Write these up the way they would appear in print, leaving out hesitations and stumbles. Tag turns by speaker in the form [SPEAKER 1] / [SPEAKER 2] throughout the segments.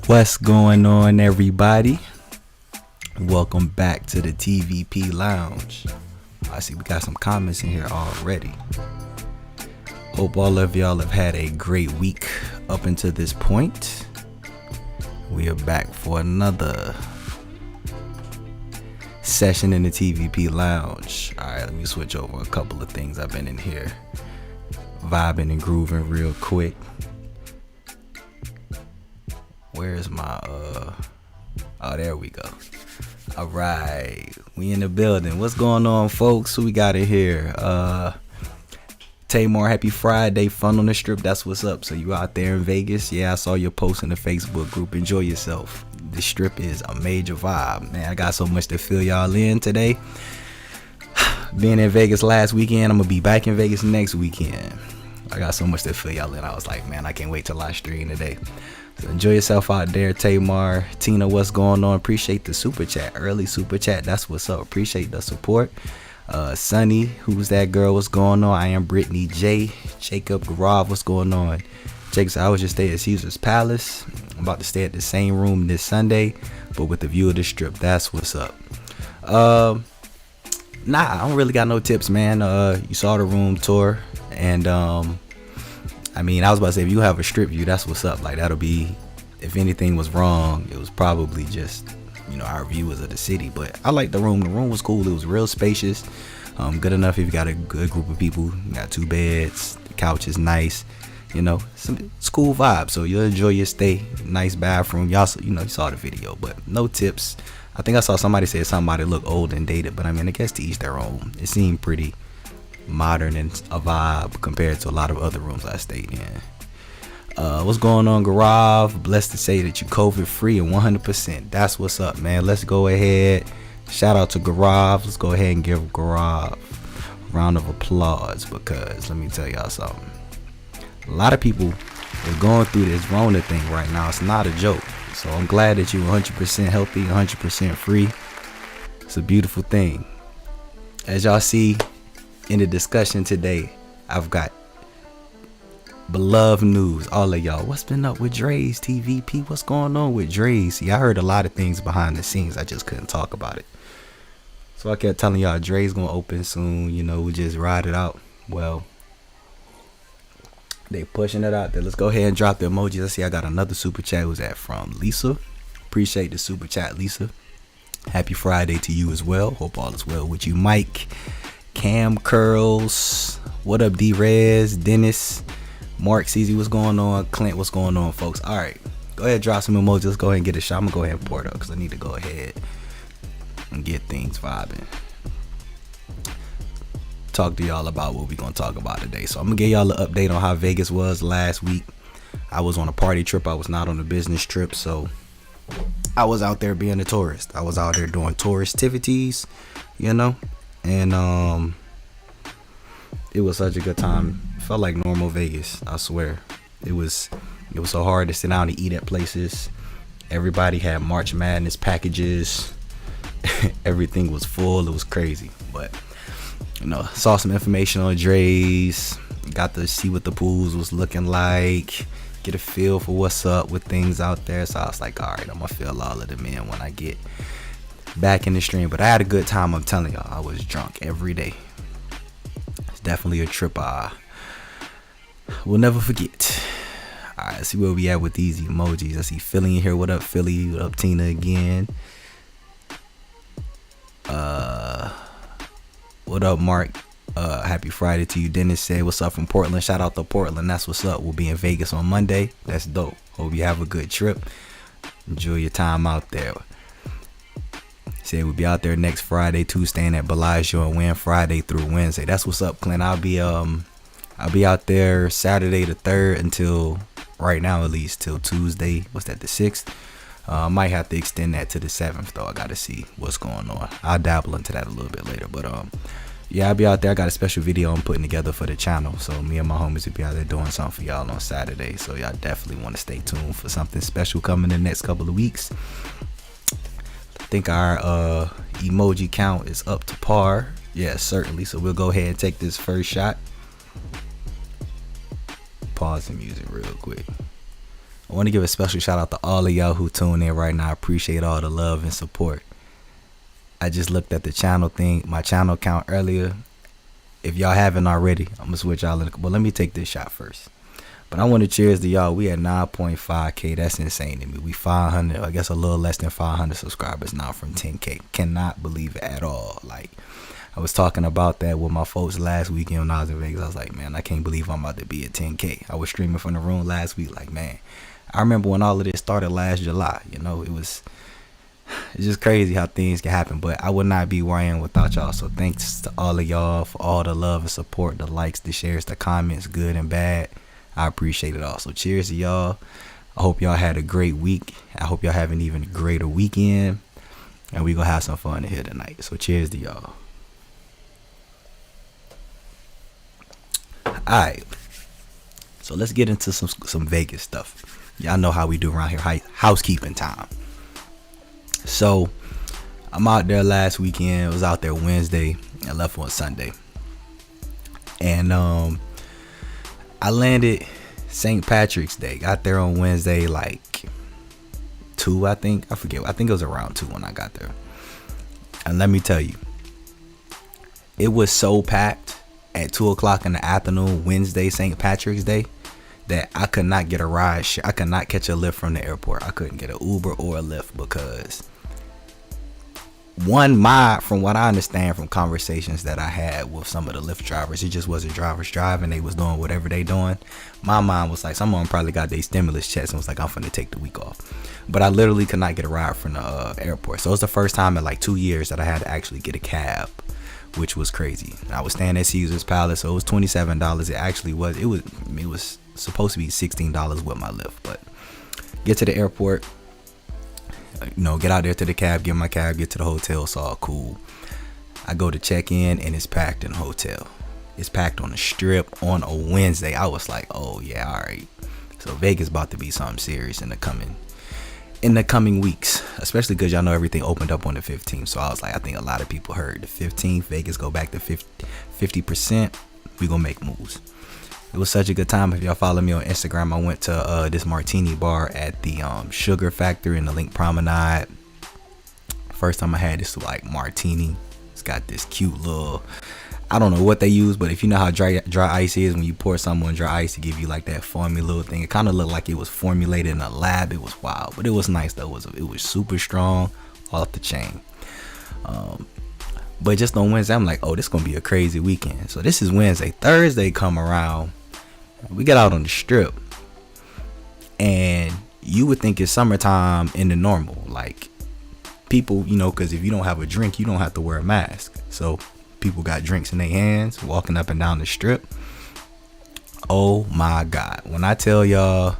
[SPEAKER 1] What's going on, everybody? Welcome back to the TVPLounge. I see we got some comments in here already. Hope all of y'all have had a great week up until this point. We are back for another session in the TVPLounge. Alright, let me switch over a couple of things. I've been in here vibing and grooving real quick. Where's my oh, there we go. All right, we in the building. What's going on, folks? Who we got in here? Tamar, happy Friday. Fun on the strip, that's what's up. So you out there in Vegas? Yeah, I saw your post in the Facebook group. Enjoy yourself. The strip is a major vibe, man. I got so much to fill y'all in today. Being in Vegas last weekend, I'm gonna be back in Vegas next weekend. I got so much to fill y'all in. I was like, man, I can't wait till I stream today. So enjoy yourself out there, Tamar. Tina, what's going on? Appreciate the super chat, early super chat. That's what's up. Appreciate the support. Sunny, who's that girl? What's going on? I am Brittany J. Jacob Gaurav, what's going on? Jacob said, I was just stay at Caesar's Palace. I'm about to stay at the same room this Sunday, but with the view of the strip. That's what's up. Nah, I don't really got no tips, man. You saw the room tour, and I mean, I was about to say, if you have a strip view, that's what's up. Like, that'll be, if anything was wrong, it was probably just, you know, our views of the city. But I like the room. The room was cool. It was real spacious. Good enough if you got a good group of people. You got 2 beds. The couch is nice. You know, it's cool vibe. So you'll enjoy your stay. Nice bathroom. Y'all, you know, you saw the video, but no tips. I think I saw somebody say somebody look old and dated, but I mean, I guess to each their own. It seemed pretty modern and a vibe compared to a lot of other rooms I stayed in. What's going on, Gaurav? Blessed to say that you COVID free and 100%. That's what's up, man. Let's go ahead. Shout out to Gaurav. Let's go ahead and give Gaurav a round of applause, because let me tell y'all something. A lot of people are going through this Rona thing right now. It's not a joke. So I'm glad that you're 100% healthy, 100% free. It's a beautiful thing. As y'all see in the discussion today, I've got beloved news. All of y'all, what's been up with Drais, TVP? What's going on with Drais? See, I heard a lot of things behind the scenes. I just couldn't talk about it. So I kept telling y'all Drais gonna open soon. You know, we just ride it out. Well, they pushing it out there. Let's go ahead and drop the emojis. Let's see, I got another super chat. Who's that from? Lisa. Appreciate the super chat, Lisa. Happy Friday to you as well. Hope all is well with you, Mike. Cam Curls, what up, Drais, Dennis, Mark, CZ, what's going on? Clint, what's going on, folks? All right, go ahead, drop some emojis. Let's go ahead and get a shot. I'm gonna go ahead and pour it up because I need to go ahead and get things vibing. Talk to y'all about what we're gonna talk about today. So I'm gonna give y'all an update on how Vegas was last week. I was on a party trip. I was not on a business trip, so I was out there being a tourist. I was out there doing tourist activities, you know. And it was such a good time. It felt like normal Vegas, I swear. It was so hard to sit down and eat at places. Everybody had March Madness packages. Everything was full. It was crazy. But, you know, saw some information on Drais. Got to see what the pools was looking like. Get a feel for what's up with things out there. So I was like, all right, I'm going to fill all of them in when I get back in the stream. But I had a good time. I'm telling y'all, I was drunk every day. It's definitely a trip I will never forget. All right, let's see where we at with these emojis. I see Philly in here. What up, Philly? What up, Tina again? What up, Mark? Happy Friday to you. Dennis said, what's up from Portland? Shout out to Portland. That's what's up. We'll be in Vegas on Monday. That's dope. Hope you have a good trip. Enjoy your time out there. Said we'll be out there next Friday too, staying at Bellagio and win Friday through Wednesday. That's what's up, Clint. I'll be out there Saturday the 3rd until right now, at least till Tuesday. What's that, the 6th? Might have to extend that to the 7th though. I gotta see what's going on. I'll dabble into that a little bit later. But yeah, I'll be out there. I got a special video I'm putting together for the channel. So me and my homies will be out there doing something for y'all on Saturday. So y'all definitely want to stay tuned for something special coming in the next couple of weeks. I think our emoji count is up to par. Yeah, certainly. So we'll go ahead and take this first shot. Pause the music real quick. I want to give a special shout out to all of y'all who tune in right now. I appreciate all the love and support. I just looked at the channel thing, my channel count earlier. If y'all haven't already, I'm gonna switch y'all in. But let me take this shot first. But I want to cheers to y'all. We at 9.5K. That's insane to me. We 500, I guess a little less than 500 subscribers now from 10K. Cannot believe it at all. Like, I was talking about that with my folks last weekend when I was in Vegas. I was like, man, I can't believe I'm about to be at 10K. I was streaming from the room last week. Like, man, I remember when all of this started last July. You know, it's just crazy how things can happen. But I would not be where I am without y'all. So thanks to all of y'all for all the love and support, the likes, the shares, the comments, good and bad. I appreciate it all. So cheers to y'all. I hope y'all had a great week. I hope y'all have an even greater weekend. And we're going to have some fun here tonight. So cheers to y'all. Alright. So let's get into some Vegas stuff. Y'all know how we do around here. Housekeeping time. So I'm out there last weekend. I was out there Wednesday and left on Sunday. And I landed St. Patrick's Day. Got there on Wednesday like 2, I think. I forget. I think it was around 2 when I got there. And let me tell you, it was so packed at 2 o'clock in the afternoon Wednesday, St. Patrick's Day, that I could not get a ride. I could not catch a lift from the airport. I couldn't get an Uber or a Lyft because from what I understand from conversations that I had with some of the Lyft drivers, it just wasn't drivers driving. They was doing whatever they doing. My mind was like, some of them probably got their stimulus checks and was like, I'm finna take the week off. But I literally could not get a ride from the airport. So it was the first time in like 2 years that I had to actually get a cab, which was crazy. I was staying at Caesar's Palace, so it was $27. It actually was. It was supposed to be $16 with my Lyft. But get to the airport, you know, get out there to the cab, get my cab, get to the hotel. It's all cool. I go to check in and it's packed in the hotel. It's packed on the strip on a Wednesday. I was like, oh yeah, all right. So Vegas about to be something serious in the coming weeks, especially because y'all know everything opened up on the 15th. So I was like, I think a lot of people heard the 15th, Vegas go back to 50%. We gonna make moves. It was such a good time. If y'all follow me on Instagram, I went to this martini bar at the Sugar Factory in the Link Promenade. First time I had this like martini. It's got this cute little, I don't know what they use, but if you know how dry ice is, when you pour something on dry ice to give you like that foamy little thing, it kind of looked like it was formulated in a lab. It was wild, but it was nice though. It was super strong, off the chain. But just on Wednesday, I'm like, oh, this gonna be a crazy weekend. So this is Wednesday. Thursday come around, we get out on the strip, and you would think it's summertime in the normal, like people, you know, because if you don't have a drink, you don't have to wear a mask. So people got drinks in their hands, walking up and down the strip. Oh my God. When I tell y'all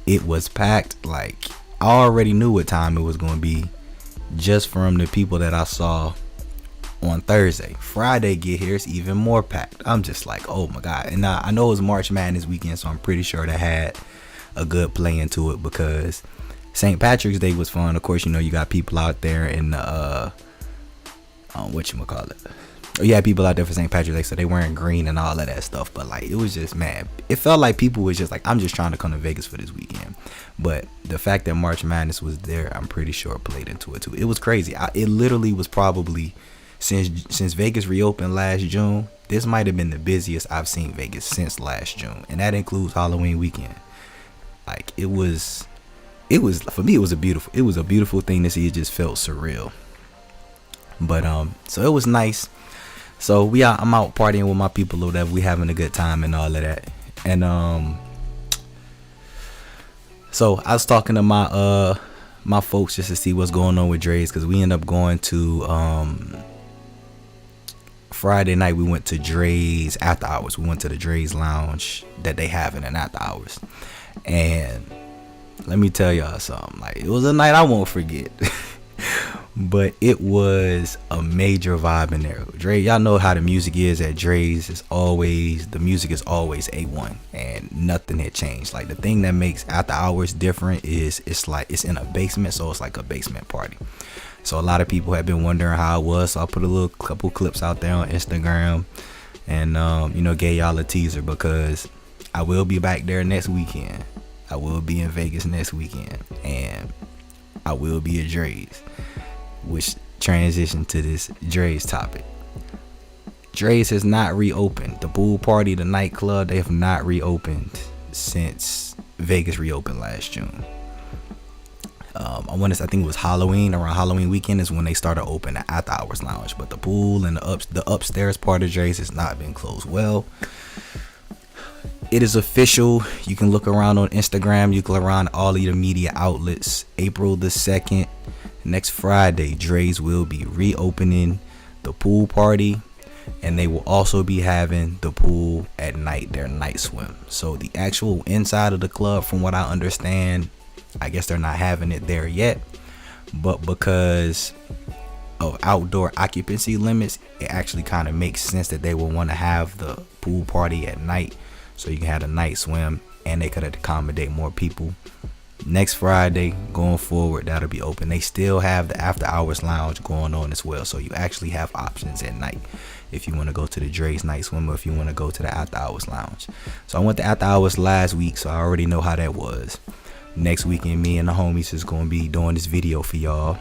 [SPEAKER 1] it was packed, like I already knew what time it was going to be just from the people that I saw on Thursday. Friday get here, it's even more packed. I'm just like, oh my God. And I know it was March Madness weekend, so I'm pretty sure that had a good play into it, because St. Patrick's Day was fun. Of course, you know, you got people out there in the whatchamacallit. Yeah, people out there for St. Patrick's Day, so they wearing green and all of that stuff. But like, it was just, man, it felt like people was just like, I'm just trying to come to Vegas for this weekend. But the fact that March Madness was there, I'm pretty sure it played into it too. It was crazy. It literally was probably, since Vegas reopened last June, this might have been the busiest I've seen Vegas since last June, and that includes Halloween weekend. Like, it was for me, it was a beautiful thing to see. It just felt surreal. But so it was nice. So I'm out partying with my people or whatever. We having a good time and all of that. And so I was talking to my folks just to see what's going on with Drais, because we end up going to Friday night. We went to Drais after hours. We went to the Drais lounge that they have in an after hours. And let me tell y'all something. Like, it was a night I won't forget. But it was a major vibe in there. Dre, y'all know how the music is at Drais. The music is always A1, and nothing had changed. Like, the thing that makes after hours different is it's in a basement, so it's like a basement party. So a lot of people have been wondering how it was. So I put a couple clips out there on Instagram, and gave y'all a teaser, because I will be back there next weekend. I will be in Vegas next weekend, and I will be at Drais, which transition to this Drais topic. Drais has not reopened. The pool party, the nightclub, they have not reopened since Vegas reopened last June. I think it was Halloween, around Halloween weekend is when they started open the after hours lounge. But the pool and the upstairs part of Drais has not been closed. Well, it is official. You can look around on Instagram. You can look around all of the media outlets. April the 2nd, next Friday, Drais will be reopening the pool party. And they will also be having the pool at night, their night swim. So the actual inside of the club, from what I understand, I guess they're not having it there yet. But because of outdoor occupancy limits, it actually kind of makes sense that they will want to have the pool party at night, so you can have a night swim and they could accommodate more people. Next Friday going forward, that'll be open. They still have the after hours lounge going on as well, so you actually have options at night if you want to go to the Drais night swim, or if you want to go to the after hours lounge. So I went to after hours last week, so I already know how that was. Next weekend, me and the homies is going to be doing this video for y'all,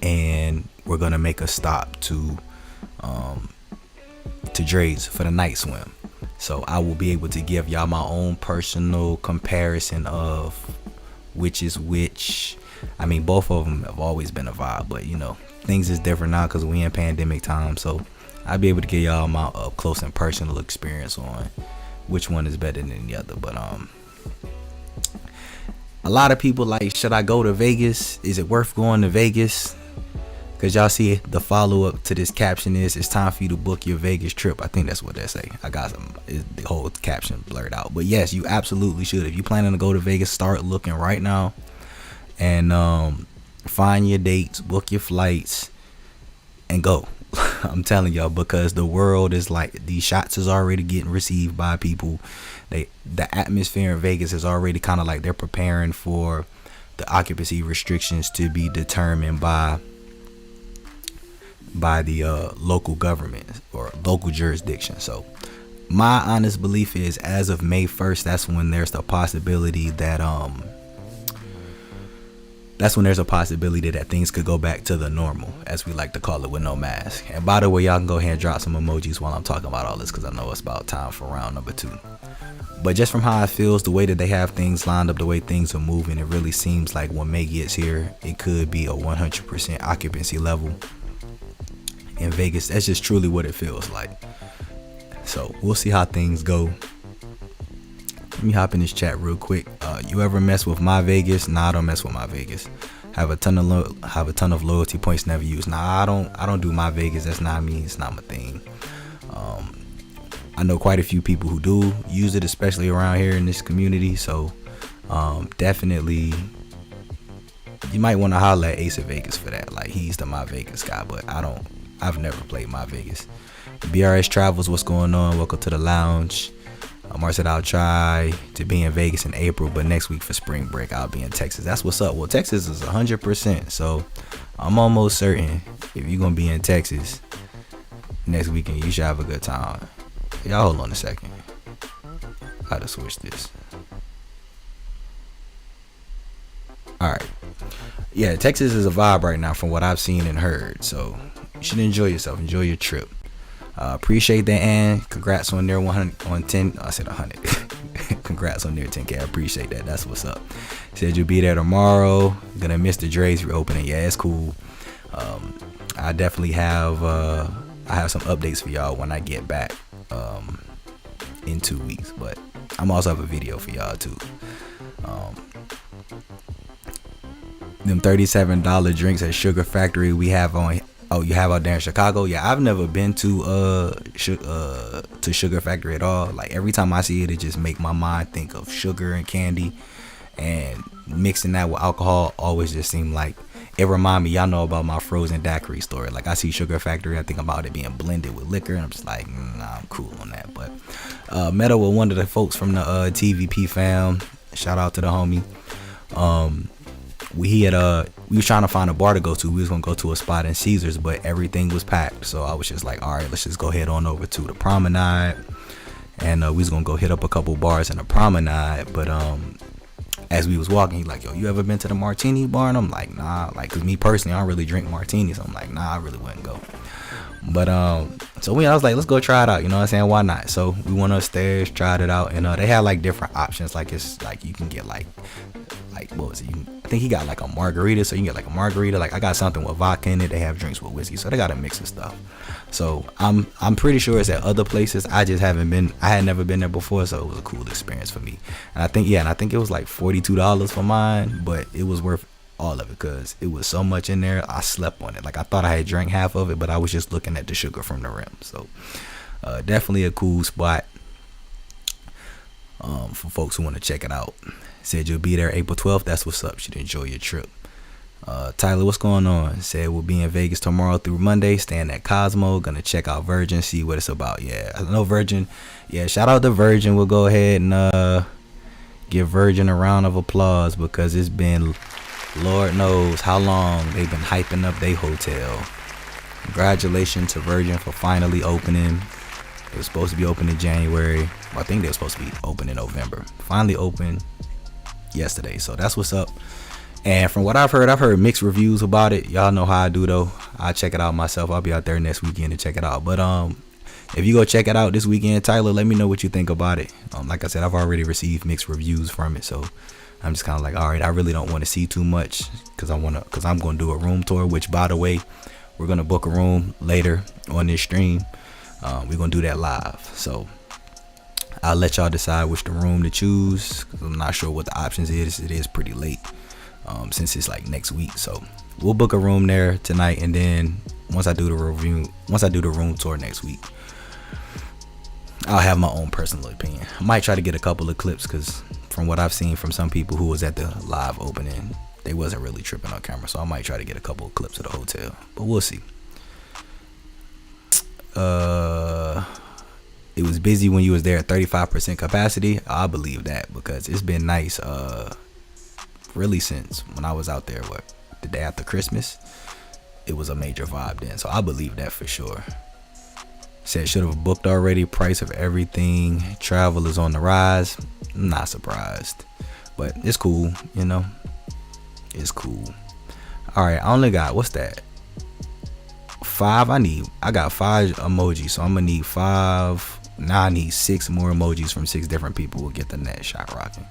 [SPEAKER 1] and we're going to make a stop to Drais for the night swim. So I will be able to give y'all my own personal comparison of which is which. I mean, both of them have always been a vibe, but you know, things is different now because we in pandemic time. So I'll be able to give y'all my up close and personal experience on which one is better than the other. But a lot of people like, should I go to Vegas? Is it worth going to Vegas? Because y'all see the follow-up to this caption is, it's time for you to book your Vegas trip. I think that's what they say. I got the whole caption blurred out. But yes, you absolutely should. If you're planning to go to Vegas, start looking right now. And find your dates, book your flights, and go. I'm telling y'all, because the world is like, these shots is already getting received by people. The atmosphere in Vegas is already kind of like they're preparing for the occupancy restrictions to be determined by the local government or local jurisdiction. So my honest belief is, as of May 1st, that's when there's the possibility that things could go back to the normal, as we like to call it, with no mask. And by the way, y'all can go ahead and drop some emojis while I'm talking about all this, because I know it's about time for round number 2. But just from how it feels, the way that they have things lined up, the way things are moving, it really seems like when May gets here, it could be a 100% occupancy level in Vegas. That's just truly what it feels like. So we'll see how things go. Let me hop in this chat real quick. You ever mess with my Vegas? Nah, I don't mess with my Vegas. Have a ton of loyalty points never used. Nah, I don't do my Vegas. That's not me. It's not my thing. I know quite a few people who do use it, especially around here in this community. So definitely, you might want to holler at Ace of Vegas for that. Like, he's the my Vegas guy, but I've never played my Vegas. BRS Travels, what's going on? Welcome to the lounge. Mark said I'll try to be in Vegas in April, but next week for spring break I'll be in Texas. That's what's up. Well, Texas is 100%, so I'm almost certain if you're gonna be in Texas next weekend, you should have a good time. Y'all hold on a second. I gotta switch this. Alright. Yeah, Texas is a vibe right now from what I've seen and heard. So you should enjoy yourself. Enjoy your trip. Appreciate that, and congrats on their 100 on 10. I said 100. Congrats on their 10K. I appreciate that. That's what's up. Said you'll be there tomorrow. Gonna miss the Drais reopening. Yeah, it's cool. I definitely have I have some updates for y'all when I get back in 2 weeks. But I'm also have a video for y'all too. Them $37 drinks at Sugar Factory we have on. Oh, you have out there in Chicago? Yeah, I've never been to Sugar Factory at all. Like, every time I see it, it just make my mind think of sugar and candy, and mixing that with alcohol always just seemed like it remind me. Y'all know about my frozen daiquiri story. Like, I see Sugar Factory, I think about it being blended with liquor, and I'm just like, nah, I'm cool on that. But met with one of the folks from the TVP fam. Shout out to the homie. We was trying to find a bar to go to. We was gonna go to a spot in Caesars, but everything was packed. So I was just like, all right, let's just go head on over to the Promenade, and we was gonna go hit up a couple bars in the Promenade. But as we was walking, he like, yo, you ever been to the martini bar? And I'm like, nah, like, cause me personally, I don't really drink martinis. I'm like, nah, I really wouldn't go. But so I was like, let's go try it out. You know what I'm saying? Why not? So we went upstairs, tried it out, and they had like different options. Like it's like you can get like what was it? I think he got like a margarita, so you can get like a margarita. Like I got something with vodka in it. They have drinks with whiskey, so they got a mix of stuff. So I'm pretty sure it's at other places. I just haven't been. I had never been there before, so it was a cool experience for me. And I think it was like $42 for mine, but it was worth all of it because it was so much in there. I slept on it. Like I thought I had drank half of it, but I was just looking at the sugar from the rim. So definitely a cool spot for folks who want to check it out. Said you'll be there April 12th. That's what's up. Should enjoy your trip. Tyler, what's going on? Said we'll be in Vegas tomorrow through Monday, staying at Cosmo. Gonna check out Virgin, see what it's about. Yeah, I know Virgin. Yeah, shout out to Virgin. We'll go ahead and give Virgin a round of applause because it's been Lord knows how long they've been hyping up their hotel. Congratulations to Virgin for finally opening. It was supposed to be open in January. Well, I think they were supposed to be open in November. Finally open yesterday. So that's what's up. And from what I've heard mixed reviews about it. Y'all know how I do though. I'll check it out myself. I'll be out there next weekend to check it out. But if you go check it out this weekend, Tyler, let me know what you think about it. Like I said, I've already received mixed reviews from it. So I'm just kind of like, all right, I really don't want to see too much because I'm going to do a room tour, which by the way, we're going to book a room later on this stream. We're going to do that live. So I'll let y'all decide which the room to choose because I'm not sure what the options is. It is pretty late since it's like next week. So we'll book a room there tonight. And then once I do the room tour next week, I'll have my own personal opinion. I might try to get a couple of clips because from what I've seen from some people who was at the live opening, they wasn't really tripping on camera. So I might try to get a couple of clips of the hotel, but we'll see. It was busy when you was there at 35% capacity. I believe that because it's been nice really since when I was out there the day after Christmas. It was a major vibe then, so I believe that for sure. Said should have booked already. Price of everything. Travel is on the rise. I'm not surprised, but it's cool. It's cool. All right, I only got what's that? 5. I got 5 emojis, so I'm gonna need 5. Now I need 6 more emojis from 6 different people. Will get the net shot rocking.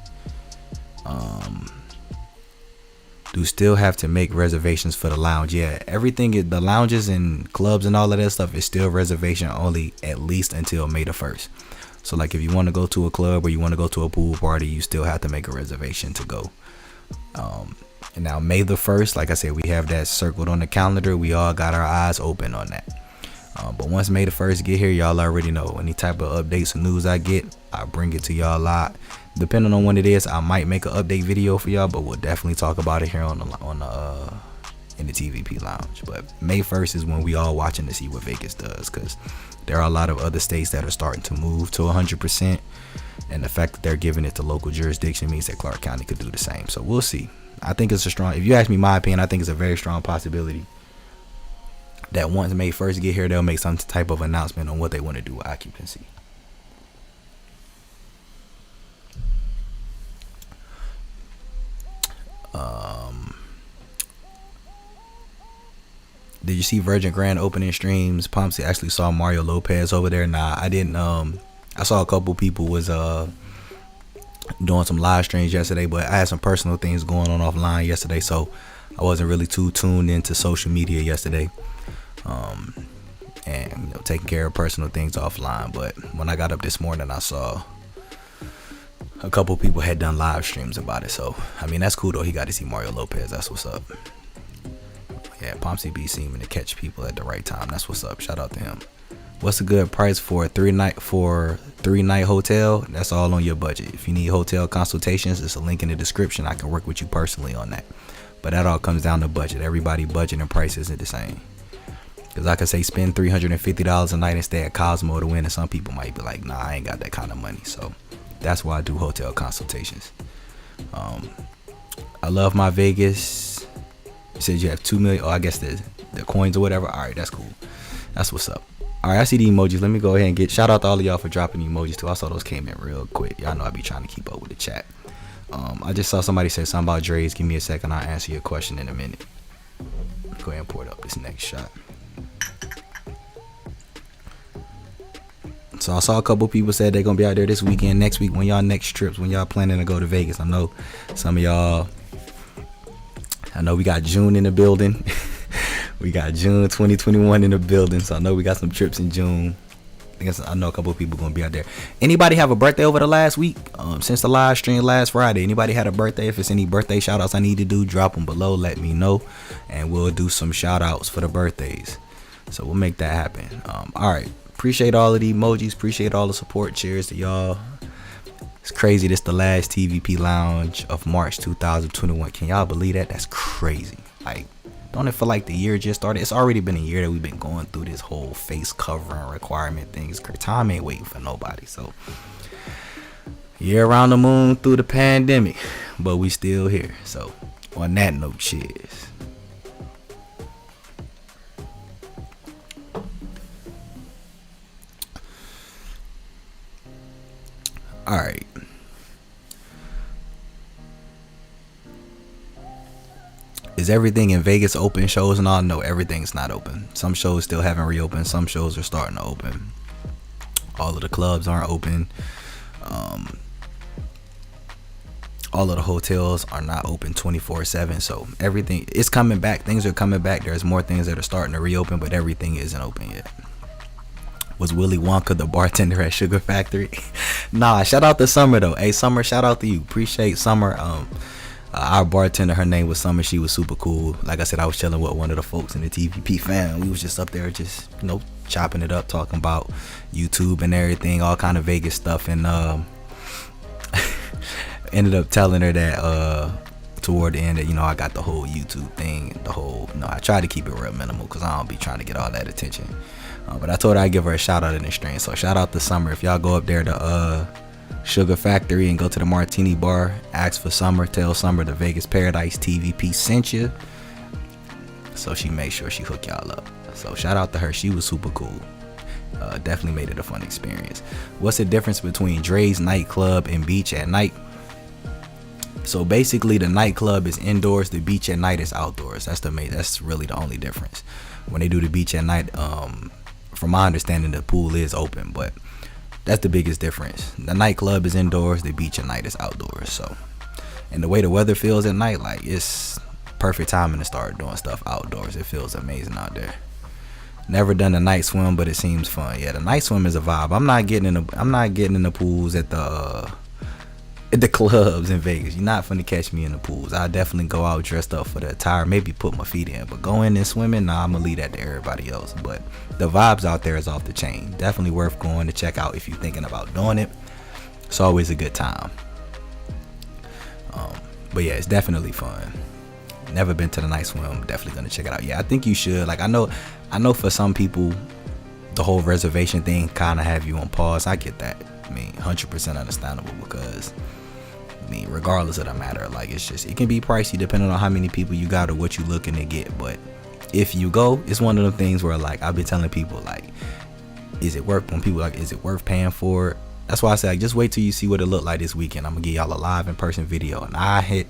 [SPEAKER 1] Do still have to make reservations for the lounge? Yeah, everything the lounges and clubs and all of that stuff is still reservation only, at least until May the 1st. So like if you want to go to a club or you want to go to a pool party, you still have to make a reservation to go. And now May the 1st, like I said, we have that circled on the calendar. We all got our eyes open on that. But once May the 1st get here, y'all already know any type of updates or news I get, I bring it to y'all live. Depending on when it is, I might make an update video for y'all, but we'll definitely talk about it here in the TVP Lounge. But May 1st is when we all watching to see what Vegas does, because there are a lot of other states that are starting to move to 100%, and the fact that they're giving it to local jurisdiction means that Clark County could do the same. So we'll see. I think it's if you ask me my opinion, I think it's a very strong possibility that once May 1st get here, they'll make some type of announcement on what they want to do with occupancy. Did you see Virgin Grand opening streams? Pomsy actually saw Mario Lopez over there. Nah, I didn't. I saw a couple people was doing some live streams yesterday, but I had some personal things going on offline yesterday, so I wasn't really too tuned into social media yesterday. And taking care of personal things offline. But when I got up this morning, I saw a couple people had done live streams about it. So I mean, that's cool though. He got to see Mario Lopez. That's what's up. Yeah, Pomsy B seeming to catch people at the right time. That's what's up. Shout out to him. What's a good price for a 3-night hotel? That's all on your budget. If you need hotel consultations, there's a link in the description. I can work with you personally on that. But that all comes down to budget. Everybody budget and price isn't the same. Because I could say spend $350 a night and stay at Cosmo to win, and some people might be like, nah, I ain't got that kind of money. So that's why I do hotel consultations. I love my Vegas. You said you have 2 million. Oh, I guess the coins or whatever. All right, that's cool. That's what's up. All right, I see the emojis. Let me go ahead and shout out to all of y'all for dropping the emojis too. I saw those came in real quick. Y'all know I be trying to keep up with the chat. I just saw somebody say something about Drais. Give me a second, I'll answer your question in a minute. Go ahead and pour it up this next shot. So I saw a couple people said they're gonna be out there this weekend, next week, when y'all next trips, when y'all planning to go to Vegas. I know some of y'all, I know we got June in the building. We got June 2021 in the building, so I know we got some trips in June. I know a couple of people gonna be out there. Anybody have a birthday over the last week? Since the live stream last Friday, anybody had a birthday? If it's any birthday shout outs I need to do, drop them below, let me know, and we'll do some shout outs for the birthdays. So we'll make that happen. All right, appreciate all of the emojis, appreciate all the support. Cheers to y'all. It's crazy, this the last TVP Lounge of March 2021. Can y'all believe that? That's crazy. Like, don't it feel like the year just started? It's already been a year that we've been going through this whole face covering requirement things. Time ain't waiting for nobody. So, year around the moon through the pandemic, but we still here. So, on that note, cheers. All right. Is everything in Vegas open? Shows and all? No, everything's not open. Some shows still haven't reopened. Some shows are starting to open. All of the clubs aren't open. All of the hotels are not open 24/7. So everything is coming back. Things are coming back. There's more things that are starting to reopen, but everything isn't open yet. Was Willy Wonka the bartender at Sugar Factory? Nah, shout out to Summer though. Hey Summer, shout out to you. Appreciate Summer. Our bartender, her name was Summer. She was super cool. Like I said, I was chilling with one of the folks in the TVP fam. We was just up there, just chopping it up, talking about YouTube and everything, all kind of Vegas stuff. And ended up telling her that toward the end that I got the whole YouTube thing, the whole. I try to keep it real minimal because I don't be trying to get all that attention. But I told her I'd give her a shout out in the stream. So shout out to Summer. If y'all go up there to Sugar Factory and go to the Martini Bar, ask for Summer, tell Summer the Vegas Paradise TVP sent you, so she made sure she hook y'all up. So shout out to her, she was super cool. Definitely made it a fun experience. What's the difference between Drais nightclub and beach at night? So basically the nightclub is indoors, the beach at night is outdoors. That's really the only difference. When they do the beach at night, from my understanding, the pool is open, but that's the biggest difference. The nightclub is indoors, the beach at night is outdoors. So, and the way the weather feels at night, like it's perfect timing to start doing stuff outdoors. It feels amazing out there. Never done a night swim, but it seems fun. Yeah, the night swim is a vibe. I'm not getting in the pools at the clubs in Vegas. You're not finna catch me in the pools. I definitely go out dressed up for the attire, maybe put my feet in, but going and swimming, nah, I'm gonna leave that to everybody else. But the vibes out there is off the chain. Definitely worth going to check out if you're thinking about doing it. It's always a good time. But yeah, it's definitely fun. Never been to the night swim, definitely gonna check it out. Yeah, I think you should. Like I know for some people the whole reservation thing kind of have you on pause. I get that. I mean, 100% understandable because regardless of the matter, like it can be pricey depending on how many people you got or what you looking to get. But if you go, it's one of them things where like I've been telling people like, is it worth paying for it? That's why I say like, just wait till you see what it look like this weekend. I'm gonna give y'all a live in person video, and I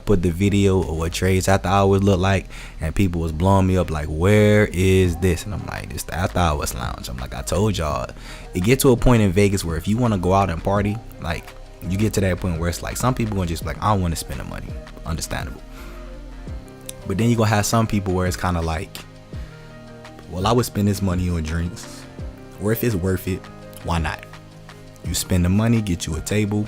[SPEAKER 1] put the video of what Drais after hours look like, and people was blowing me up like, where is this? And I'm like, it's the after hours lounge. I'm like, I told y'all, it get to a point in Vegas where if you want to go out and party, like you get to that point where it's like some people gonna just be like, I don't want to spend the money. Understandable. But then you gonna have some people where it's kind of like, well, I would spend this money on drinks, or if it's worth it, why not? You spend the money, get you a table,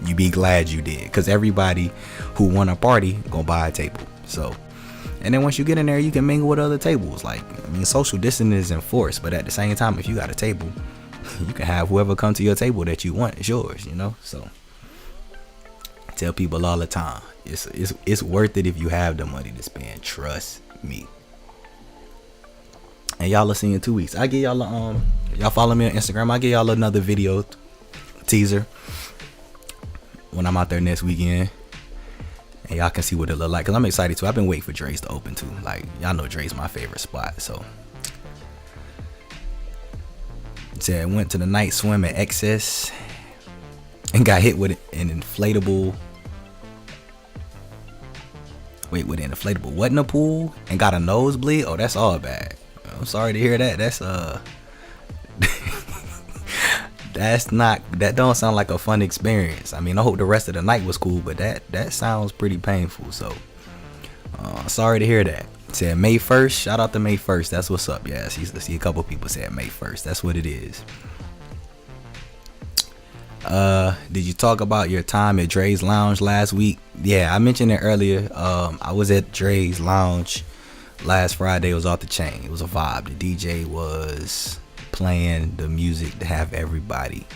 [SPEAKER 1] you be glad you did, because everybody who want a party gonna buy a table. So, and then once you get in there, you can mingle with other tables. Like, social distancing is enforced, but at the same time, if you got a table, you can have whoever come to your table that you want. It's yours, So I tell people all the time, it's worth it if you have the money to spend. Trust me. And y'all will see in 2 weeks. I give y'all y'all follow me on Instagram. I give y'all another video teaser when I'm out there next weekend, and y'all can see what it look like. Cause I'm excited too. I've been waiting for Drais to open too. Like y'all know Drais my favorite spot. So I went to the night swim at Excess and got hit with an inflatable. Wait, with an inflatable what in the pool and got a nosebleed? Oh, that's all bad. I'm sorry to hear that. That's that don't sound like a fun experience. I mean, I hope the rest of the night was cool, but that sounds pretty painful. So, sorry to hear that. Said May 1st. Shout out to May 1st. That's what's up. Yeah, I see a couple people said May 1st. That's what it is. Did you talk about your time at Drais Lounge last week? Yeah, I mentioned it earlier. I was at Drais Lounge last Friday. It was off the chain. It was a vibe. The DJ was playing the music to have everybody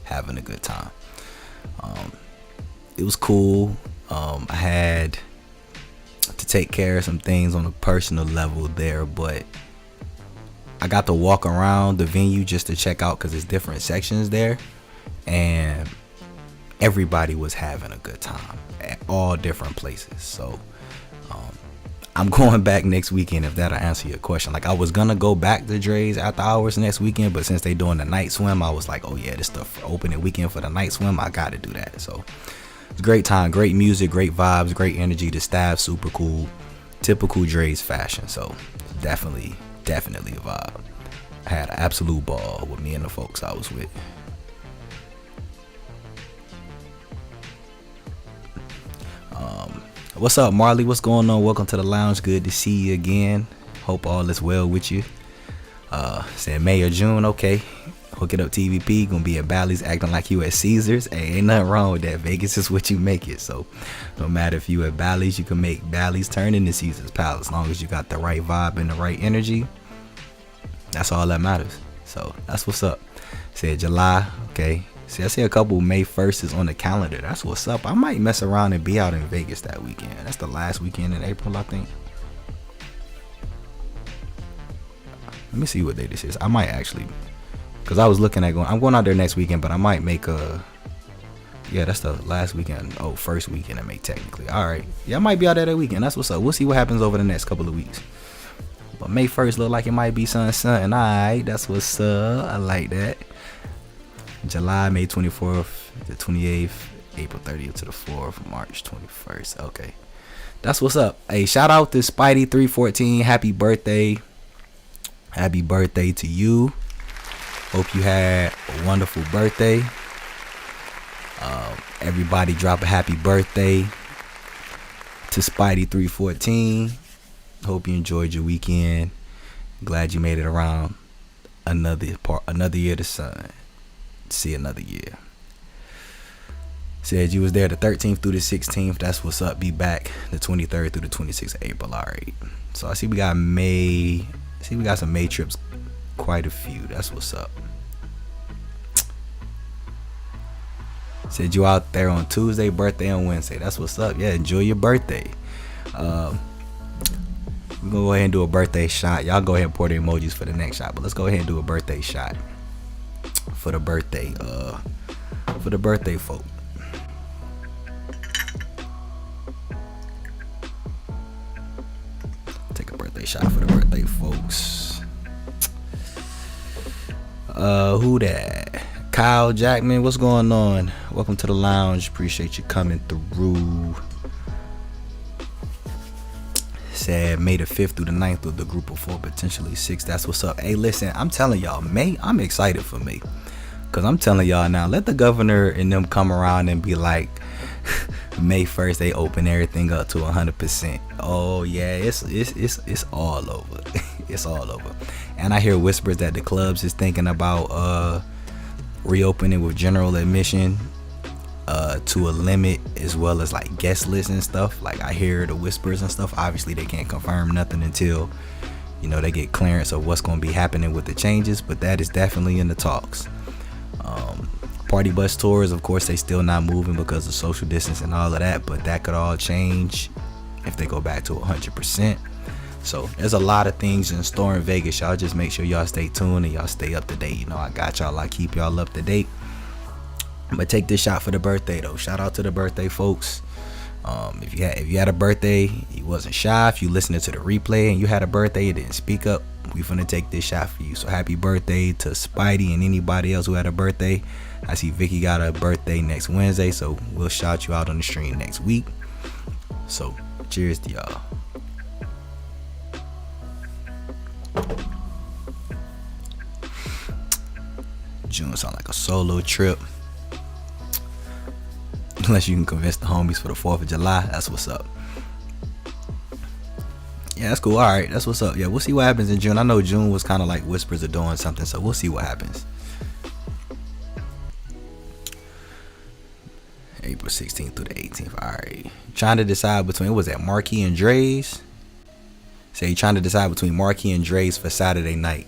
[SPEAKER 1] having a good time. It was cool. I had to take care of some things on a personal level there, but I got to walk around the venue just to check out because there's different sections there. And everybody was having a good time at all different places. So I'm going back next weekend, if that'll answer your question. Like, I was gonna go back to Drais after hours next weekend, but since they doing the night swim, I was like, oh yeah, this stuff for opening weekend for the night swim, I gotta do that. So it's a great time, great music, great vibes, great energy. The staff super cool, typical Drais fashion. So definitely a vibe. I had an absolute ball with me and the folks I was with. What's up, Marley? What's going on? Welcome to the lounge. Good to see you again. Hope all is well with you. Said May or June. Okay, hook it up. TVP gonna be at Bally's acting like you at Caesars. Hey, ain't nothing wrong with that. Vegas is what you make it. So no matter if you at Bally's, you can make Bally's turn into Caesars Palace. As long as you got the right vibe and the right energy, that's all that matters. So that's what's up. Said July. Okay. See, I see a couple May 1st is on the calendar. That's what's up. I might mess around and be out in Vegas that weekend. That's the last weekend in April, I think. Let me see what day this is. I might actually, because I was looking at I'm going out there next weekend, but I might make yeah, that's the last weekend. Oh, first weekend in May technically. All right. Yeah, I might be out there that weekend. That's what's up. We'll see what happens over the next couple of weeks. But May 1st look like it might be something. All right, that's what's up. I like that. July, May 24th, the 28th, April 30th to the 4th, March 21st. Okay, that's what's up. Hey, shout out to Spidey314. Happy birthday. Happy birthday to you. Hope you had a wonderful birthday. Everybody drop a happy birthday to Spidey314. Hope you enjoyed your weekend. Glad you made it around another year of the sun. See another year. Said you was there the 13th through the 16th. That's what's up. Be back the 23rd through the 26th of April. All right. So I see we got May. See we got some May trips. Quite a few. That's what's up. Said you out there on Tuesday, birthday on Wednesday. That's what's up. Yeah, enjoy your birthday. We're gonna go ahead and do a birthday shot. Y'all go ahead and pour the emojis for the next shot. But let's go ahead and do a birthday shot. For the birthday folk. Take a birthday shot for the birthday folks. Who that? Kyle Jackman, what's going on? Welcome to the lounge. Appreciate you coming through. Said May the 5th through the 9th with the group of 4, potentially 6. That's what's up. Hey, listen, I'm telling y'all, May, I'm excited for May. Because I'm telling y'all now, let the governor and them come around and be like, May 1st, they open everything up to 100%. Oh, yeah, it's all over. It's all over. And I hear whispers that the clubs is thinking about reopening with general admission to a limit, as well as like guest lists and stuff. Like, I hear the whispers and stuff. Obviously they can't confirm nothing until, you know, they get clearance of what's going to be happening with the changes, but that is definitely in the talks. Party bus tours, of course, they still not moving because of social distance and all of that, but that could all change if they go back to 100%. So there's a lot of things in store in Vegas. Y'all just make sure y'all stay tuned and y'all stay up to date. You know, I got y'all. I keep y'all up to date. But take this shot for the birthday though. Shout out to the birthday folks. If you had a birthday, you wasn't shy, if you listening to the replay and you had a birthday and didn't speak up, we finna take this shot for you. So happy birthday to Spidey and anybody else who had a birthday. I see Vicky got a birthday next Wednesday, so we'll shout you out on the stream next week. So cheers to y'all. June sound like a solo trip. Unless you can convince the homies for the 4th of July, that's what's up. Yeah, that's cool. All right, that's what's up. Yeah, we'll see what happens in June. I know June was kind of like whispers of doing something, so we'll see what happens. April 16th through the 18th. All right. Trying to decide between, what was that, Marquis and Drais? Say trying to decide between Marquis and Drais for Saturday night.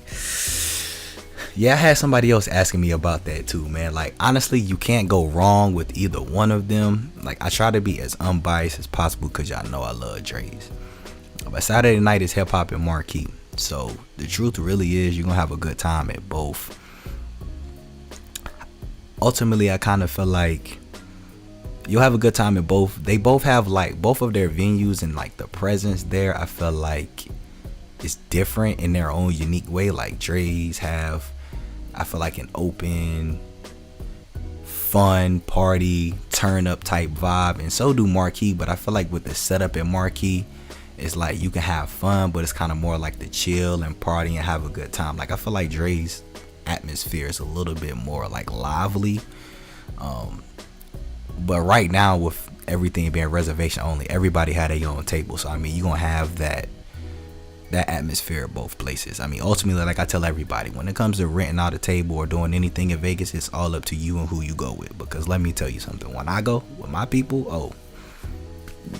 [SPEAKER 1] Yeah, I had somebody else asking me about that too, man. Like, honestly, you can't go wrong with either one of them. Like, I try to be as unbiased as possible because y'all know I love Drais. But Saturday night is hip hop and Marquis. So the truth really is you're going to have a good time at both. Ultimately, I kind of feel like you'll have a good time at both. They both have like both of their venues and like the presence there. I feel like it's different in their own unique way. Like Drais have, I feel like, an open, fun, party, turn up type vibe, and so do Marquis. But I feel like with the setup at Marquis, it's like you can have fun, but it's kind of more like the chill and party and have a good time. Like I feel like Drais' atmosphere is a little bit more like lively. But right now with everything being reservation only, everybody had their own table. So I mean, you're gonna have that atmosphere at both places. I mean, ultimately, like I tell everybody, when it comes to renting out a table or doing anything in Vegas, it's all up to you and who you go with. Because let me tell you something, when I go with my people,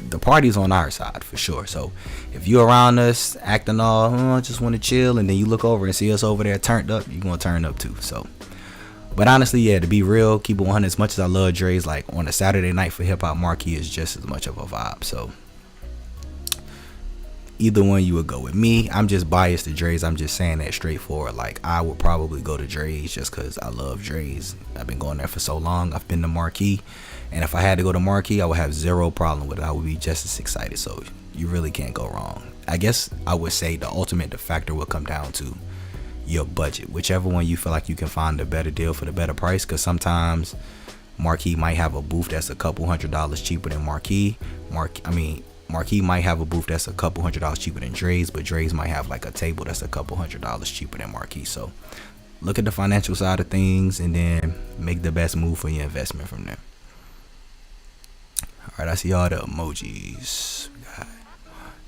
[SPEAKER 1] the party's on our side for sure. So if you're around us acting all, I just want to chill, and then you look over and see us over there turned up, you're gonna turn up too. So, but honestly, yeah, to be real, keep it 100. As much as I love Drais, like on a Saturday night for hip hop, Marquis is just as much of a vibe. So either one you would go with. Me, I'm just biased to Drais. I'm just saying that straightforward. Like I would probably go to Drais just because I love Drais. I've been going there for so long. I've been to Marquis, and if I had to go to Marquis, I would have zero problem with it. I would be just as excited. So you really can't go wrong. I guess I would say the factor will come down to your budget. Whichever one you feel like you can find a better deal for the better price, because sometimes Marquis might have a booth that's a couple $100s cheaper than Marquis might have a booth that's a couple $100s cheaper than Drais, but Drais might have like a table that's a couple $100s cheaper than Marquis. So look at the financial side of things and then make the best move for your investment from there. All right, I see all the emojis. We got 1,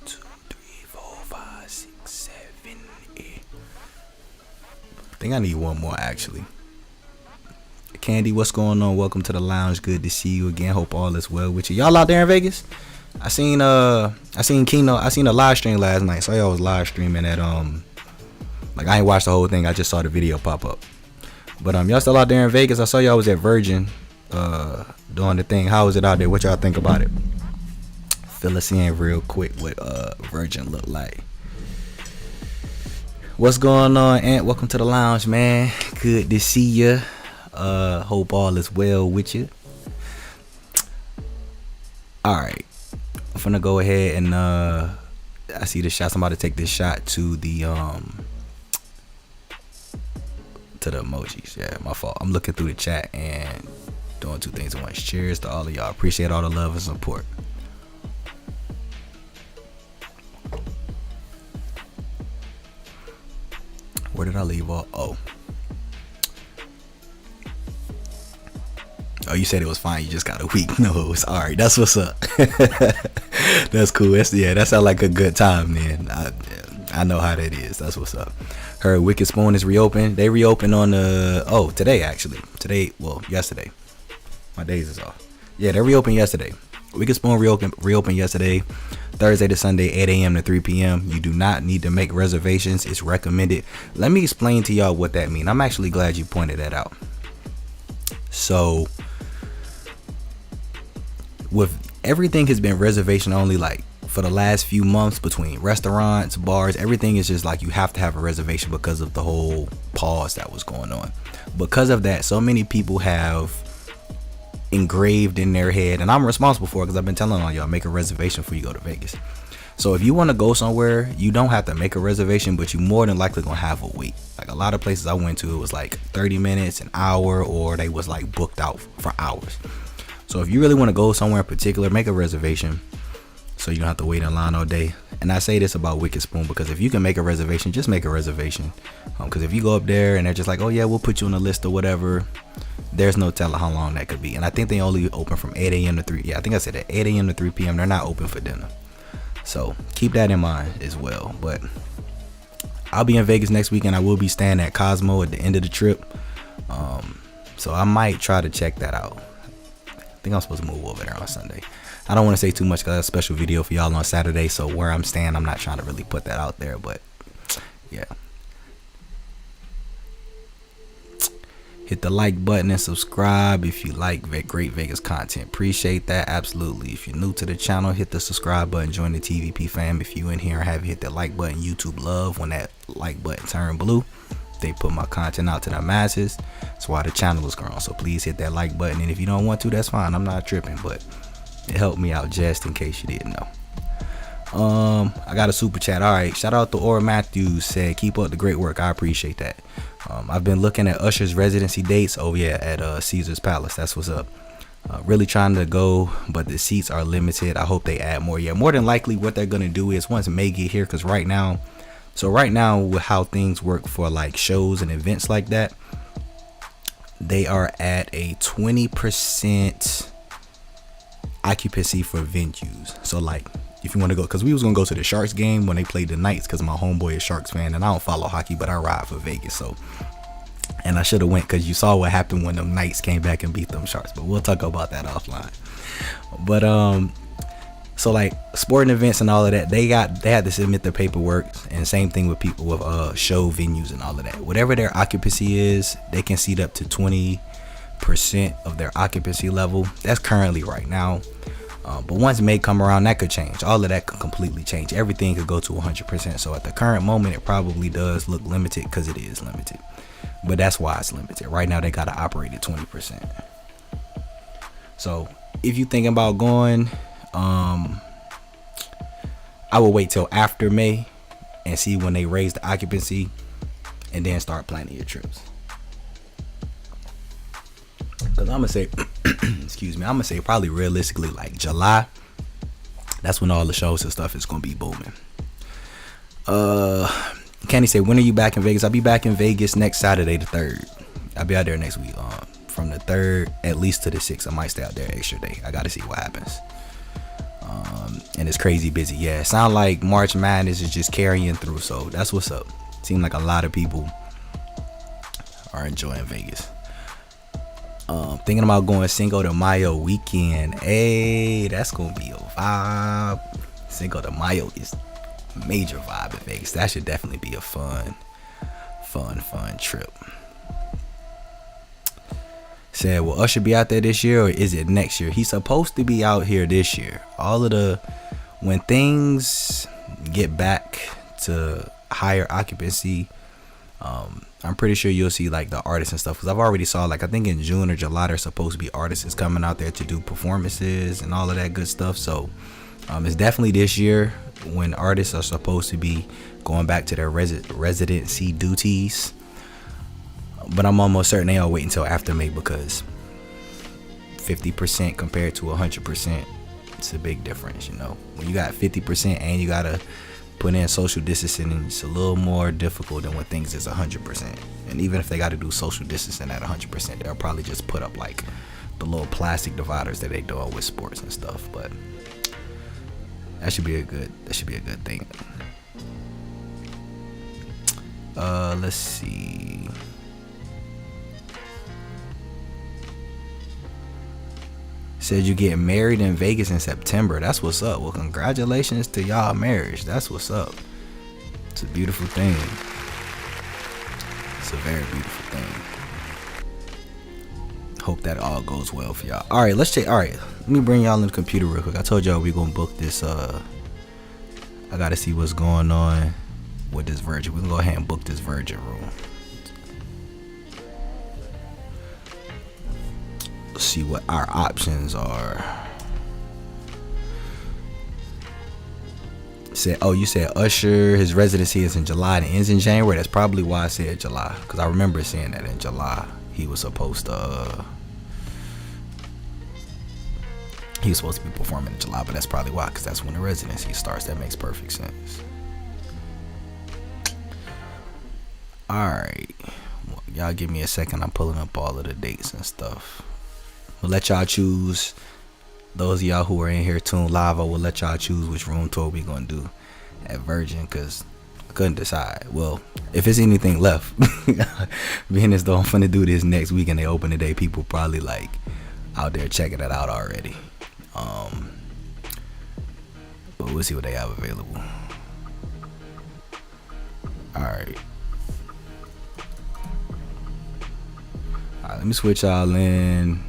[SPEAKER 1] 2, 3, 4, 5, 6, 7, 8. I think I need one more actually. Candy, what's going on? Welcome to the lounge. Good to see you again. Hope all is well with you. Y'all out there in Vegas? I seen Keno. I seen a live stream last night. So y'all was live streaming at like I ain't watched the whole thing. I just saw the video pop up. But y'all still out there in Vegas? I saw y'all was at Virgin doing the thing. How was it out there? What y'all think about it? Fill us in real quick what Virgin look like. What's going on, Ant? Welcome to the lounge, man. Good to see you. Hope all is well with you. All right, I'm gonna go ahead and I see the shot. I'm about to take this shot to the emojis. Yeah, my fault. I'm looking through the chat and doing two things at once. Cheers to all of y'all. Appreciate all the love and support. Where did I leave off? Oh, you said it was fine. You just got a weak nose. All right, that's what's up. That's cool. That sounds like a good time, man. I know how that is. That's what's up. Heard Wicked Spoon is reopened. They reopened on today actually. Yesterday. My days is off. Yeah, they reopened yesterday. Wicked Spoon reopened yesterday. Thursday to Sunday, 8 a.m. to 3 p.m. You do not need to make reservations. It's recommended. Let me explain to y'all what that means. I'm actually glad you pointed that out. So, with everything has been reservation only, like for the last few months, between restaurants, bars, everything is just like you have to have a reservation because of the whole pause that was going on. Because of that, so many people have engraved in their head, and I'm responsible for it because I've been telling all y'all, make a reservation before you go to Vegas. So if you want to go somewhere, you don't have to make a reservation, but you more than likely gonna have a wait. Like a lot of places I went to, it was like 30 minutes, an hour, or they was like booked out for hours. So if you really want to go somewhere in particular, make a reservation so you don't have to wait in line all day. And I say this about Wicked Spoon because if you can make a reservation, just make a reservation. Because if you go up there and they're just like, oh yeah, we'll put you on the list or whatever, there's no telling how long that could be. And I think they only open from 8 a.m. to 3. Yeah, I think I said at 8 a.m. to 3 p.m. They're not open for dinner. So keep that in mind as well. But I'll be in Vegas next weekend. I will be staying at Cosmo at the end of the trip. So I might try to check that out. I think I'm supposed to move over there on Sunday. I don't want to say too much because I have a special video for y'all on Saturday. So where I'm staying, I'm not trying to really put that out there. But yeah. Hit the like button and subscribe if you like great Vegas content. Appreciate that. Absolutely. If you're new to the channel, hit the subscribe button. Join the TVP fam. If you in here and haven't hit that like button, YouTube love when that like button turn blue. They put my content out to the masses. That's why the channel is growing. So please hit that like button. And if you don't want to, that's fine. I'm not tripping, but it helped me out just in case you didn't know. I got a super chat. All right, shout out to Aura Matthews, said keep up the great work. I appreciate that. I've been looking at Usher's residency dates. Oh yeah, at Caesar's Palace. That's what's up. Really trying to go, but the seats are limited. I hope they add more. Yeah, more than likely what they're gonna do is once May get here, because right now with how things work for like shows and events like that, they are at a 20% occupancy for venues. So like if you want to go, because we was gonna go to the Sharks game when they played the Knights, because my homeboy is Sharks fan and I don't follow hockey, but I ride for Vegas. So, and I should have went because you saw what happened when them Knights came back and beat them Sharks, but we'll talk about that offline. But so like sporting events and all of that, they had to submit their paperwork, and same thing with people with show venues and all of that. Whatever their occupancy is, they can seat up to 20% of their occupancy level. That's currently right now. But once May come around, that could change. All of that could completely change. Everything could go to 100%. So at the current moment, it probably does look limited because it is limited. But that's why it's limited. Right now, they got to operate at 20%. So if you're thinking about going, I would wait till after May and see when they raise the occupancy and then start planning your trips. Because I'm going to say, excuse me, I'm going to say probably realistically like July. That's when all the shows and stuff is going to be booming. Kenny say, when are you back in Vegas? I'll be back in Vegas next Saturday, the 3rd. I'll be out there next week. From the 3rd at least to the 6th. I might stay out there an extra day. I got to see what happens. And it's crazy busy. Yeah, it sounds like March Madness is just carrying through. So that's what's up. Seems like a lot of people are enjoying Vegas. Thinking about going Cinco de Mayo weekend. Hey, that's gonna be a vibe. Cinco de Mayo is major vibe in Vegas. That should definitely be a fun trip. Said, will Usher be out there this year or is it next year? He's supposed to be out here this year. When things get back to higher occupancy, I'm pretty sure you'll see like the artists and stuff, because I've already saw like I think in June or July there's supposed to be artists coming out there to do performances and all of that good stuff. So it's definitely this year when artists are supposed to be going back to their residency duties. But I'm almost certain they all wait until after May, because 50% compared to 100%, it's a big difference. You know, when you got 50% and you gotta put in social distancing, and it's a little more difficult than when things is 100%. And even if they got to do social distancing at 100%, they'll probably just put up like the little plastic dividers that they do with sports and stuff. But that should be a good thing. Let's see. Said you get married in Vegas in September. That's what's up. Well, congratulations to y'all marriage. That's what's up. It's a beautiful thing. It's a very beautiful thing. Hope that all goes well for y'all. All right, let's check. All right, let me bring y'all in the computer real quick. I told y'all we gonna book this. I gotta see what's going on with this Virgin. We can go ahead and book this Virgin room. see what our options are. You said Usher, his residency is in July and ends in January. That's probably why I said July, because I remember seeing that in July he was supposed to be performing in July, but that's probably why, because that's when the residency starts. That makes perfect sense. Alright, well, y'all give me a second. I'm pulling up all of the dates and stuff. We'll let y'all choose. Those of y'all who are in here tuned live, I will let y'all choose which room tour we gonna do at Virgin, because I couldn't decide. Well, if it's anything left, being as though I'm finna do this next week and they open today, people probably like out there checking it out already. But we'll see what they have available. Alright, let me switch y'all in.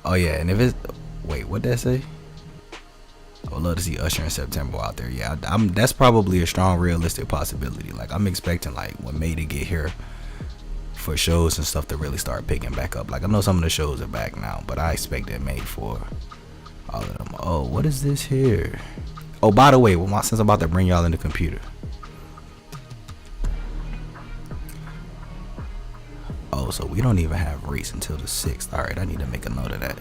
[SPEAKER 1] Oh yeah, and if it's, wait, what that say? I would love to see Usher in September out there. Yeah, that's probably a strong realistic possibility. Like, I'm expecting like when May to get here for shows and stuff to really start picking back up. Like, I know some of the shows are back now, but I expect that May for all of them. Oh, what is this here? Oh, by the way, since I'm about to bring y'all in the computer. Oh, so we don't even have race until the 6th. All right, I need to make a note of that.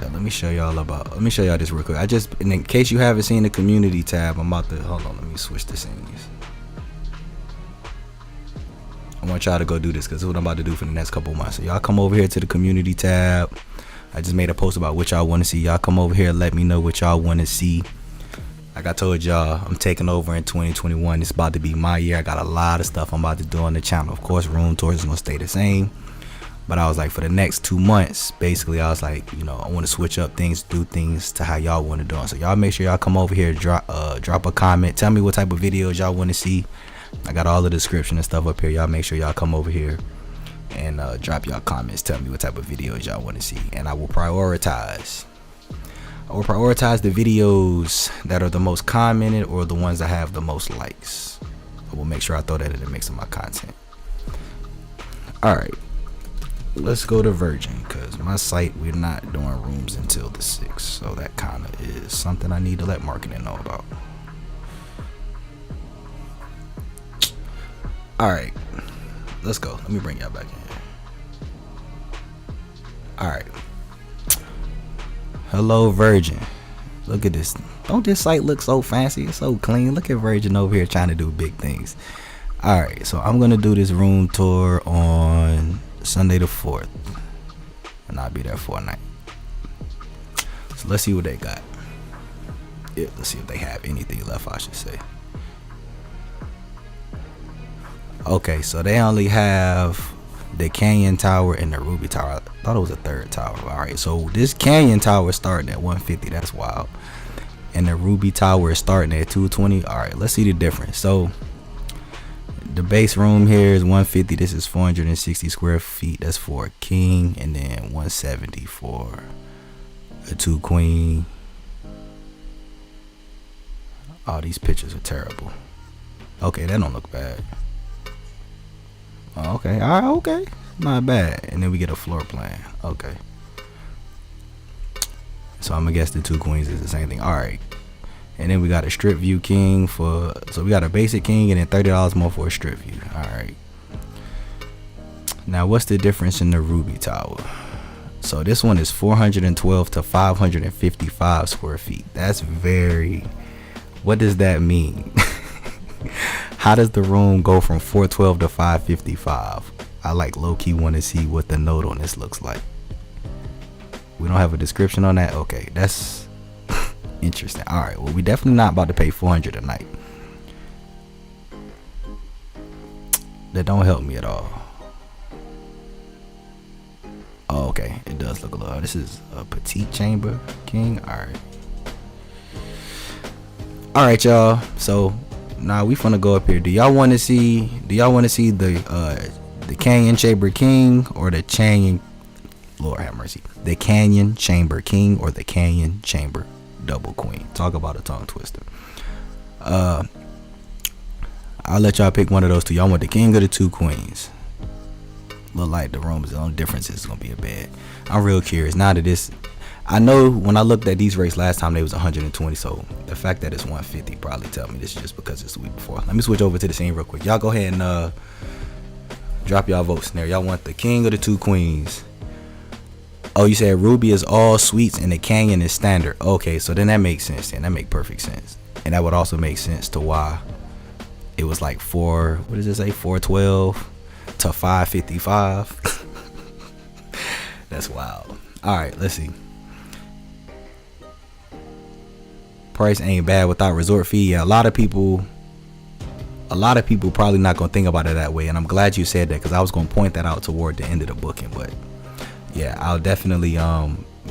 [SPEAKER 1] Let me show y'all this real quick. In case you haven't seen the community tab, I'm about to, hold on, let me switch the scenes. I want y'all to go do this, because this is what I'm about to do for the next couple months. So y'all come over here to the community tab. I just made a post about what y'all want to see. Y'all come over here, let me know what y'all want to see. Like I told y'all, I'm taking over in 2021. It's about to be my year. I got a lot of stuff I'm about to do on the channel. Of course, room tours is gonna stay the same, but I was like, for the next 2 months, basically, I was like, I want to switch up things, do things to how y'all want to do it. So y'all make sure y'all come over here, drop a comment, tell me what type of videos y'all want to see. I got all the description and stuff up here. Y'all make sure y'all come over here and drop y'all comments. Tell me what type of videos y'all want to see, and I will prioritize the videos that are the most commented or the ones that have the most likes. I will make sure I throw that in the mix of my content. Alright, let's go to Virgin, because my site, we're not doing rooms until the 6th, so that kind of is something I need to let marketing know about. Alright, let's go. Let me bring y'all back in here. Alright. Hello, Virgin. Look at this. Don't this site look so fancy? It's so clean. Look at Virgin over here trying to do big things. Alright, so I'm going to do this room tour on Sunday the 4th. And I'll be there for a night. So let's see what they got. Yeah, let's see if they have anything left, I should say. Okay, so they only have the Canyon Tower and the Ruby Tower. I thought it was a third tower. Alright, so this Canyon Tower is starting at 150. That's wild. And the Ruby Tower is starting at 220. Alright, let's see the difference. So the base room here is 150. This is 460 square feet. That's for a king. And then 170 for a 2 queen. Oh, these pictures are terrible. Okay, that don't look bad. Oh, okay, alright, okay, not bad. And then we get a floor plan. Okay, so I'm gonna guess the 2 queens is the same thing. Alright, and then we got a strip view king so we got a basic king and then $30 more for a strip view. Alright, now what's the difference in the Ruby Tower? So this one is 412 to 555 square feet. That's very, what does that mean? How does the room go from 412 to 555? I like low-key want to see what the note on this looks like. We don't have a description on that. Okay, that's interesting. All right, well, we definitely not about to pay $400 a night. That don't help me at all. Oh, okay, it does look a little. This is a petite chamber king. All right, y'all. So now we finna go up here. Do y'all want to see the Canyon Chamber King or the Canyon, Lord have mercy, the Canyon Chamber King or the Canyon Chamber Double Queen? Talk about a tongue twister. I'll let y'all pick one of those two. Y'all want the king or the two queens? Look like the room is the only difference is gonna be a bed. I'm real curious now that this. I know when I looked at these rates last time they was 120, so the fact that it's 150 probably tell me this is just because it's the week before. Let me switch over to the scene real quick. Y'all go ahead and drop y'all votes in there. Y'all want the king or the two queens? Oh, you said Ruby is all suites and the Canyon is standard. Okay, so then that makes sense. Then that make perfect sense, and that would also make sense to why it was like what does it say, 412 to 555. That's wild. All right, let's see. Price ain't bad without resort fee. Yeah, a lot of people probably not gonna think about it that way, and I'm glad you said that because I was gonna point that out toward the end of the booking. But yeah, I'll definitely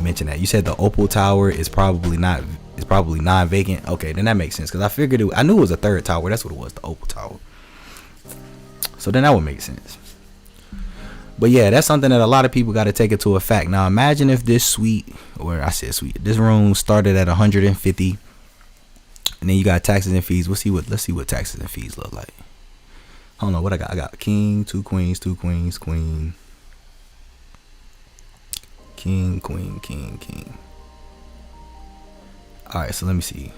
[SPEAKER 1] mention that. You said the Opal Tower is probably non-vacant. Okay, then that makes sense because I knew it was a third tower. That's what it was, the Opal Tower. So then that would make sense. But yeah, that's something that a lot of people got to take into effect. Now imagine if this suite, or I said suite, this room started at 150, and then you got taxes and fees. Let's see what taxes and fees look like. I don't know what I got. I got king, two queens, queen, king, queen, king. All right, so let me see. 1,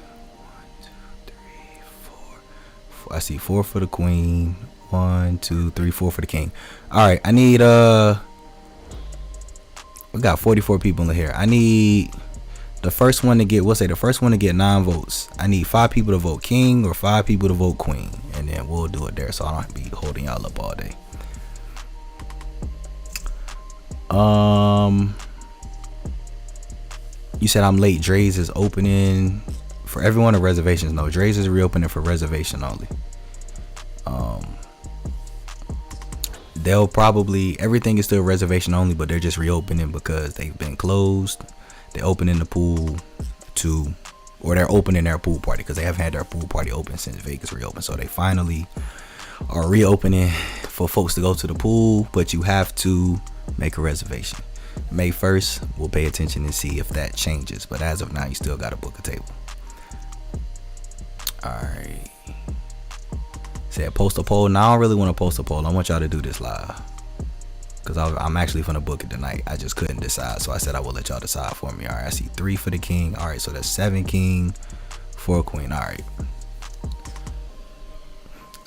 [SPEAKER 1] 2, 3, 4. I see 4 for the queen. 1, 2, 3, 4 for the king. All right, I need we got 44 people in here. I need the first one to get, the first one to get 9 votes. I need 5 people to vote king or 5 people to vote queen, and then we'll do it there so I don't have to be holding y'all up all day. You said I'm late. Drais is opening for everyone or reservations? No, Drais is reopening for reservation only. They'll probably, everything is still reservation only, but they're just reopening because they've been closed. They're opening the pool they're opening their pool party because they haven't had their pool party open since Vegas reopened. So they finally are reopening for folks to go to the pool, but you have to make a reservation. May 1st, we'll pay attention and see if that changes. But as of now, you still got to book a table. All right. Said post a poll. Now I don't really want to post a poll. I want y'all to do this live because I'm actually gonna book it tonight. I just couldn't decide, so I said I will let y'all decide for me. All right, I see 3 for the king. All right, so that's 7 king, 4 queen. All right,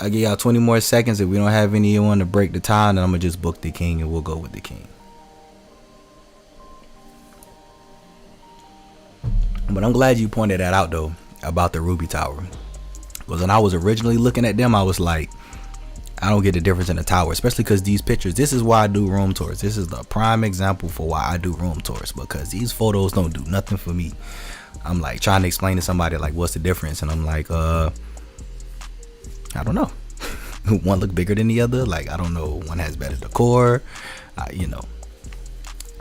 [SPEAKER 1] I'll give y'all 20 more seconds. If we don't have anyone to break the time, then I'm gonna just book the king and we'll go with the king. But I'm glad you pointed that out though about the Ruby Tower. Because when I was originally looking at them, I was like, I don't get the difference in the tower, especially because these pictures, this is why I do room tours. This is the prime example for why I do room tours, because these photos don't do nothing for me. I'm like trying to explain to somebody like, what's the difference? And I'm like, I don't know. One look bigger than the other. Like, I don't know. One has better decor,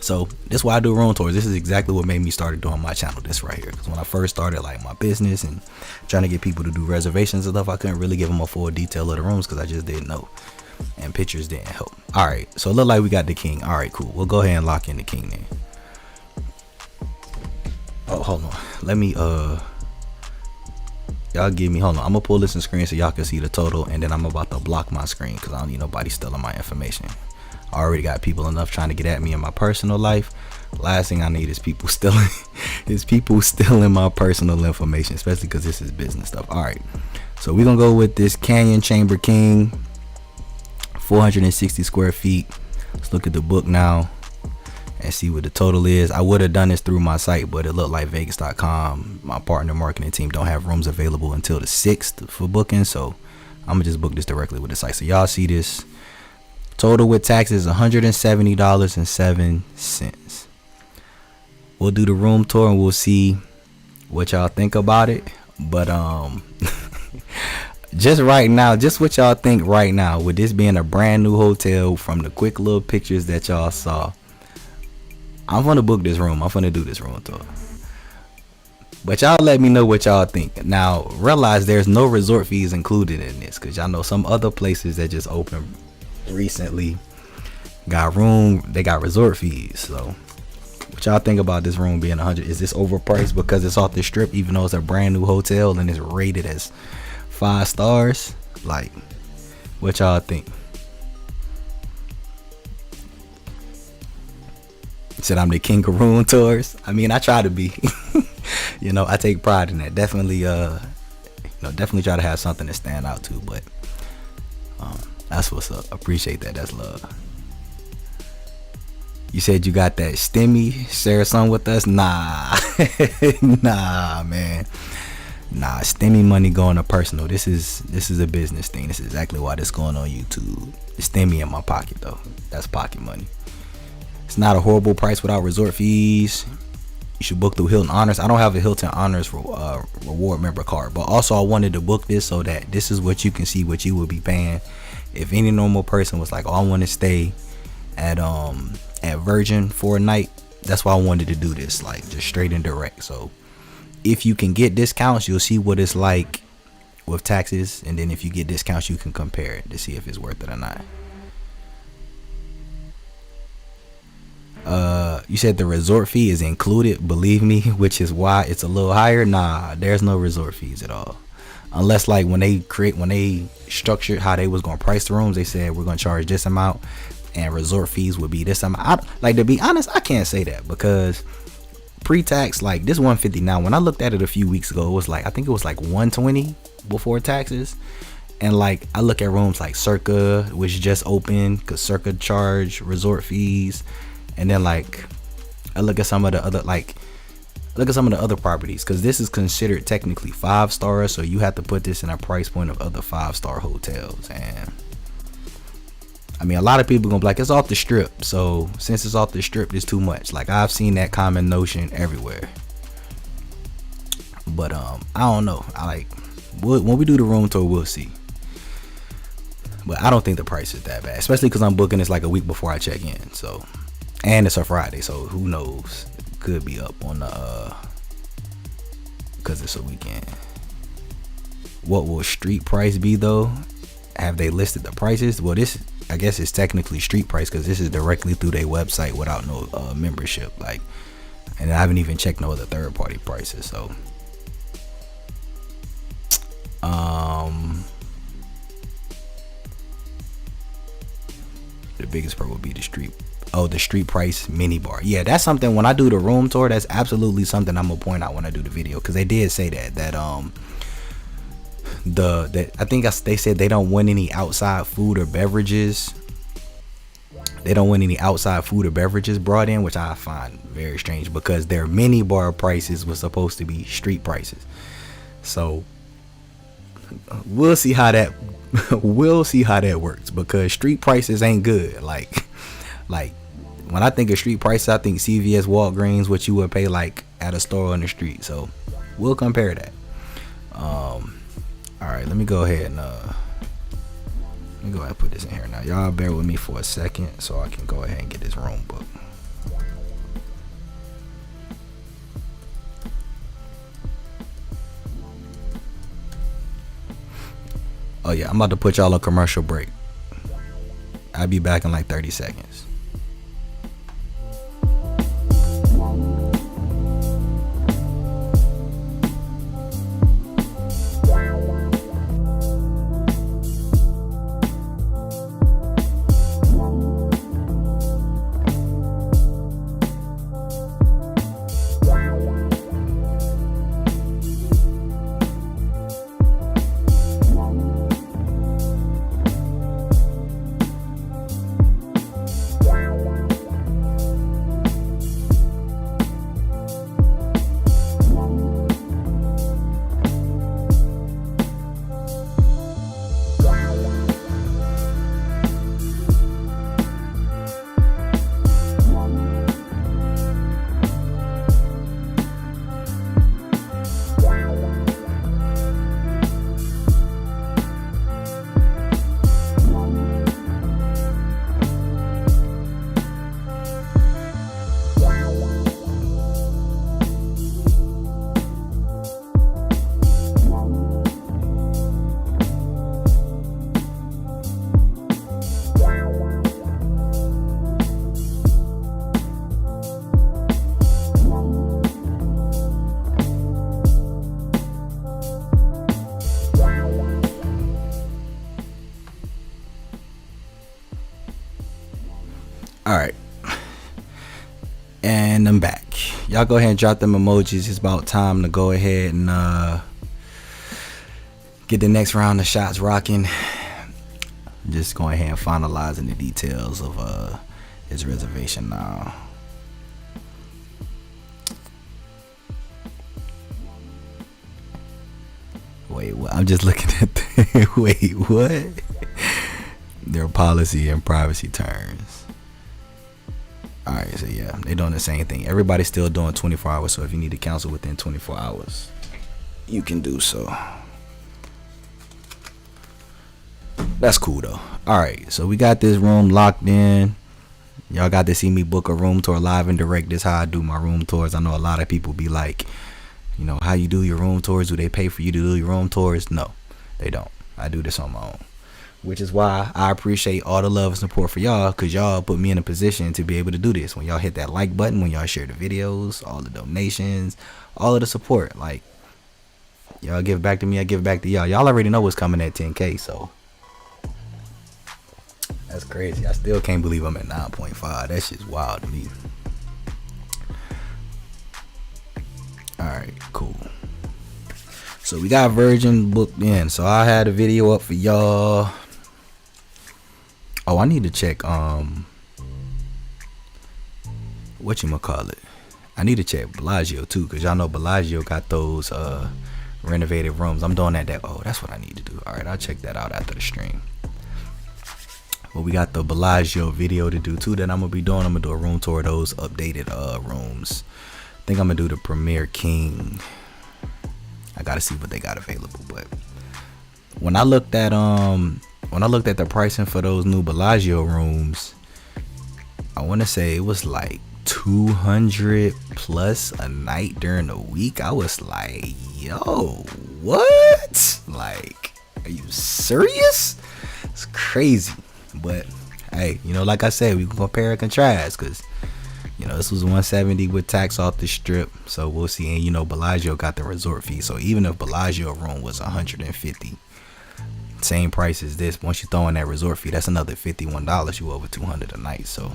[SPEAKER 1] So this is why I do room tours. This is exactly what made me start doing my channel, this right here. Because when I first started like my business and trying to get people to do reservations and stuff, I couldn't really give them a full detail of the rooms because I just didn't know. And pictures didn't help. All right, so it looked like we got the king. All right, cool. We'll go ahead and lock in the king then. Oh, hold on. Let me, y'all give me, hold on. I'm going to pull this in screen so y'all can see the total. And then I'm about to block my screen because I don't need nobody stealing my information. I already got people enough trying to get at me in my personal life. Last thing I need is people stealing my personal information, especially because this is business stuff. All right, so we're gonna go with this Canyon Chamber King, 460 square feet. Let's look at the book now and see what the total is. I would have done this through my site, but it looked like Vegas.com, my partner marketing team, don't have rooms available until the 6th for booking, so I'm gonna just book this directly with the site. So y'all see this. Total with taxes $170.07. We'll do the room tour and we'll see what y'all think about it. But just right now, just what y'all think right now, with this being a brand new hotel, from the quick little pictures that y'all saw, I'm gonna book this room. I'm gonna do this room tour. But y'all let me know what y'all think. Now realize there's no resort fees included in this, because y'all know some other places that just opened recently got resort fees. So what y'all think about this room being 100? Is this overpriced because it's off the strip, even though it's a brand new hotel and it's rated as 5 stars? Like, what y'all think? Said I'm the king of room tours. I mean, I try to be. You know, I take pride in that. Definitely, definitely try to have something to stand out to. But that's what's up. Appreciate that. That's love. You said you got that STEMI, share some with us? Nah. Nah, man. Nah, STEMI money going to personal. This is a business thing. This is exactly why this going on YouTube. It's STEMI in my pocket though. That's pocket money. It's not a horrible price without resort fees. You should book through Hilton Honors. I don't have a Hilton Honors reward member card, but also I wanted to book this so that this is what you can see what you would be paying if any normal person was like, oh, I want to stay at Virgin for a night. That's why I wanted to do this, like just straight and direct. So if you can get discounts, you'll see what it's like with taxes, and then if you get discounts, you can compare it to see if it's worth it or not. You said the resort fee is included, believe me, which is why it's a little higher. Nah, there's no resort fees at all, unless like when they structured how they was gonna price the rooms, they said we're gonna charge this amount and resort fees would be this amount. Like, to be honest, I can't say that because pre-tax, like this 150 now, when I looked at it a few weeks ago, it was like, I think it was like 120 before taxes. And like I look at rooms like Circa, which just opened, because Circa charge resort fees. And then like I look at some of the other properties, because this is considered technically 5 stars, so you have to put this in a price point of other 5-star hotels. And I mean, a lot of people gonna be like, it's off the strip, so since it's off the strip, it's too much. Like, I've seen that common notion everywhere. But I don't know. When we do the room tour, we'll see. But I don't think the price is that bad, especially because I'm booking this like a week before I check in. So, and it's a Friday, so who knows? Could be up on the because it's a weekend. What will street price be though? Have they listed the prices? Well, this, I guess, is technically street price because this is directly through their website without no membership. Like, and I haven't even checked no other third party prices. So, the biggest part will be the street price mini bar. Yeah, that's something when I do the room tour, that's absolutely something I'm gonna point out when I do the video, because they did say that I think they said they don't want any outside food or beverages. They don't want any outside food or beverages brought in, which I find very strange because their mini bar prices were supposed to be street prices. So we'll see how that works, because street prices ain't good. Like when I think of street prices, I think CVS, Walgreens, what you would pay like at a store on the street. So we'll compare that. All right, let me go ahead and put this in here now. Y'all bear with me for a second so I can go ahead and get this room booked. Oh yeah, I'm about to put y'all on commercial break. I'll be back in like 30 seconds. y'all go ahead and drop them emojis. It's about time to go ahead and get the next round of shots rocking. Just going ahead and finalizing the details of his reservation now. Wait, what? I'm just looking at the wait, what? Their policy and privacy terms. Alright, so yeah, they're doing the same thing. Everybody's still doing 24 hours, so if you need to cancel within 24 hours, you can do so. That's cool though. Alright, so we got this room locked in. Y'all got to see me book a room tour live and direct. This how I do my room tours. I know a lot of people be like, you know, how you do your room tours? Do they pay for you to do your room tours? No, they don't. I do this on my own, which is why I appreciate all the love and support for y'all, because y'all put me in a position to be able to do this. When y'all hit that like button, when y'all share the videos, all the donations, all of the support, like, y'all give back to me, I give back to y'all. Y'all already know what's coming at 10K, so that's crazy. I still can't believe I'm at 9.5. That shit's wild to me. Alright, cool. So we got Virgin booked in. So I had a video up for y'all. Oh, I need to check whatchamacallit. I need to check Bellagio too, because y'all know Bellagio got those renovated rooms. I'm doing that. Oh, that's what I need to do. Alright, I'll check that out after the stream. But we got the Bellagio video to do too that I'm gonna be doing. I'm gonna do a room tour of those updated rooms. I think I'm gonna do the Premier King. I gotta see what they got available. But when I looked at the pricing for those new Bellagio rooms, I want to say it was like 200 plus a night during the week. I was like, yo, what? Like, are you serious? It's crazy. But hey, you know, like I said, we can compare and contrast, because you know, this was 170 with tax off the strip, so we'll see. And you know, Bellagio got the resort fee, so even if Bellagio room was 150, same price as this, once you throw in that resort fee, that's another $51. You over 200 a night. So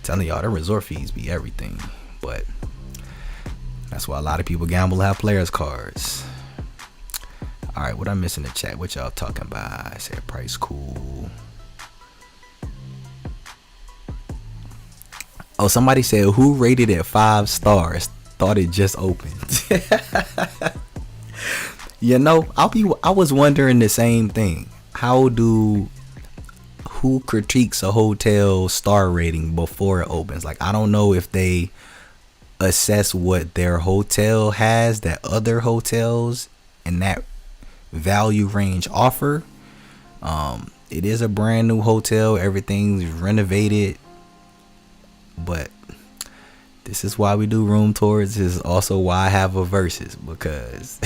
[SPEAKER 1] telling y'all, the resort fees be everything. But that's why a lot of people gamble, have players cards. All right, what I'm missing in the chat? What y'all talking about? I said price cool. Oh, somebody said, who rated it 5 stars? Thought it just opened. You know, I was wondering the same thing. Who critiques a hotel star rating before it opens? Like, I don't know if they assess what their hotel has that other hotels in that value range offer. It is a brand new hotel. Everything's renovated. But this is why we do room tours. This is also why I have a versus, because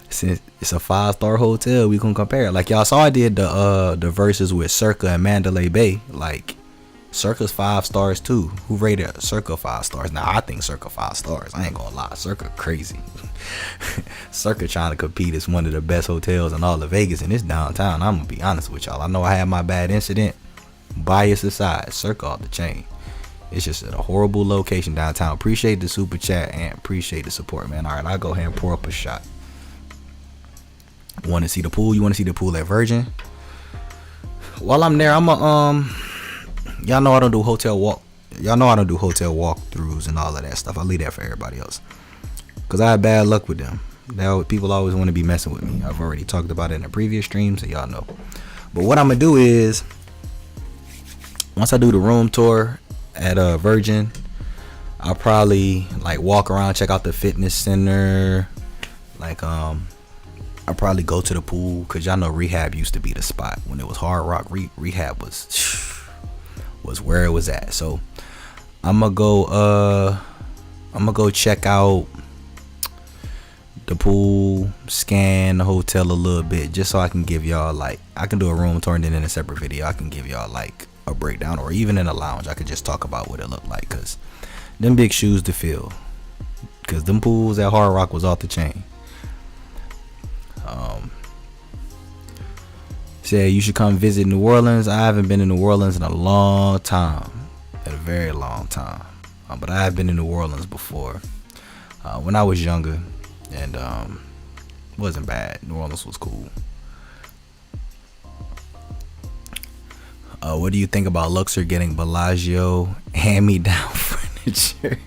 [SPEAKER 1] since it's a 5-star hotel, we can compare. Like y'all saw, I did the versus with Circa and Mandalay Bay. Like, Circa's 5 stars too. Who rated Circa 5 stars? Now I think Circa 5 stars. I ain't gonna lie, Circa crazy. Circa trying to compete as one of the best hotels in all of Vegas, and it's downtown. I'm gonna be honest with y'all. I know I had my bad incident. Bias aside, Circa off the chain. It's just at a horrible location downtown. Appreciate the super chat and appreciate the support, man. All right, I'll go ahead and pour up a shot. Want to see the pool? You want to see the pool at Virgin? While I'm there, y'all know I don't do hotel walkthroughs and all of that stuff. I leave that for everybody else, because I have bad luck with them. Now people always want to be messing with me. I've already talked about it in the previous stream, so y'all know. But what I'm gonna do is, once I do the room tour at Virgin, I'll probably like walk around, check out the fitness center. Like I'll probably go to the pool, because y'all know rehab used to be the spot. When it was Hard Rock, rehab was where it was at. So I'm gonna go check out the pool, scan the hotel a little bit, just so I can give y'all, like, I can do a room tour, and then in a separate video I can give y'all like a breakdown, or even in a lounge I could just talk about what it looked like, because them big shoes to fill, because them pools at Hard Rock was off the chain. Said you should come visit New Orleans. I haven't been in New Orleans in a long time, a very long time. but I have been in New Orleans before when I was younger, and wasn't bad. New Orleans was cool. What do you think about Luxor getting Bellagio hand-me-down furniture?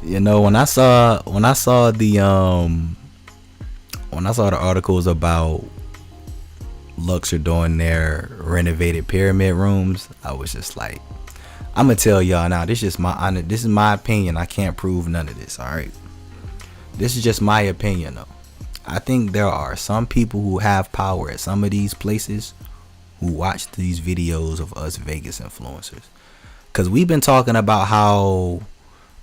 [SPEAKER 1] You know, when I saw the articles about Luxor doing their renovated pyramid rooms, I was just like, I'm gonna tell y'all now, this is my opinion. I can't prove none of this, all right? This is just my opinion though. I think there are some people who have power at some of these places who watch these videos of us Vegas influencers. Cause we've been talking about how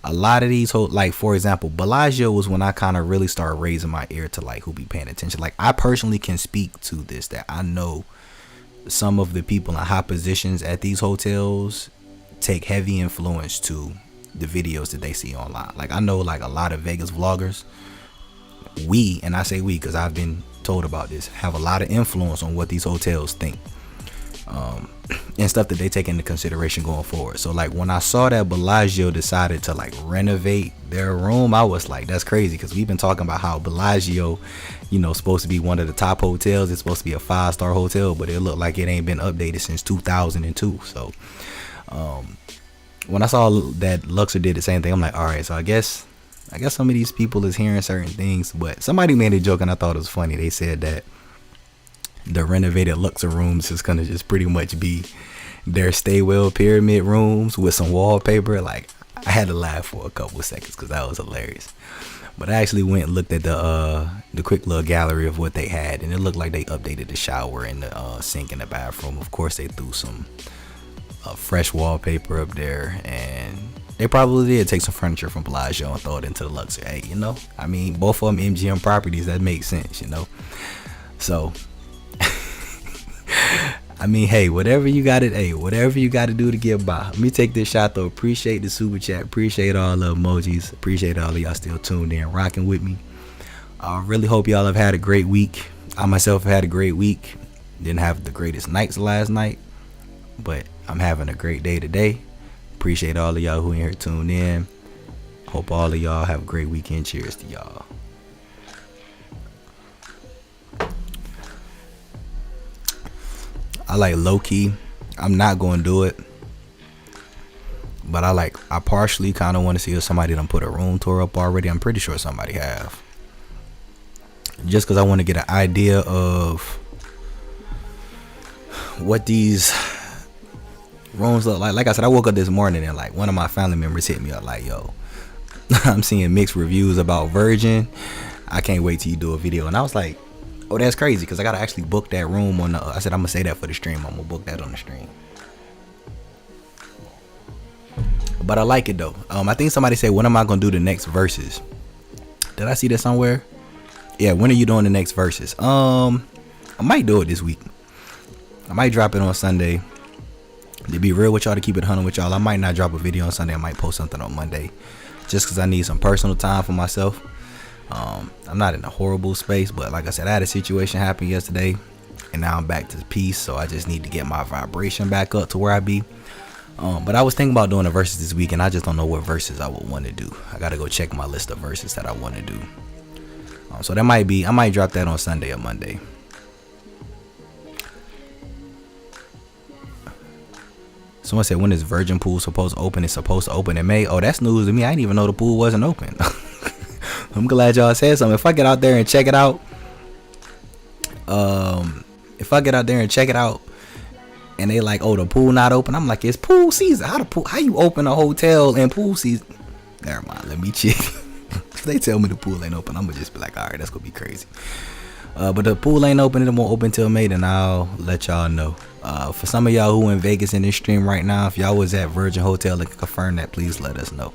[SPEAKER 1] a lot of these like, for example, Bellagio was when I kind of really started raising my ear to like who be paying attention. Like, I personally can speak to this, that I know some of the people in high positions at these hotels take heavy influence to the videos that they see online. Like, I know like a lot of Vegas vloggers, and I say we because I've been told about this, have a lot of influence on what these hotels think, and stuff that they take into consideration going forward. So like, when I saw that Bellagio decided to like renovate their room, I was like, that's crazy, because we've been talking about how Bellagio, you know, supposed to be one of the top hotels. It's supposed to be a 5-star hotel, but it looked like it ain't been updated since 2002. So when I saw that Luxor did the same thing, I'm like, all right, so I guess some of these people is hearing certain things. But somebody made a joke and I thought it was funny. They said that the renovated Luxor rooms is gonna just pretty much be their stay well pyramid rooms with some wallpaper. Like, I had to laugh for a couple of seconds because that was hilarious. But I actually went and looked at the quick little gallery of what they had, and it looked like they updated the shower and the sink in the bathroom. Of course, they threw some fresh wallpaper up there, and they probably did take some furniture from Bellagio and throw it into the Luxor. Hey, you know, I mean, both of them MGM properties, that makes sense, you know. So I mean, hey, whatever you got to do to get by. Let me take this shot though. Appreciate the super chat. Appreciate all the emojis. Appreciate all of y'all still tuned in, rocking with me. I really hope y'all have had a great week. I myself have had a great week. Didn't have the greatest nights last night, but I'm having a great day today. Appreciate all of y'all who in here tuned in. Hope all of y'all have a great weekend. Cheers to y'all. I like low key. I'm not going to do it, but I partially kind of want to see if somebody done put a room tour up already. I'm pretty sure somebody have. Just because I want to get an idea of what these rooms look like. Like I said, I woke up this morning and like one of my family members hit me up like, yo, I'm seeing mixed reviews about Virgin. I can't wait till you do a video. And I was like, oh, that's crazy, because I gotta actually book that room on the. I said I'm gonna say that for the stream. I'm gonna book that on the stream. But I like it though. I think somebody said, when am I gonna do the next verses? Did I see that somewhere? Yeah, when are you doing the next verses? I might do it this week. I might drop it on Sunday. To be real with y'all, to keep it 100 with y'all, I might not drop a video on Sunday. I might post something on Monday, just because I need some personal time for myself. I'm not in a horrible space, but like I said, I had a situation happen yesterday and now I'm back to peace, so I just need to get my vibration back up to where I be. But I was thinking about doing the verses this week, and I just don't know what verses I would want to do. I gotta go check my list of verses that I want to do. So that might be, I might drop that on Sunday or Monday. Someone said, when is Virgin Pool supposed to open? It's supposed to open in May. Oh, that's news to me. I didn't even know the pool wasn't open. I'm glad y'all said something. If I get out there and check it out, and they like, oh, the pool not open, I'm like, it's pool season. How you open a hotel in pool season? Never mind, let me check. If they tell me the pool ain't open, I'm gonna just be like, all right, that's gonna be crazy. But the pool ain't open, it won't open till May, then I'll let y'all know. For some of y'all who in Vegas in this stream right now, if y'all was at Virgin Hotel and can confirm that, please let us know.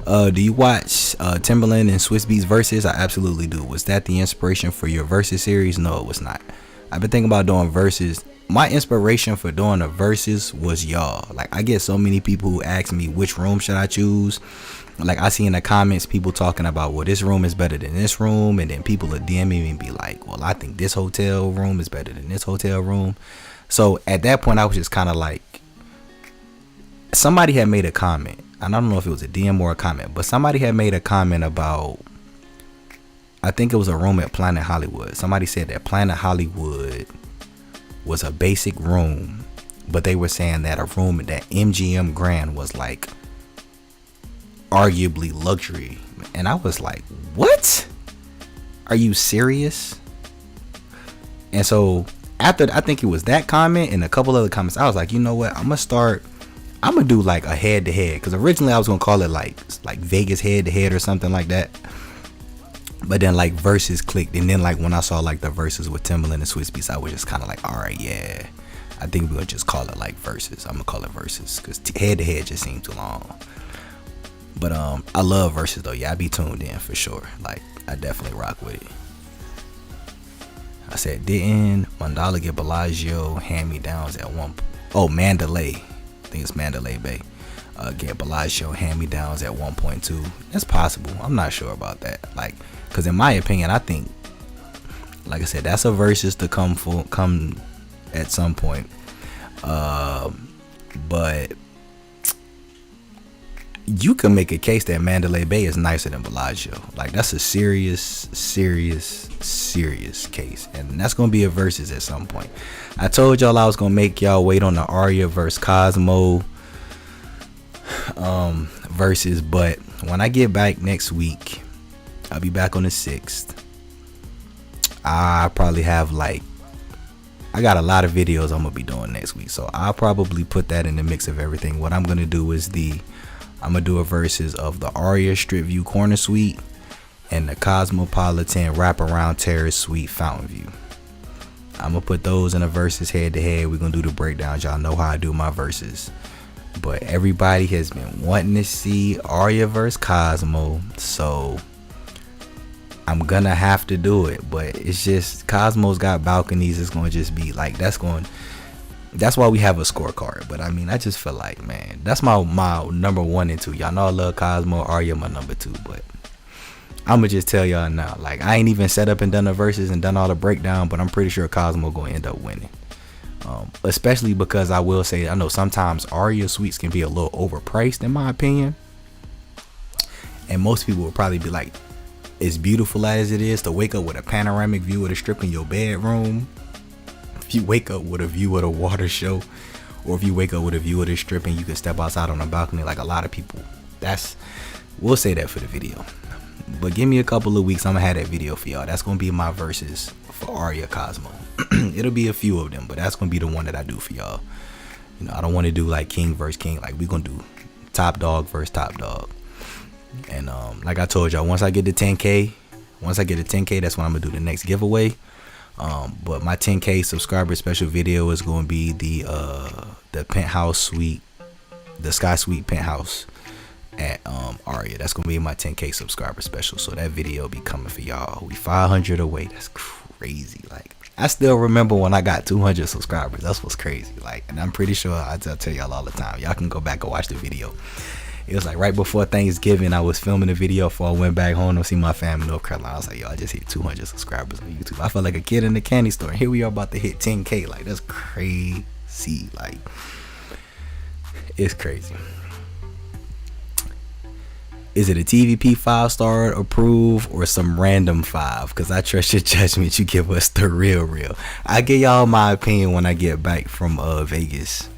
[SPEAKER 1] Do you watch Timberland and Swiss Beats Versus? I absolutely do. Was that the inspiration for your Versus series? No, it was not. I've been thinking about doing Versus. My inspiration for doing a Versus was y'all. Like, I get so many people who ask me which room should I choose. Like, I see in the comments people talking about, well, this room is better than this room, and then people are DMing me and be like, well, I think this hotel room is better than this hotel room. So at that point, I was just kind of like, somebody had made a comment. I don't know if it was a DM or a comment, but somebody had made a comment about, I think it was a room at Planet Hollywood. Somebody said that Planet Hollywood was a basic room, but they were saying that a room that MGM Grand was like arguably luxury. And I was like, what? Are you serious? And so after, I think it was that comment and a couple other comments, I was like, you know what? I'm gonna do like a head to head, because originally I was gonna call it like Vegas head to head or something like that. But then like versus clicked, and then like when I saw like the verses with Timbaland and Swizz Beatz, I was just kind of like, all right, yeah, I think we're gonna just call it like versus. I'm gonna call it versus, because head to head just seemed too long. But I love versus though. Yeah, I be tuned in for sure. Like I definitely rock with it. I said, didn't Mandala get Bellagio hand-me-downs at one? Oh, Mandalay. I think it's Mandalay Bay. Get Bellagio hand-me-downs at 1.2. That's possible. I'm not sure about that. Like, because in my opinion, I think, like I said, that's a versus to come at some point. But you can make a case that Mandalay Bay is nicer than Bellagio. Like, that's a serious case, and that's gonna be a versus at some point. I told y'all I was gonna make y'all wait on the Arya versus Cosmo versus, but when I get back next week, I'll be back on the 6th. I probably have like, I got a lot of videos I'm gonna be doing next week, so I'll probably put that in the mix of everything. What I'm gonna do is I'm gonna do a versus of the Aria Strip View Corner Suite and the Cosmopolitan Wraparound Terrace Suite Fountain View. I'm gonna put those in a versus head to head. We're gonna do the breakdowns. Y'all know how I do my verses. But everybody has been wanting to see Aria versus Cosmo, so I'm gonna have to do it. But it's just, Cosmo's got balconies. It's gonna just be like, that's why we have a scorecard. But I mean, I just feel like, man, that's my number 1 and 2. Y'all know I love Cosmo. Aria my number 2. But I'm gonna just tell y'all now, like, I ain't even set up and done the verses and done all the breakdown, but I'm pretty sure Cosmo gonna end up winning. Especially because I will say, I know sometimes Aria suites can be a little overpriced in my opinion, and most people will probably be like, as beautiful as it is to wake up with a panoramic view of the Strip in your bedroom, if you wake up with a view of the water show, or if you wake up with a view of the Strip and you can step outside on a balcony, like a lot of people, we'll say that for the video. But give me a couple of weeks, I'm gonna have that video for y'all. That's gonna be my verses for Aria Cosmo. It'll be a few of them, but that's gonna be the one that I do for y'all. You know, I don't want to do like King versus King. Like, we gonna do top dog versus top dog. And like I told y'all, once I get to 10K, that's when I'm gonna do the next giveaway. But my 10K subscriber special video is gonna be the penthouse suite, the Sky Suite penthouse at Aria. That's gonna be my 10K subscriber special. So that video will be coming for y'all. We 500 away. That's crazy. Like, I still remember when I got 200 subscribers. That's what's crazy. Like, and I'm pretty sure I tell y'all all the time. Y'all can go back and watch the video. It was like right before Thanksgiving. I was filming a video before I went back home to see my family in North Carolina. I was like, yo, I just hit 200 subscribers on YouTube. I felt like a kid in the candy store. Here we are about to hit 10K. Like, that's crazy. Like, it's crazy. Is it a TVP 5-star approved or some random 5? Because I trust your judgment. You give us the real. I give y'all my opinion when I get back from Vegas.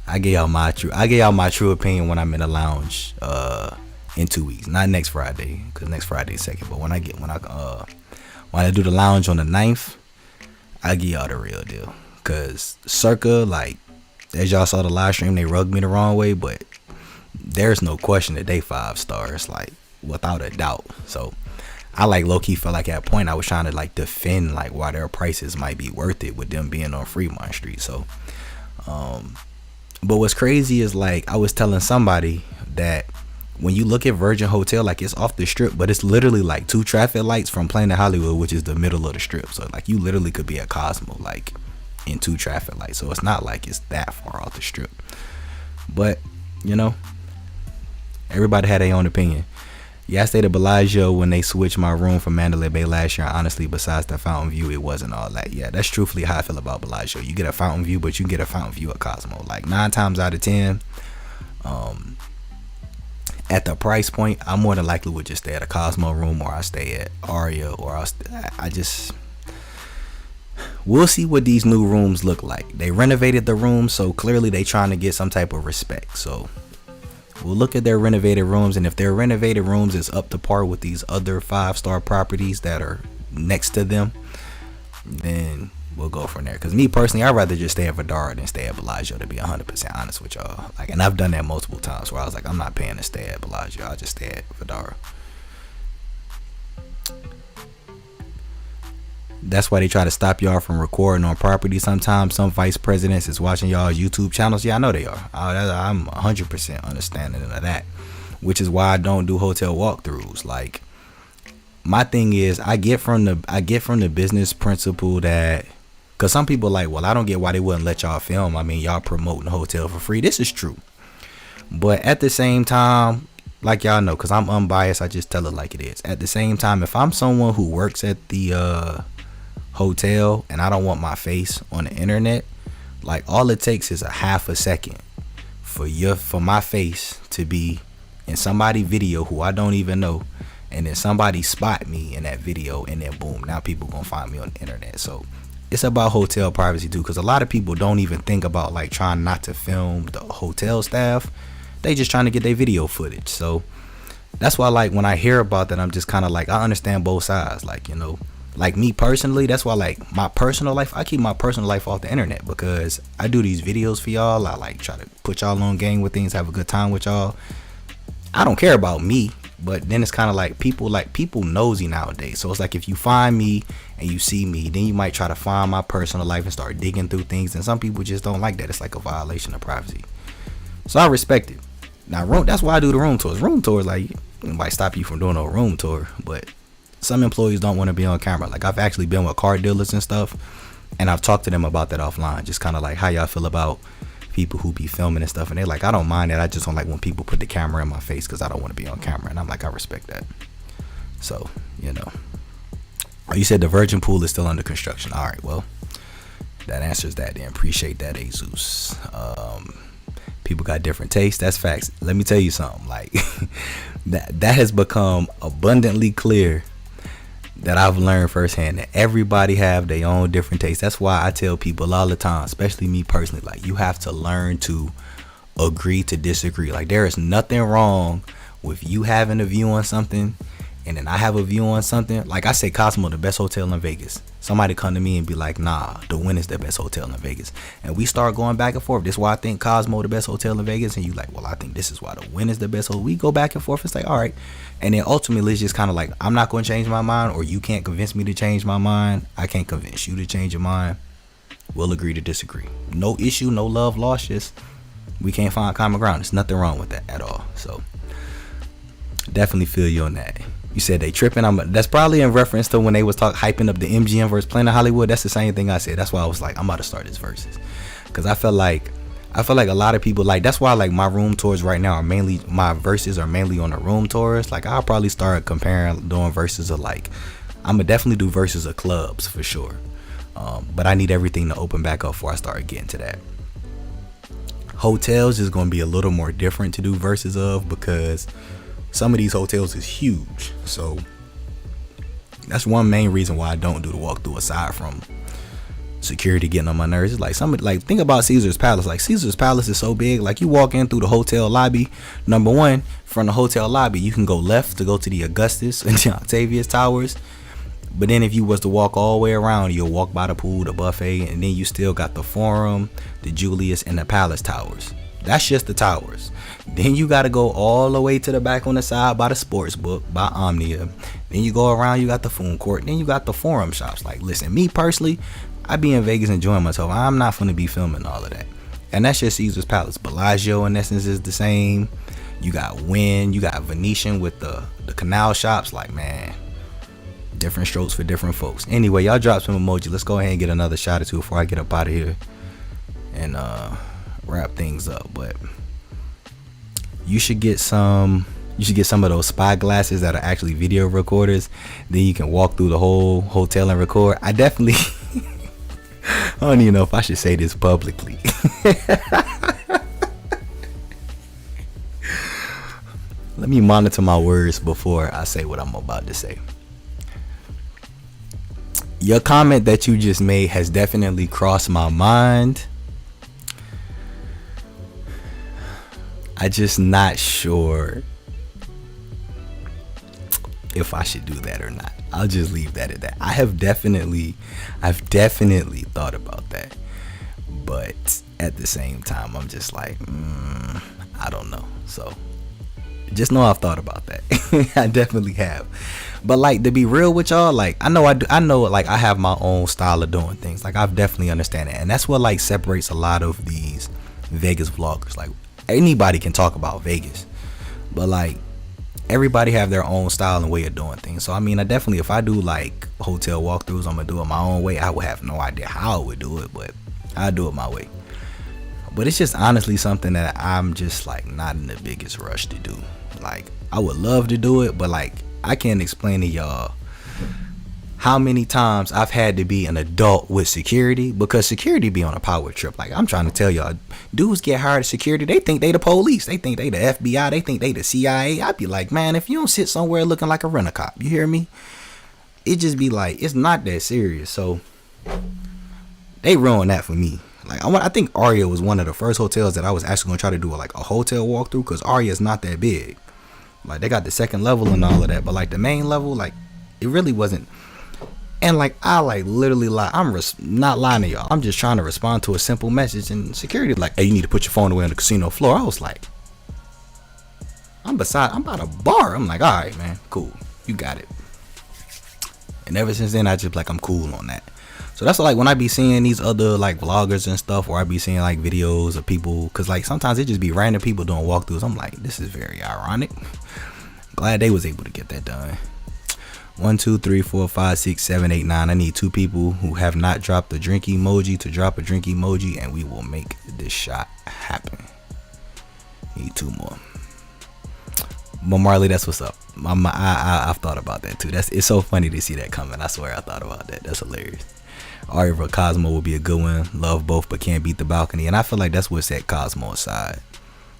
[SPEAKER 1] I give y'all my true opinion when I'm in the lounge in 2 weeks. Not next Friday, because next Friday is 2nd. But when I do the lounge on the 9th, I give y'all the real deal. Because circa, like, as y'all saw the live stream, they rugged me the wrong way, but there's no question that they 5 stars, like, without a doubt. So I like low-key felt like at a point I was trying to like defend like why their prices might be worth it with them being on Fremont Street. So but what's crazy is, like, I was telling somebody that when you look at Virgin Hotel, like, it's off the Strip, but it's literally like 2 traffic lights from Planet Hollywood, which is the middle of the Strip. So like, you literally could be at Cosmo like in 2 traffic lights. So it's not like it's that far off the Strip. But you know, everybody had their own opinion. Yeah, I stayed at Bellagio when they switched my room from Mandalay Bay last year. Honestly, besides the fountain view, it wasn't all that. Yeah, that's truthfully how I feel about Bellagio. You get a fountain view, but you get a fountain view at Cosmo. Like 9 times out of 10, at the price point, I more than likely would just stay at a Cosmo room, or I stay at Aria, or I just. We'll see what these new rooms look like. They renovated the room, so clearly they trying to get some type of respect. So we'll look at their renovated rooms, and if their renovated rooms is up to par with these other 5-star properties that are next to them, then we'll go from there. Because me personally, I'd rather just stay at Vdara than stay at Bellagio, to be 100% honest with y'all. Like, and I've done that multiple times where I was like, I'm not paying to stay at Bellagio, I'll just stay at Vdara. That's why they try to stop y'all from recording on property sometimes. Some vice presidents is watching y'all's YouTube channels. Yeah, I know they are. I'm 100% understanding of that, which is why I don't do hotel walkthroughs. Like, my thing is, I get from the business principle that, because some people like, well, I don't get why they wouldn't let y'all film. I mean, y'all promoting the hotel for free. This is true, but at the same time, like y'all know, because I'm unbiased, I just tell it like it is. At the same time, if I'm someone who works at the hotel and I don't want my face on the internet, like, all it takes is a half a second for my face to be in somebody's video who I don't even know, and then somebody spot me in that video, and then boom, now people gonna find me on the internet. So it's about hotel privacy too, because a lot of people don't even think about like trying not to film the hotel staff. They just trying to get their video footage. So that's why, like, when I hear about that, I'm just kind of like, I understand both sides. Like, you know, like me personally, that's why, like, my personal life, I keep my personal life off the internet, because I do these videos for y'all. I like try to put y'all on game with things, have a good time with y'all. I don't care about me, but then it's kind of like people nosy nowadays. So it's like, if you find me and you see me, then you might try to find my personal life and start digging through things, and some people just don't like that. It's like a violation of privacy. So I respect it. Now, that's why I do the room tours. Room tours, like, it might stop you from doing a room tour, but some employees don't want to be on camera. Like, I've actually been with car dealers and stuff, and I've talked to them about that offline, just kind of like how y'all feel about people who be filming and stuff, and they're like, I don't mind that, I just don't like when people put the camera in my face, because I don't want to be on camera. And I'm like, I respect that. So, you know. Oh, you said the Virgin Pool is still under construction. All right, well, that answers that then. Appreciate that, Jesus. People got different tastes. That's facts. Let me tell you something. Like, that has become abundantly clear, that I've learned firsthand, that everybody have their own different tastes. That's why I tell people all the time, especially me personally, like, you have to learn to agree to disagree. Like, there is nothing wrong with you having a view on something and then I have a view on something. Like, I say Cosmo the best hotel in Vegas. Somebody come to me and be like, nah, the Wynn is the best hotel in Vegas. And we start going back and forth. This is why I think Cosmo the best hotel in Vegas. And you like, well, I think this is why the Wynn is the best hotel. We go back and forth and say, all right. And then ultimately, it's just kind of like, I'm not going to change my mind, or you can't convince me to change my mind. I can't convince you to change your mind. We'll agree to disagree. No issue, no love lost. Just, we can't find common ground. There's nothing wrong with that at all. So definitely feel you on that. You said they tripping. That's probably in reference to when they was hyping up the MGM versus Planet Hollywood. That's the same thing I said. That's why I was like, I'm about to start this versus, because I feel like a lot of people, like, that's why, like, my room tours right now are mainly, my verses are mainly on the room tours. Like, I'll probably start doing verses of, like, I'm gonna definitely do verses of clubs for sure. But I need everything to open back up before I start getting to that. Hotels is gonna be a little more different to do verses of, because some of these hotels is huge. So that's one main reason why I don't do the walkthrough, aside from security getting on my nerves. It's like, think about Caesar's Palace. Like, Caesar's Palace is so big. Like, you walk in through the hotel lobby. Number one, from the hotel lobby, you can go left to go to the Augustus and the Octavius Towers. But then if you was to walk all the way around, you'll walk by the pool, the buffet, and then you still got the Forum, the Julius, and the Palace Towers. That's just the towers. Then you got to go all the way to the back on the side by the sports book, by Omnia. Then you go around, you got the food court. Then you got the Forum shops. Like, listen, me personally, I be in Vegas enjoying myself. I'm not going to be filming all of that. And that's just Caesar's Palace. Bellagio, in essence, is the same. You got Wynn, you got Venetian with the canal shops. Like, man, different strokes for different folks. Anyway, y'all drop some emoji. Let's go ahead and get another shot or two before I get up out of here and wrap things up. But you should get some You should get some of those spy glasses that are actually video recorders. Then you can walk through the whole hotel and record. I definitely I don't even know if I should say this publicly. Let me monitor my words before I say what I'm about to say. Your comment that you just made has definitely crossed my mind. I just not sure if I should do that or not. I'll just leave that at that. I've definitely thought about that, but at the same time, I'm just like, I don't know. So just know I've thought about that. I definitely have. But like, to be real with y'all, like I know like I have my own style of doing things. Like I've definitely understand it, and that's what like separates a lot of these Vegas vloggers. Like anybody can talk about Vegas, but like everybody have their own style and way of doing things. So I mean, I definitely, if I do like hotel walkthroughs, I'm gonna do it my own way. I would have no idea how I would do it, but I do it my way. But it's just honestly something that I'm just like not in the biggest rush to do. Like I would love to do it, but like I can't explain to y'all how many times I've had to be an adult with security, because security be on a power trip. Like I'm trying to tell y'all, dudes get hired as security, they think they the police, they think they the FBI, they think they the CIA. I'd be like, man, if you don't sit somewhere looking like a rent-a-cop, you hear me? It just be like, it's not that serious. So they ruined that for me. Like I think Aria was one of the first hotels that I was actually gonna try to do like a hotel walkthrough, because Aria is not that big. Like they got the second level and all of that, but like the main level, like it really wasn't. And like I like literally like I'm not lying to y'all. I'm just trying to respond to a simple message, and security like, hey, you need to put your phone away on the casino floor. I was like, I'm by the bar. I'm like, all right, man, cool, you got it. And ever since then, I just like I'm cool on that. So that's like when I be seeing these other like vloggers and stuff, or I be seeing like videos of people, cause like sometimes it just be random people doing walkthroughs. I'm like, this is very ironic. Glad they was able to get that done. 1, 2, 3, 4, 5, 6, 7, 8, 9. I need 2 people who have not dropped the drink emoji to drop a drink emoji, and we will make this shot happen. Need 2 more. But Marley, that's what's up. I've thought about that too. It's so funny to see that coming. I swear I thought about that. That's hilarious. Aria Cosmo will be a good one. Love both, but can't beat the balcony. And I feel like that's what set Cosmo aside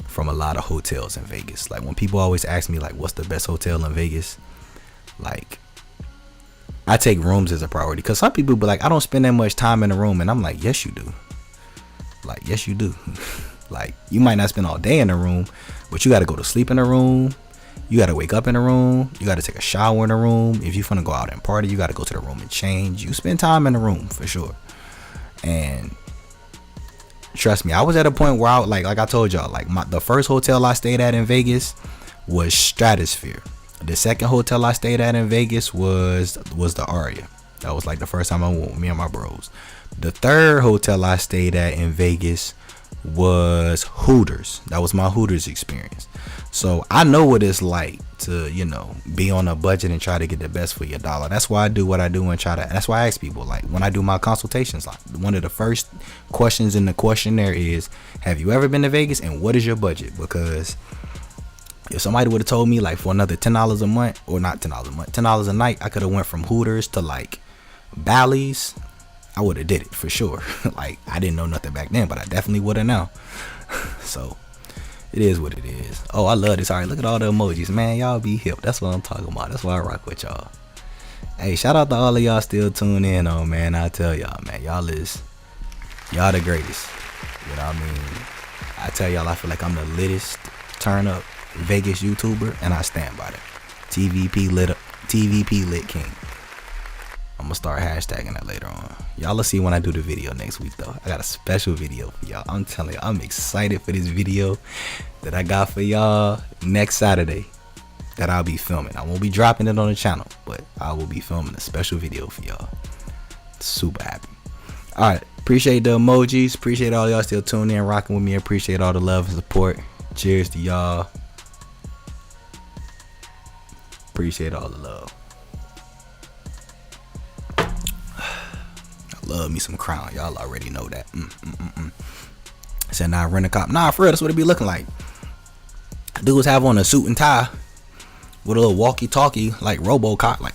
[SPEAKER 1] from a lot of hotels in Vegas. Like when people always ask me like, what's the best hotel in Vegas? Like I take rooms as a priority, because some people be like, I don't spend that much time in a room, and I'm like, yes you do. Like yes you do. Like you might not spend all day in a room, but you got to go to sleep in a room, you got to wake up in a room, you got to take a shower in a room. If you want to go out and party, you got to go to the room and change. You spend time in a room for sure. And trust me, I was at a point where I like I told y'all, like the first hotel I stayed at in Vegas was Stratosphere. The second hotel I stayed at in Vegas was the Aria. That was like the first time I went with me and my bros. The third hotel I stayed at in Vegas was Hooters. That was my Hooters experience. So I know what it's like to, you know, be on a budget and try to get the best for your dollar. That's why I do what I do, and that's why I ask people, like when I do my consultations, like one of the first questions in the questionnaire is, have you ever been to Vegas and what is your budget? Because if somebody would have told me like for another $10 a month, or not $10 a month, $10 a night, I could have went from Hooters to like Bally's, I would have did it for sure. Like I didn't know nothing back then, but I definitely would have now. So it is what it is. Oh, I love this. All right, look at all the emojis, man. Y'all be hip. That's what I'm talking about. That's why I rock with y'all. Hey, shout out to all of y'all still tuning in on, man. I tell y'all, man, y'all the greatest. You know what I mean? I tell y'all, I feel like I'm the littest turn up Vegas YouTuber, and I stand by that. TVP lit king. I'm gonna start hashtagging that later on. Y'all will see when I do the video next week though. I got a special video for y'all. I'm telling you, I'm excited for this video that I got for y'all next Saturday that I'll be filming. I won't be dropping it on the channel, but I will be filming a special video for y'all. Super happy. Alright, appreciate the emojis. Appreciate all y'all still tuning in, rocking with me. Appreciate all the love and support. Cheers to y'all. Appreciate all the love. I love me some Crown. Y'all already know that. Said, nah, rent a cop. Nah, for real, that's what it be looking like. Dudes have on a suit and tie. with a little walkie-talkie like RoboCop, like,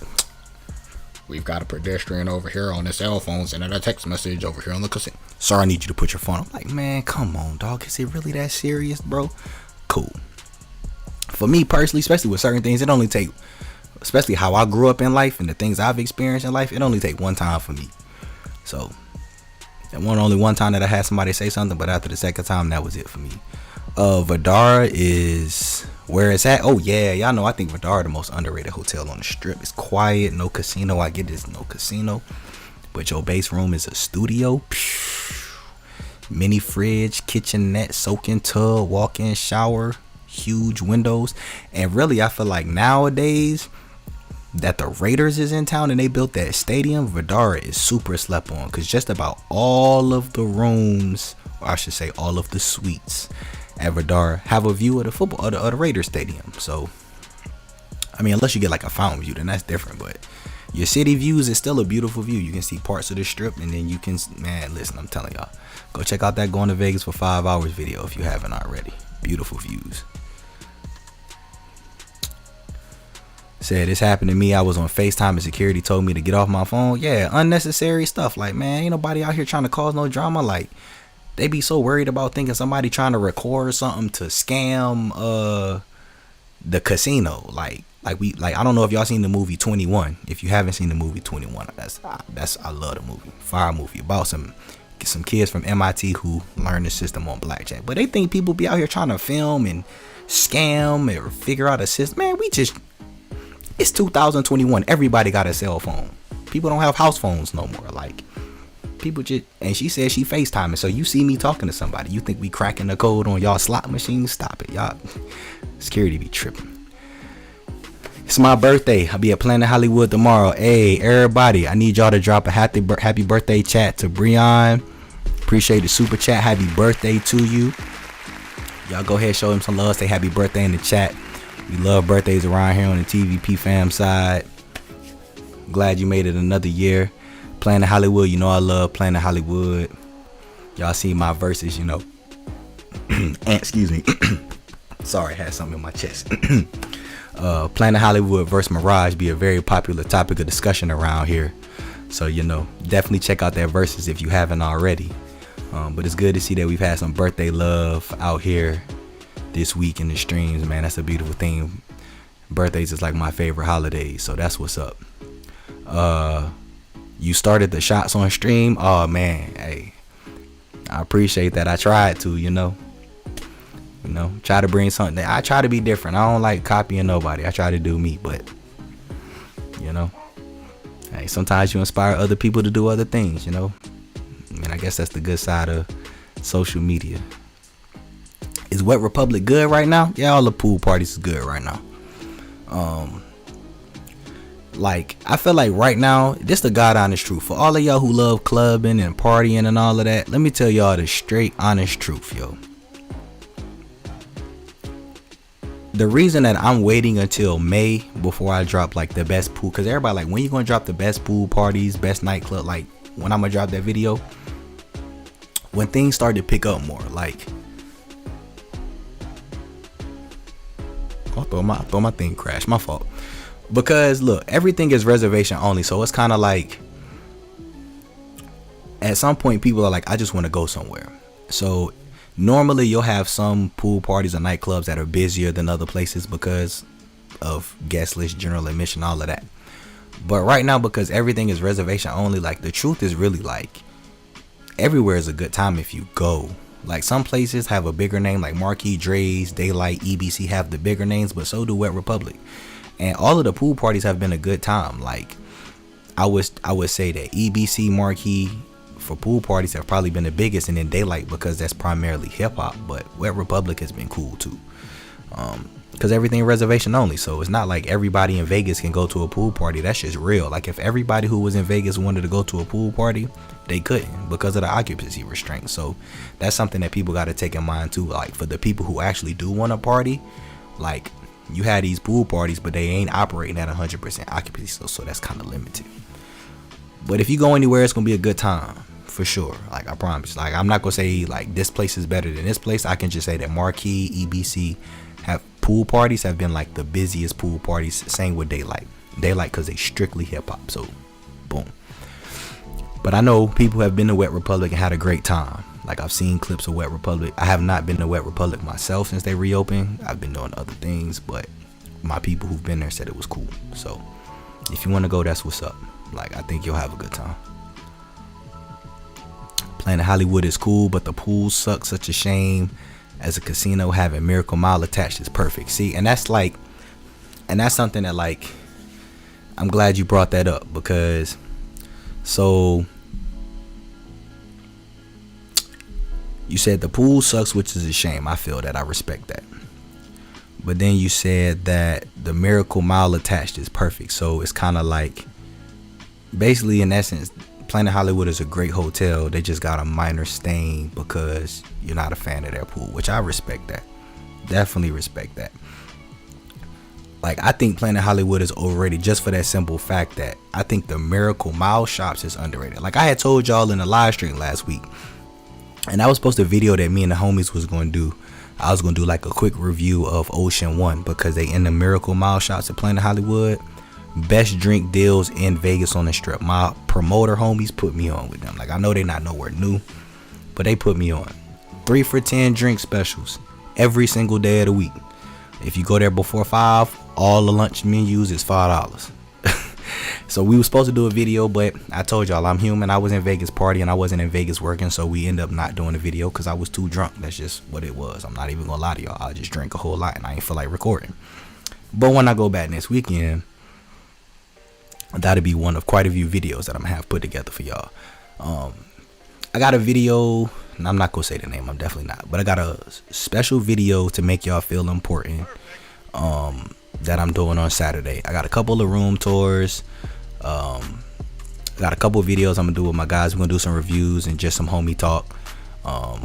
[SPEAKER 1] we've got a pedestrian over here on his cell phone sending a text message over here on the casino. Sir, I need you to put your phone. I'm like, man, come on, dog. Is it really that serious, bro? Cool. For me personally, especially with certain things, it only take, especially how I grew up in life and the things I've experienced in life, it only take one time for me. So, only one time that I had somebody say something, but after the second time, that was it for me. Vdara is where it's at. Oh yeah, y'all know I think Vdara the most underrated hotel on the strip. It's quiet, no casino. I get it's no casino, but your base room is a studio. Mini fridge, kitchenette, soaking tub, walk-in shower, huge windows. And really, I feel like nowadays that the Raiders is in town and they built that stadium, Vdara is super slept on, because just about all of the rooms, or I should say all of the suites at Vdara, have a view of the football of the Raiders stadium. So I mean, unless you get like a fountain view, then that's different, but your city views is still a beautiful view. You can see parts of the strip, and then you can, man, listen, I'm telling y'all, go check out that Going to Vegas for 5 hours video if you haven't already. Beautiful views. Said this happened to me. I was on FaceTime and security told me to get off my phone. Yeah, unnecessary stuff. Like, man, ain't nobody out here trying to cause no drama. Like, they be so worried about thinking somebody trying to record something to scam the casino. Like I don't know if y'all seen the movie 21. If you haven't seen the movie 21, that's I love the movie. Fire movie about some kids from MIT who learn the system on blackjack. But they think people be out here trying to film and scam or figure out a system. Man, it's 2021. Everybody got a cell phone. People don't have house phones no more. Like, people just, and she said she FaceTiming. So you see me talking to somebody, you think we cracking the code on y'all slot machines? Stop it, y'all. Security be tripping. It's my birthday. I'll be at Planet Hollywood tomorrow. Hey, everybody, I need y'all to drop a happy birthday chat to Breon. Appreciate the super chat. Happy birthday to you. Y'all go ahead, show him some love. Say happy birthday in the chat. We love birthdays around here on the TVP fam side. Glad you made it another year. Planet Hollywood, you know I love Planet Hollywood. Y'all see my verses, you know. Excuse me. Sorry, I had something in my chest. Planet Hollywood versus Mirage be a very popular topic of discussion around here. So, you know, definitely check out that verses if you haven't already. But it's good to see that we've had some birthday love out here this week in the streams, man. That's a beautiful thing. Birthdays is like my favorite holiday, so that's what's up. You started the shots on stream. Oh man, hey, I appreciate that. I tried to, you know, try to bring something. I try to be different. I don't like copying nobody. I try to do me, but you know, hey, sometimes you inspire other people to do other things, you know. And I guess that's the good side of social media. Is Wet Republic good right now? Yeah, all the pool parties is good right now. Like, I feel like right now, this the God honest truth. For all of y'all who love clubbing and partying and all of that, let me tell y'all the straight honest truth, yo. The reason that I'm waiting until May before I drop like the best pool, because everybody like, when you gonna drop the best pool parties, best nightclub, like when I'm gonna drop that video, when things start to pick up more. Like, I thought my thing crashed, my fault. Because look, everything is reservation only, so it's kind of like at some point people are like, I just want to go somewhere. So normally you'll have some pool parties or nightclubs that are busier than other places because of guest list, general admission, all of that. But right now, because everything is reservation only, like the truth is really like everywhere is a good time if you go. Like some places have a bigger name, like Marquee, Drais, Daylight, EBC have the bigger names, but so do Wet Republic. And all of the pool parties have been a good time. Like I would say that EBC, Marquee for pool parties have probably been the biggest, and then Daylight because that's primarily hip hop. But Wet Republic has been cool too, because everything reservation only. So it's not like everybody in Vegas can go to a pool party. That's just real. Like if everybody who was in Vegas wanted to go to a pool party, they couldn't because of the occupancy restraints. So that's something that people got to take in mind too. Like for the people who actually do want to party, like you had these pool parties, but they ain't operating at 100% occupancy, so that's kind of limited. But if you go anywhere, it's gonna be a good time for sure. Like I promise. Like I'm not gonna say like this place is better than this place. I can just say that Marquee, EBC have pool parties have been like the busiest pool parties. Same with Daylight. Daylight because they strictly hip hop. So, boom. But I know people have been to Wet Republic and had a great time. Like, I've seen clips of Wet Republic. I have not been to Wet Republic myself since they reopened. I've been doing other things, but my people who've been there said it was cool. So if you want to go, that's what's up. Like, I think you'll have a good time. Planet Hollywood is cool, but the pool sucks. Such a shame. As a casino, having Miracle Mile attached is perfect. See, and that's something that, like, I'm glad you brought that up, because so you said the pool sucks, which is a shame. I feel that. I respect that. But then you said that the Miracle Mile attached is perfect. So it's kind of like, basically, in essence, Planet Hollywood is a great hotel. They just got a minor stain because you're not a fan of their pool, which I respect that. Definitely respect that. Like, I think Planet Hollywood is overrated just for that simple fact that I think the Miracle Mile shops is underrated. Like, I had told y'all in the live stream last week, and I was supposed to video that me and the homies was going to do. I was going to do like a quick review of Ocean One, because they in the Miracle Mile shops at Planet Hollywood. Best drink deals in Vegas on the Strip. My promoter homies put me on with them. Like, I know they not nowhere new, but they put me on. 3 for $10 drink specials every single day of the week. If you go there before 5, all the lunch menus is $5. So we were supposed to do a video, but I told y'all I'm human. I was in Vegas partying. I wasn't in Vegas working, so we ended up not doing the video because I was too drunk. That's just what it was. I'm not even gonna lie to y'all. I just drank a whole lot and I ain't feel like recording. But when I go back next weekend, that'll be one of quite a few videos that I'm gonna have put together for y'all. I got a video, and I'm not gonna say the name, I'm definitely not, but I got a special video to make y'all feel important that I'm doing on Saturday. I got a couple of room tours. I got a couple of videos I'm gonna do with my guys. We're gonna do some reviews and just some homie talk. I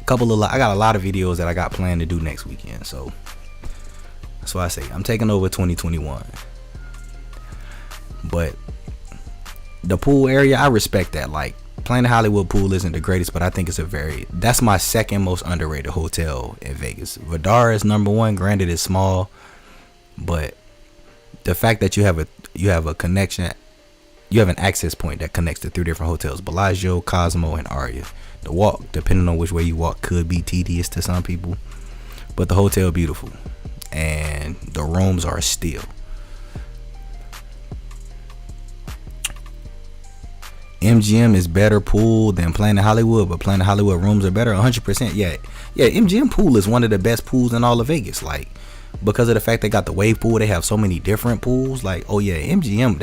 [SPEAKER 1] got a lot of videos that I got planned to do next weekend. So that's why I say I'm taking over 2021. But the pool area, I respect that. Like, Planet Hollywood pool isn't the greatest, but I think that's my second most underrated hotel in Vegas. Vdara is number one. Granted, it's small, but the fact that you have a connection, you have an access point that connects to 3 different hotels: Bellagio, Cosmo, and Aria. The walk, depending on which way you walk, could be tedious to some people, but the hotel beautiful, and the rooms are still. MGM is better pool than Planet Hollywood, but Planet Hollywood rooms are better 100%. Yeah, MGM pool is one of the best pools in all of Vegas. Like, because of the fact they got the wave pool, they have so many different pools. Like, oh yeah, MGM,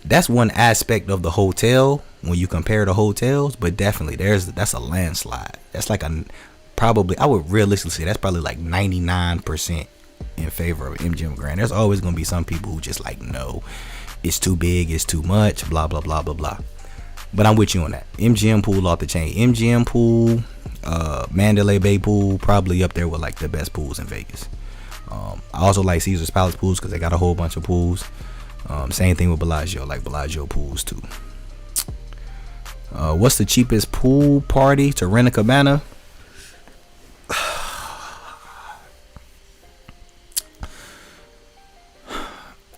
[SPEAKER 1] that's one aspect of the hotel when you compare the hotels, but definitely that's a landslide. That's like I would realistically say that's probably like 99% in favor of MGM Grand. There's always gonna be some people who just like, no, it's too big, it's too much, blah blah blah blah blah. But I'm with you on that. MGM pool off the chain. MGM pool, Mandalay Bay pool, probably up there with like the best pools in Vegas. I also like Caesar's Palace pools because they got a whole bunch of pools. Same thing with Bellagio, like Bellagio pools too. What's the cheapest pool party to rent a cabana?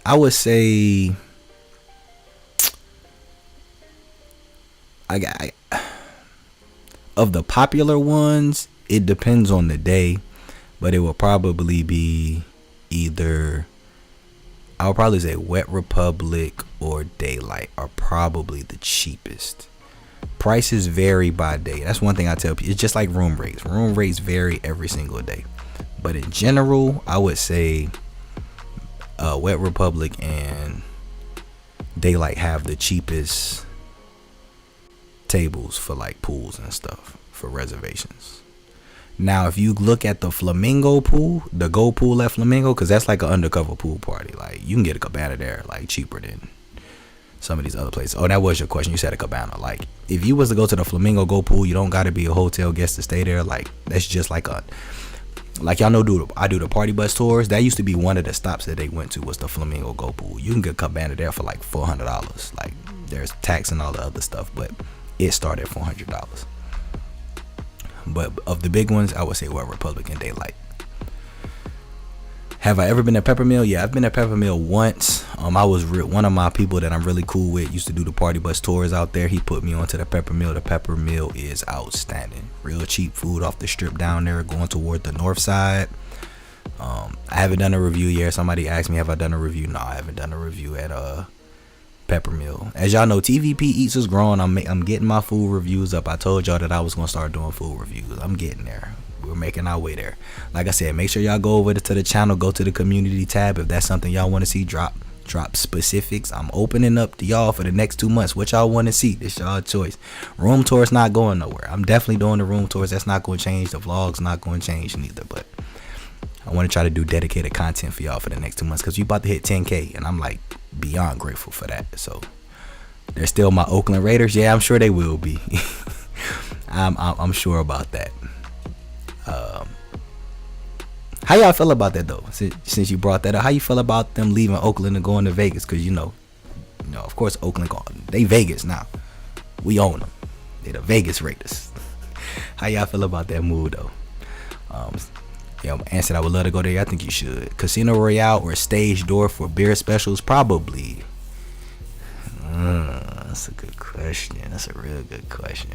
[SPEAKER 1] I would say of the popular ones, it depends on the day, but it will probably be either, I would probably say Wet Republic or Daylight are probably the cheapest. Prices vary by day. That's one thing I tell people. It's just like room rates. Room rates vary every single day, but in general, I would say Wet Republic and Daylight have the cheapest tables for like pools and stuff for reservations. Now, if you look at the Flamingo pool, the Gold Pool at Flamingo, because that's like an undercover pool party. Like, you can get a cabana there like cheaper than some of these other places. Oh, that was your question. You said a cabana. Like, if you was to go to the Flamingo Gold Pool, you don't got to be a hotel guest to stay there. Like, that's just like y'all know, I do the party bus tours. That used to be one of the stops that they went to, was the Flamingo Gold Pool. You can get a cabana there for like $400. Like, there's tax and all the other stuff, but it started at $400. But of the big ones, I would say Wet Republic and Daylight. Have I ever been to Peppermill? Yeah, I've been to Peppermill once. I was one of my people that I'm really cool with used to do the party bus tours out there. He put me onto the Peppermill. The Peppermill is outstanding. Real cheap food off the strip down there, going toward the north side. I haven't done a review yet. Somebody asked me, have I done a review? No, I haven't done a review at Peppermill. As y'all know, TVP Eats is growing. I'm getting my food reviews up. I told y'all that I was gonna start doing food reviews. I'm getting there. We're making our way there. Like I said, make sure y'all go over to the channel, go to the community tab. If that's something y'all want to see, drop specifics. I'm opening up to y'all for the next 2 months. What y'all want to see, it's y'all choice. Room tours not going nowhere. I'm definitely doing the room tours. That's not going to change. The vlogs not going to change neither. But I want to try to do dedicated content for y'all for the next 2 months, because you about to hit 10K, and I'm like beyond grateful for that. So they're still my Oakland Raiders. Yeah, I'm sure they will be. I'm sure about that. How y'all feel about that though? Since you brought that up, how you feel about them leaving Oakland and going to Vegas? Because you know, of course, Oakland they Vegas now. We own them. They the Vegas Raiders. How y'all feel about that move though? Yeah, answered I would love to go there. I think you should. Casino Royale or Stage Door for beer specials? Probably. That's a good question. That's a real good question.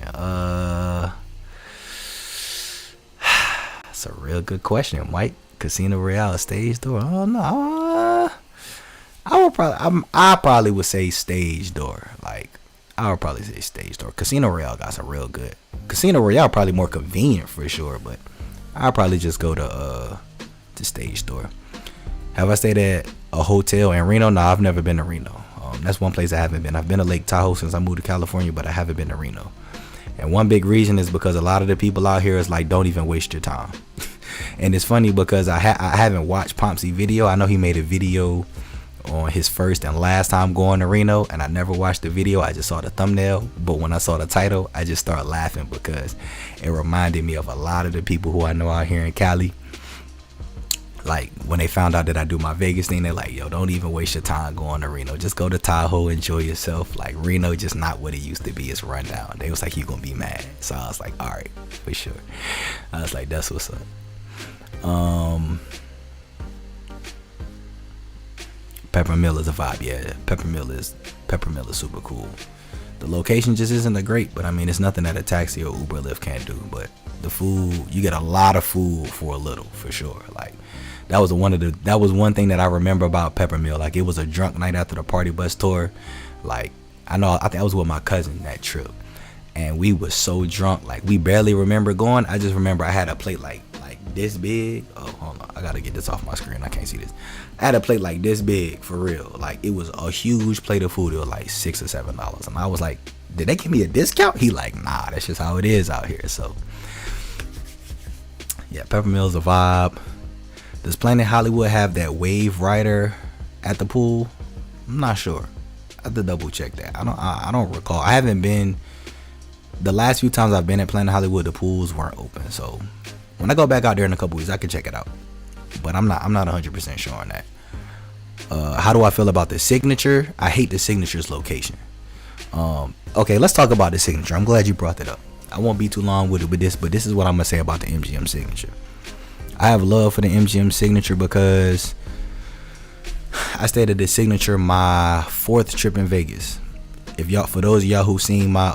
[SPEAKER 1] That's a real good question, Mike. Casino Royale, Stage Door. Oh no, I probably would say Stage Door. Like, I would probably say Stage Door. Casino Royale got some real good. Casino Royale probably more convenient for sure, but I'll probably just go to Stage Door. Have I stayed at a hotel in Reno? No, I've never been to Reno. That's one place I haven't been. I've been to Lake Tahoe since I moved to California, but I haven't been to Reno. And one big reason is because a lot of the people out here is like, don't even waste your time. And it's funny because I haven't watched Pompsy video. I know he made a video on his first and last time going to Reno, and I never watched the video. I just saw the thumbnail, but when I saw the title, I just started laughing because it reminded me of a lot of the people who I know out here in Cali. Like, when they found out that I do my Vegas thing, they're like, yo, don't even waste your time going to Reno. Just go to Tahoe, enjoy yourself. Like, Reno just not what it used to be. It's run down. They was like, you gonna be mad. So I was like, all right, for sure. I was like, that's what's up. Peppermill is a vibe. Yeah, Peppermill is super cool. The location just isn't that great, but I mean, it's nothing that a taxi or Uber Lyft can't do. But the food, you get a lot of food for a little, for sure. Like, that was one thing that I remember about Peppermill. Like, it was a drunk night after the party bus tour. Like, I think I was with my cousin that trip, and we was so drunk, like we barely remember going. I just remember I had a plate like this big. Oh, hold on, I gotta get this off my screen. I can't see this. I had a plate like this big, for real. Like, it was a huge plate of food. It was like $6 or $7, and I was like, did they give me a discount? He like, nah, that's just how it is out here. So yeah, Peppermill's a vibe. Does Planet Hollywood have that wave rider at the pool? I'm not sure. I have to double check that. I don't recall. I haven't been. The last few times I've been at Planet Hollywood, the pools weren't open. So when I go back out there in a couple weeks, I can check it out. But I'm not 100% sure on that. How do I feel about the Signature? I hate the Signature's location. Okay, let's talk about the Signature. I'm glad you brought that up. I won't be too long with it with this, but this is what I'm gonna say about the MGM Signature. I have love for the MGM Signature because I stayed at the Signature my 4th trip in Vegas. For those of y'all who seen my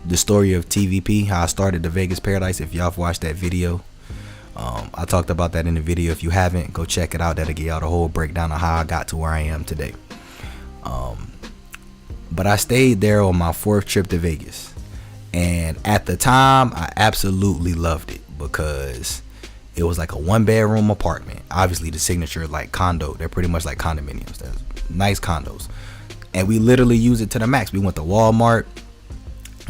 [SPEAKER 1] the story of TVP, how I started the Vegas Paradise, if y'all have watched that video, I talked about that in the video. If you haven't, go check it out. That'll give y'all the whole breakdown of how I got to where I am today. But I stayed there on my 4th trip to Vegas, and at the time I absolutely loved it because it was like a 1-bedroom apartment. Obviously the Signature like condo, they're pretty much like condominiums. They're nice condos, and we literally used it to the max. We went to Walmart,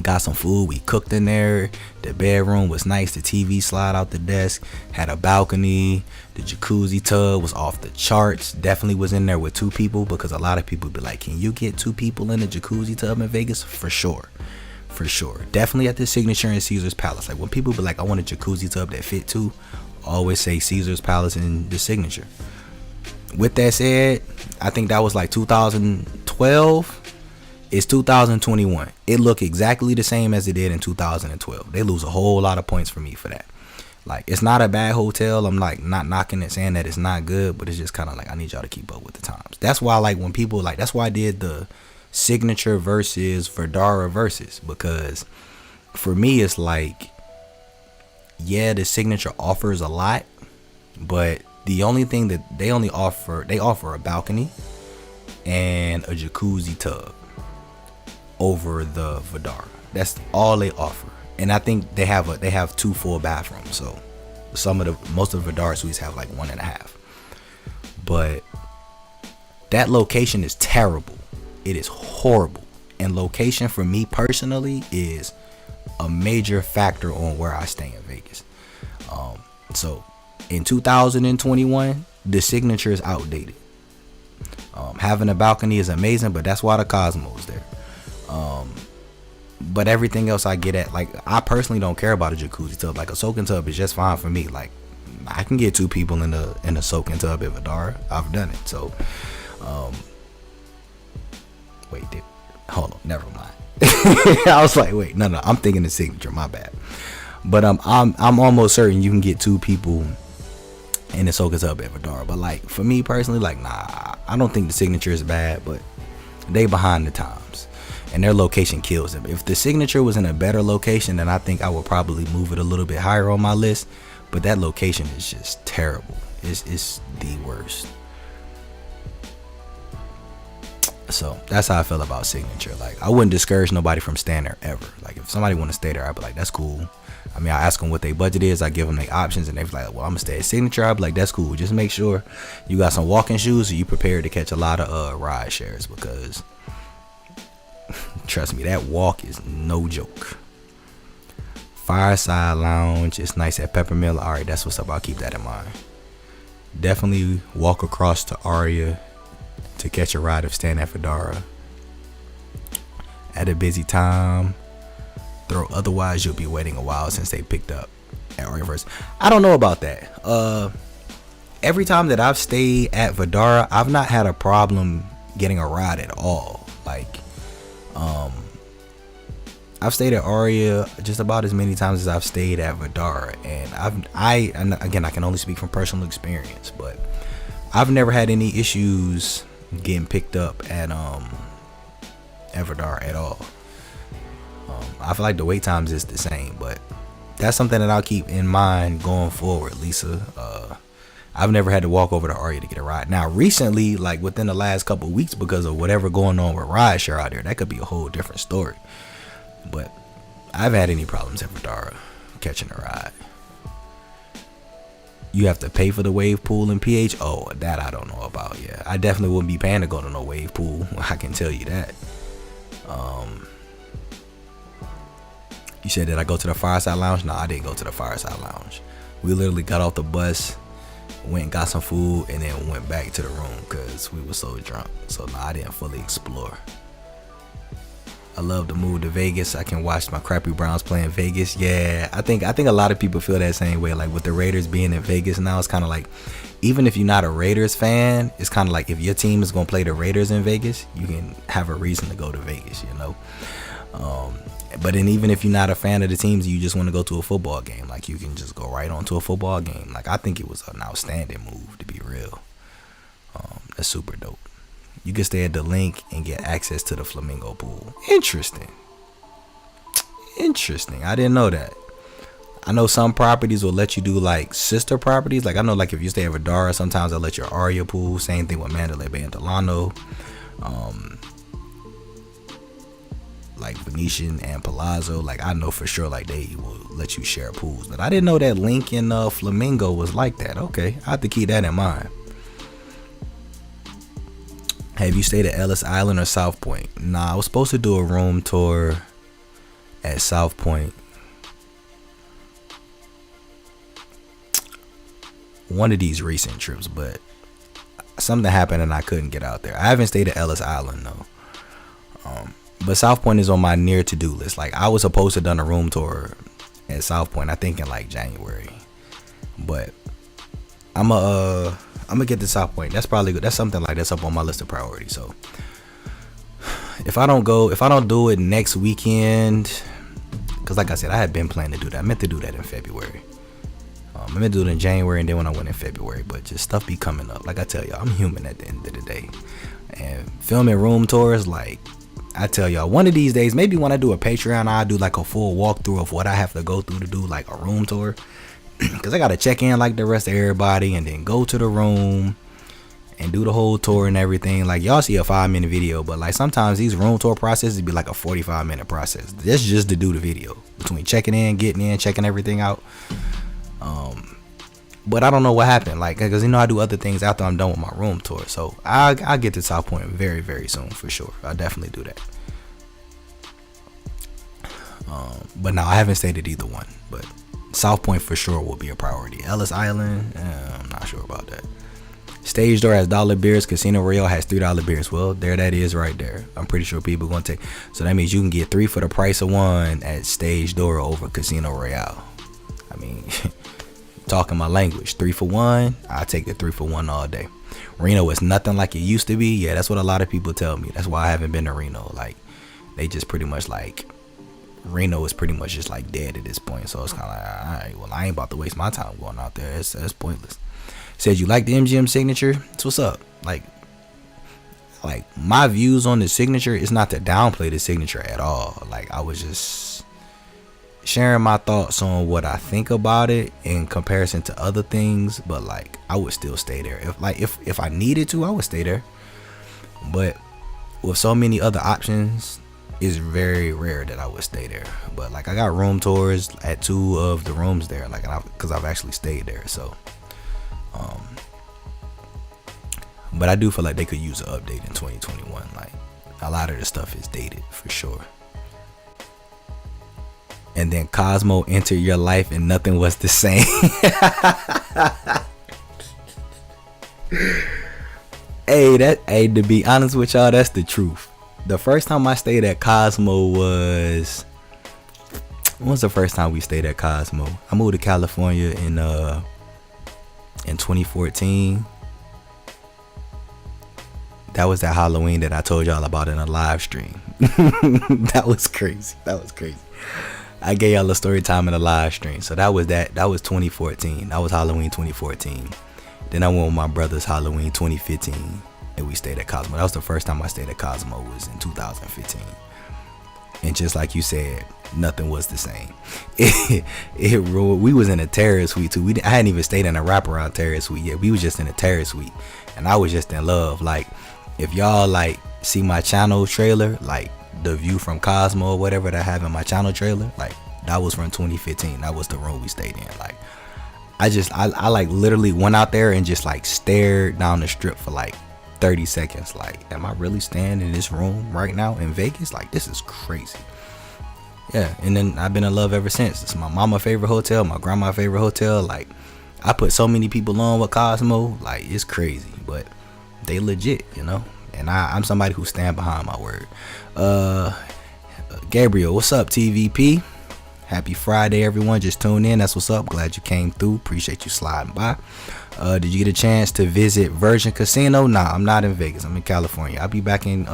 [SPEAKER 1] got some food, we cooked in there. The bedroom was nice. The TV slide out the desk, had a balcony. The jacuzzi tub was off the charts. Definitely was in there with 2 people, because a lot of people be like, can you get 2 people in a jacuzzi tub in Vegas? For sure. Definitely at the Signature and Caesar's Palace. Like, when people be like, I want a jacuzzi tub that fit 2, always say Caesar's Palace and the Signature. With that said, I think that was like 2012. It's 2021. It looked exactly the same as it did in 2012. They lose a whole lot of points for me for that. Like, it's not a bad hotel. I'm like not knocking it, saying that it's not good, but it's just kind of like I need y'all to keep up with the times. That's why, like, when people like, that's why I did the Signature versus Vdara versus, because for me it's like, yeah, the Signature offers a lot, but the only thing that they offer a balcony and a jacuzzi tub over the Vdara. That's all they offer. And I think they have 2 full bathrooms. So most of the Vdara suites have like 1.5. But that location is terrible. It is horrible. And location for me personally is a major factor on where I stay in Vegas. So in 2021, the Signature is outdated. Having a balcony is amazing, but that's why the Cosmo is there. But everything else I get at, like, I personally don't care about a jacuzzi tub. Like, a soaking tub is just fine for me. Like, I can get 2 people in a soaking tub at Vdara. I've done it. So, hold on, never mind. I was like, wait, no, I'm thinking the Signature. My bad. But I'm almost certain you can get 2 people in the soaking tub at Vdara. But like, for me personally, like, nah, I don't think the Signature is bad, but they behind the times. And their location kills them. If the Signature was in a better location, then I think I would probably move it a little bit higher on my list. But that location is just terrible. It's the worst. So that's how I feel about Signature. Like, I wouldn't discourage nobody from staying there ever. Like, if somebody want to stay there, I'd be like, that's cool. I mean, I ask them what their budget is. I give them their options, and they're like, well, I'm gonna stay at Signature. I'd be like, that's cool. Just make sure you got some walking shoes, so you prepared to catch a lot of ride shares, because trust me, that walk is no joke. Fireside Lounge, it's nice at Peppermill. All right, that's what's up. I'll keep that in mind. Definitely walk across to Aria to catch a ride if staying at Vdara at a busy time. Otherwise, you'll be waiting a while since they picked up at Aria first. I don't know about that. Every time that I've stayed at Vdara, I've not had a problem getting a ride at all. Like, I've stayed at Aria just about as many times as I've stayed at Vdara, and I can only speak from personal experience, but I've never had any issues getting picked up at Vdara at all. I feel like the wait times is the same, but that's something that I'll keep in mind going forward, Lisa. I've never had to walk over to Aria to get a ride. Now, recently, like within the last couple of weeks, because of whatever going on with rideshare out there, that could be a whole different story. But I haven't had any problems at Vdara catching a ride. You have to pay for the wave pool and PH. Oh, that I don't know about. Yeah, I definitely wouldn't be paying to go to no wave pool. I can tell you that. You said, did I go to the Fireside Lounge? No, I didn't go to the Fireside Lounge. We literally got off the bus, went and got some food, and then went back to the room because we were so drunk. So no, I didn't fully explore. I love to move to Vegas. I can watch my crappy Browns play in Vegas. Yeah, I think a lot of people feel that same way. Like with the Raiders being in Vegas now, it's kind of like, even if you're not a Raiders fan, it's kind of like if your team is gonna play the Raiders in Vegas, you can have a reason to go to Vegas, you know. But then even if you're not a fan of the teams, you just want to go to a football game, like you can just go right on to a football game. Like, I think it was an outstanding move, to be real. That's super dope. You can stay at the Link and get access to the Flamingo pool. Interesting. I didn't know that. I know some properties will let you do like sister properties. Like, I know, like if you stay at Vdara, sometimes they'll let you Aria pool. Same thing with Mandalay Bay and Delano. Like Venetian and Palazzo, like I know for sure like they will let you share pools, but I didn't know that Link and Flamingo was like that. Okay, I have to keep that in mind. Have you stayed at Ellis Island or South Point? Nah, I was supposed to do a room tour at South Point. One of these recent trips, but something happened and I couldn't get out there. I haven't stayed at Ellis Island though. But South Point is on my near to-do list. Like, I was supposed to done a room tour at South Point, I think in like January. But I'm gonna get to South Point. That's something like that's up on my list of priorities. So if I don't do it next weekend, because like I said, I had been planning to do that. I meant to do that in February. I'm gonna do it in January and then when I went in February. But just stuff be coming up. Like I tell y'all, I'm human at the end of the day. And filming room tours, like I tell y'all, one of these days, maybe when I do a Patreon, I'll do like a full walkthrough of what I have to go through to do like a room tour. Because I gotta check in like the rest of everybody and then go to the room and do the whole tour and everything. Like y'all see a 5-minute video, but like sometimes these room tour processes be like a 45-minute process. That's just to do the video, between checking in, getting in, checking everything out. But I don't know what happened, like, because I do other things after I'm done with my room tour. So I'll get to South Point very, very soon for sure. I'll definitely do that. But no, I haven't stayed at either one, but South Point for sure will be a priority. Ellis Island, I'm not sure about that. Stage Door has $1 beers. Casino Royale has $3 beers. Well, there that is right there. I'm pretty sure people are going to take. So that means you can get 3 for the price of 1 at Stage Door over Casino Royale. I mean, talking my language. 3 for 1. I'll take the 3 for 1 all day. Reno is nothing like it used to be. Yeah, that's what a lot of people tell me. That's why I haven't been to Reno. Like, they just pretty much like, Reno is pretty much just like dead at this point. So it's kind of like, all right, well, I ain't about to waste my time going out there. It's pointless. Says you like the MGM signature. That's what's up. Like my views on the signature is not to downplay the signature at all. Like, I was just sharing my thoughts on what I think about it in comparison to other things. But like, I would still stay there. If I needed to, I would stay there. But with so many other options, it's very rare that I would stay there. But like, I got room tours at 2 of the rooms there, like, because I've actually stayed there. So but I do feel like they could use an update in 2021. Like, a lot of the stuff is dated for sure. And then Cosmo entered your life and nothing was the same. Hey, to be honest with y'all, that's the truth. The first time I stayed at Cosmo was, when was the first time we stayed at Cosmo? I moved to California in 2014. That was that Halloween that I told y'all about in a live stream. That was crazy. I gave y'all a story time in a live stream. So that was 2014. That was Halloween 2014. Then I went with my brother's Halloween 2015 and we stayed at Cosmo. That was the first time I stayed at Cosmo, was in 2015. And just like you said, nothing was the same. It ruled. We was in a terrace suite too. I hadn't even stayed in a wraparound terrace suite yet. We was just in a terrace suite, and I was just in love. Like, if y'all like see my channel trailer, like the view from Cosmo or whatever that I have in my channel trailer, like that was from 2015. That was the room we stayed in. Like, I like literally went out there and just like stared down the strip for like 30 seconds. Like, am I really staying in this room right now in Vegas? Like, this is crazy. Yeah, and then I've been in love ever since. It's my mama's favorite hotel, my grandma's favorite hotel. Like, I put so many people on with Cosmo, like, it's crazy, but they legit, you know. And I'm somebody who stand behind my word. Gabriel, what's up, TVP? Happy Friday, everyone. Just tune in. That's what's up. Glad you came through. Appreciate you sliding by. Did you get a chance to visit Virgin Casino? Nah, I'm not in Vegas. I'm in California. I'll be back in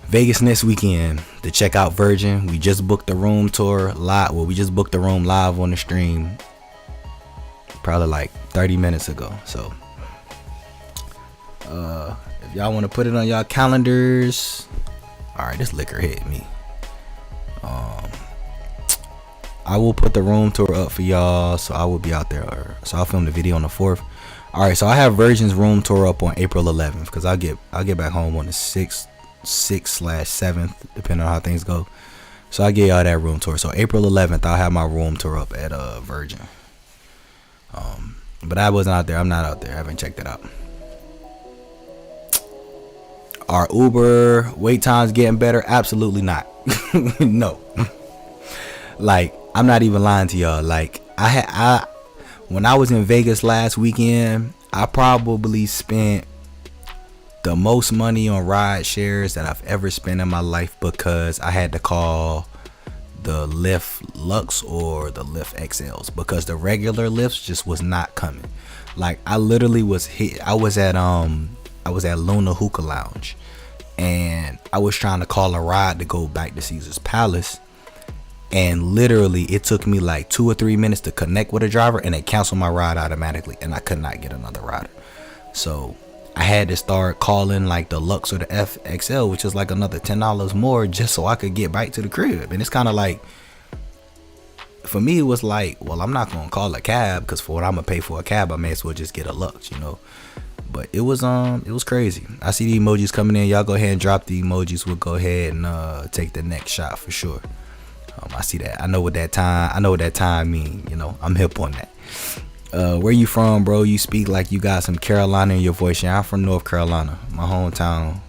[SPEAKER 1] Vegas next weekend to check out Virgin. We just booked the room tour live. Well, we just booked the room live on the stream probably like 30 minutes ago. So if y'all want to put it on y'all calendars. All right, this liquor hit me. I will put the room tour up for y'all, so I will be out there. So I'll film the video on the 4th. All right, so I have Virgin's room tour up on April 11th because I'll get back home on the 6/7th, depending on how things go. So I get y'all that room tour. So April 11th, I'll have my room tour up at Virgin. But I wasn't out there. I'm not out there. I haven't checked it out. Are Uber wait times getting better? Absolutely not. No. Like, I'm not even lying to y'all. Like, when I was in Vegas last weekend, I probably spent the most money on ride shares that I've ever spent in my life because I had to call the Lyft Lux or the Lyft XLs because the regular Lyfts just was not coming. Like, I literally was hit. I was at Luna Hookah Lounge and I was trying to call a ride to go back to Caesar's Palace. And literally it took me like 2 or 3 minutes to connect with a driver, and they canceled my ride automatically, and I could not get another rider. So I had to start calling like the Lux or the FXL, which is like another $10 more, just so I could get back to the crib. And it's kind of like, for me, it was like, well, I'm not gonna call a cab, because for what I'm gonna pay for a cab, I may as well just get a Lux, you know. But it was crazy. I see the emojis coming in. Y'all go ahead and drop the emojis. We'll go ahead and take the next shot for sure. I see that. I know what that time mean. You know, I'm hip on that. Where you from, bro? You speak like you got some Carolina in your voice. Yeah, I'm from North Carolina, my hometown.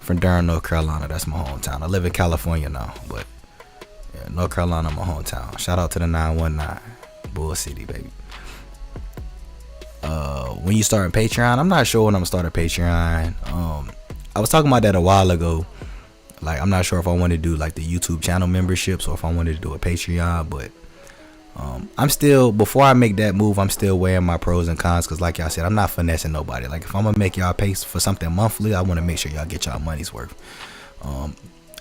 [SPEAKER 1] From Durham, North Carolina. That's my hometown. I live in California now, but yeah, North Carolina, my hometown. Shout out to the 919, Bull City, baby. When you start Patreon, I'm not sure when I'm gonna start a Patreon. I was talking about that a while ago. Like, I'm not sure if I want to do like the YouTube channel memberships or if I wanted to do a Patreon, but I'm still, before I make that move, I'm still weighing my pros and cons, because like y'all said, I'm not finessing nobody. Like, if I'm gonna make y'all pay for something monthly, I want to make sure y'all get y'all money's worth.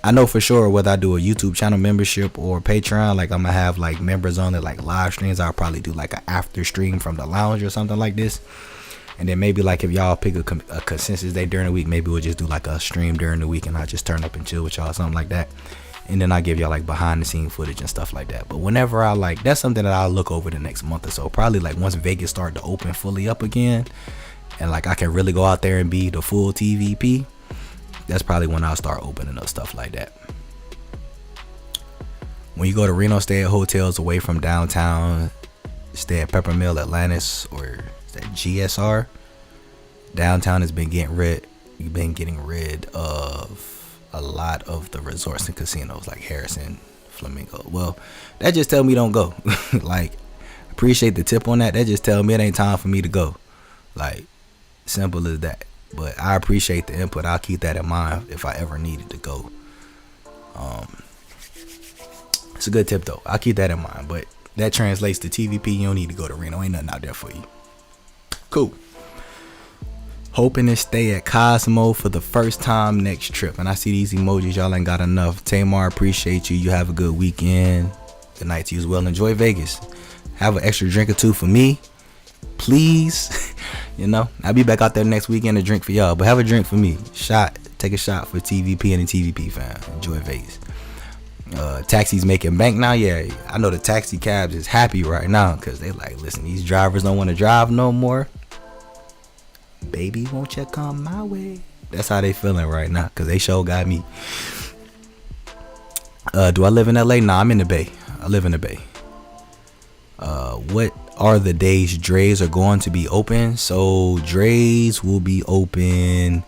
[SPEAKER 1] I know for sure whether I do a YouTube channel membership or Patreon, like I'm gonna have like members on it, like live streams. I'll probably do like an after stream from the lounge or something like this. And then maybe like if y'all pick a consensus day during the week, maybe we'll just do like a stream during the week and I'll just turn up and chill with y'all, something like that. And then I'll give y'all like behind the scene footage and stuff like that. But whenever I like, that's something that I'll look over the next month or so. Probably like once Vegas start to open fully up again, and like I can really go out there and be the full TVP, that's probably when I'll start opening up stuff like that. When you go to Reno, stay at hotels away from downtown. Stay at Peppermill, Atlantis, or is that GSR? Downtown has been getting rid of a lot of the resorts and casinos like Harrison, Flamingo. Well, that just tell me don't go. Like, appreciate the tip on that. That just tell me it ain't time for me to go. Like, simple as that. But I appreciate the input. I'll keep that in mind if I ever needed to go. It's a good tip though. I'll keep that in mind. But that translates to TVP. You don't need to go to Reno. Ain't nothing out there for you. Cool. Hoping to stay at Cosmo for the first time next trip. And I see these emojis. Y'all ain't got enough. Tamar, appreciate you. You have a good weekend. Good night to you as well. Enjoy Vegas. Have an extra drink or two for me, please. You know, I'll be back out there next weekend to drink for y'all. But have a drink for me. Take a shot for TVP and the TVP fam. Enjoy Vegas. Taxis making bank now. Yeah, I know the taxi cabs is happy right now because they like, listen, these drivers don't want to drive no more. Baby, won't you come my way? That's how they feeling right now because they sure got me. Do I live in LA? Nah, I'm in the Bay. I live in the Bay. What are the days Drais are going to be open? So Drais will be open.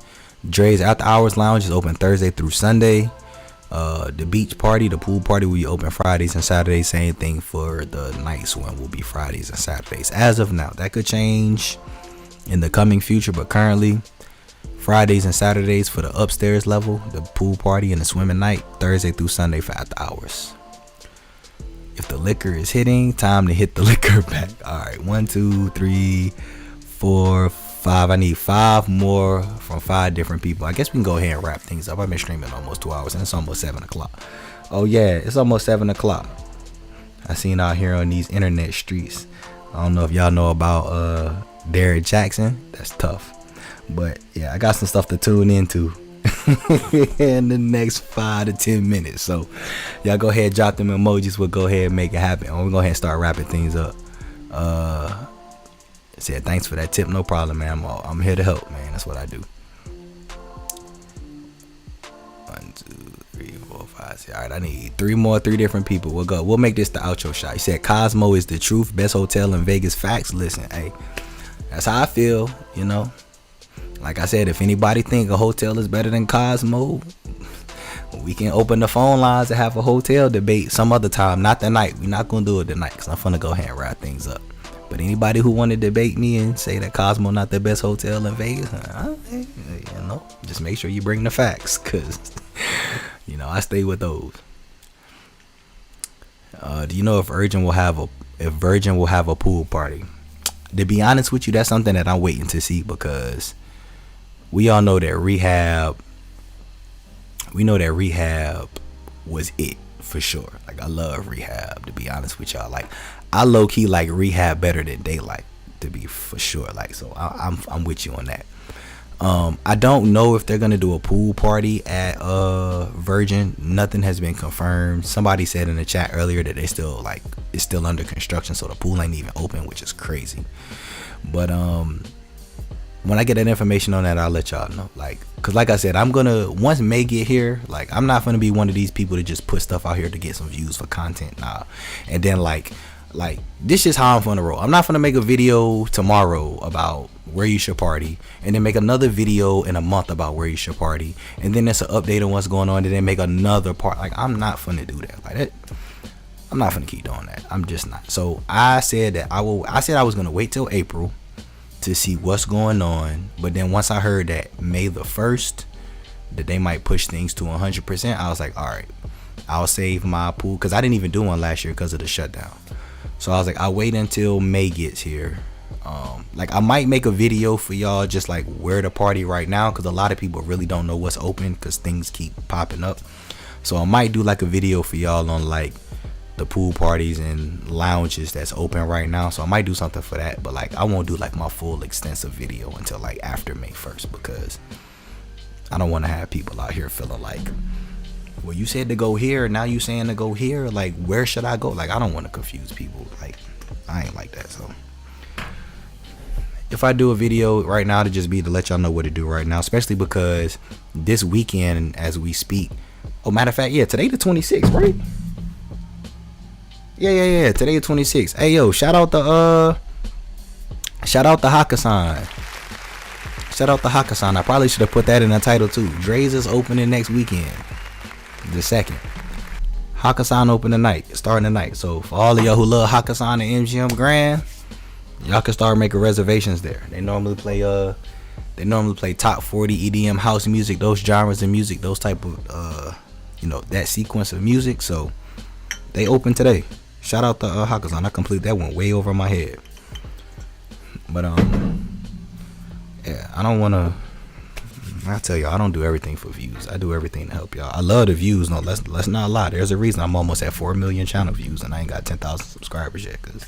[SPEAKER 1] Drais After Hours Lounge is open Thursday through Sunday. The beach party, the pool party will be open Fridays and Saturdays. Same thing for the night swim will be Fridays and Saturdays. As of now, that could change in the coming future, but currently Fridays and Saturdays for the upstairs level, the pool party and the swimming night. Thursday through Sunday for after hours. If the liquor is hitting, time to hit the liquor back. All right, 1, 2, 3, 4, 5. I need 5 more from 5 different people. I guess we can go ahead and wrap things up. I've been streaming almost 2 hours and it's almost 7 o'clock. Oh yeah, it's almost 7 o'clock. I seen out here on these internet streets. I don't know if y'all know about Derrick Jackson. That's tough. But yeah, I got some stuff to tune into in the next 5 to 10 minutes. So y'all go ahead, drop them emojis. We'll go ahead and make it happen. We'll go ahead and start wrapping things up. Said thanks for that tip. No problem, man. I'm here to help, man. That's what I do. 1, 2, 3, 4, 5, 6. All right, I need 3 different people. We'll go. We'll make this the outro shot. You said Cosmo is the truth, best hotel in Vegas. Facts. Listen, hey, that's how I feel. You know, like I said, if anybody think a hotel is better than Cosmo, we can open the phone lines and have a hotel debate some other time. Not tonight. We're not gonna do it tonight because I'm gonna go ahead and wrap things up. But anybody who want to debate me and say that Cosmo not the best hotel in Vegas, you know, just make sure you bring the facts, cause you know I stay with those. Do you know if Virgin will have a pool party? To be honest with you, that's something that I'm waiting to see because we all know that rehab. We know that rehab was it. for sure. Like I love rehab, to be honest with y'all. Like I low key like rehab better than daylight, to be for sure. Like so I'm with you on that. I don't know if they're gonna do a pool party at Virgin. Nothing has been confirmed. Somebody said in the chat earlier that they still like it's still under construction, so the pool ain't even open, which is crazy. But when I get that information on that, I'll let y'all know. Like, cause like I said, I'm gonna once May get here, like I'm not gonna be one of these people to just put stuff out here to get some views for content, nah. And then like this is how I'm gonna roll. I'm not gonna make a video tomorrow about where you should party, and then make another video in a month about where you should party, and then there's an update on what's going on, and then make another part. Like I'm not gonna do that. Like that, I'm not gonna keep doing that. I'm just not. So I said that I said I was gonna wait till April to see what's going on, but then once I heard that May the 1st that they might push things to 100%, I was like, all right, I'll save my pool, because I didn't even do one last year because of the shutdown. So I was like, I'll wait until May gets here. Like I might make a video for y'all just like where to party right now, because a lot of people really don't know what's open because things keep popping up. So I might do like a video for y'all on like the pool parties and lounges that's open right now. So I might do something for that, but like I won't do like my full extensive video until like after May 1st, because I don't want to have people out here feeling like, well, you said to go here, now you saying to go here, like where should I go? Like I don't want to confuse people. Like I ain't like that. So if I do a video right now, to just be to let y'all know what to do right now, especially because this weekend as we speak, oh matter of fact, yeah, today the 26th, right? Yeah. Today the 26th. Hey yo, shout out the Hakkasan. Shout out the Hakkasan. I probably should have put that in the title too. Drais is opening next weekend, the 2nd. Hakkasan open tonight, starting tonight. So for all of y'all who love Hakkasan and MGM Grand, y'all can start making reservations there. They normally play top 40 EDM house music, those genres of music, those type of that sequence of music. So they open today. Shout out to Hakkasan. I completely, that went way over my head. But yeah, I don't wanna, I tell y'all, I don't do everything for views. I do everything to help y'all. I love the views. No, let's not lie. There's a reason I'm almost at 4 million channel views and I ain't got 10,000 subscribers yet, because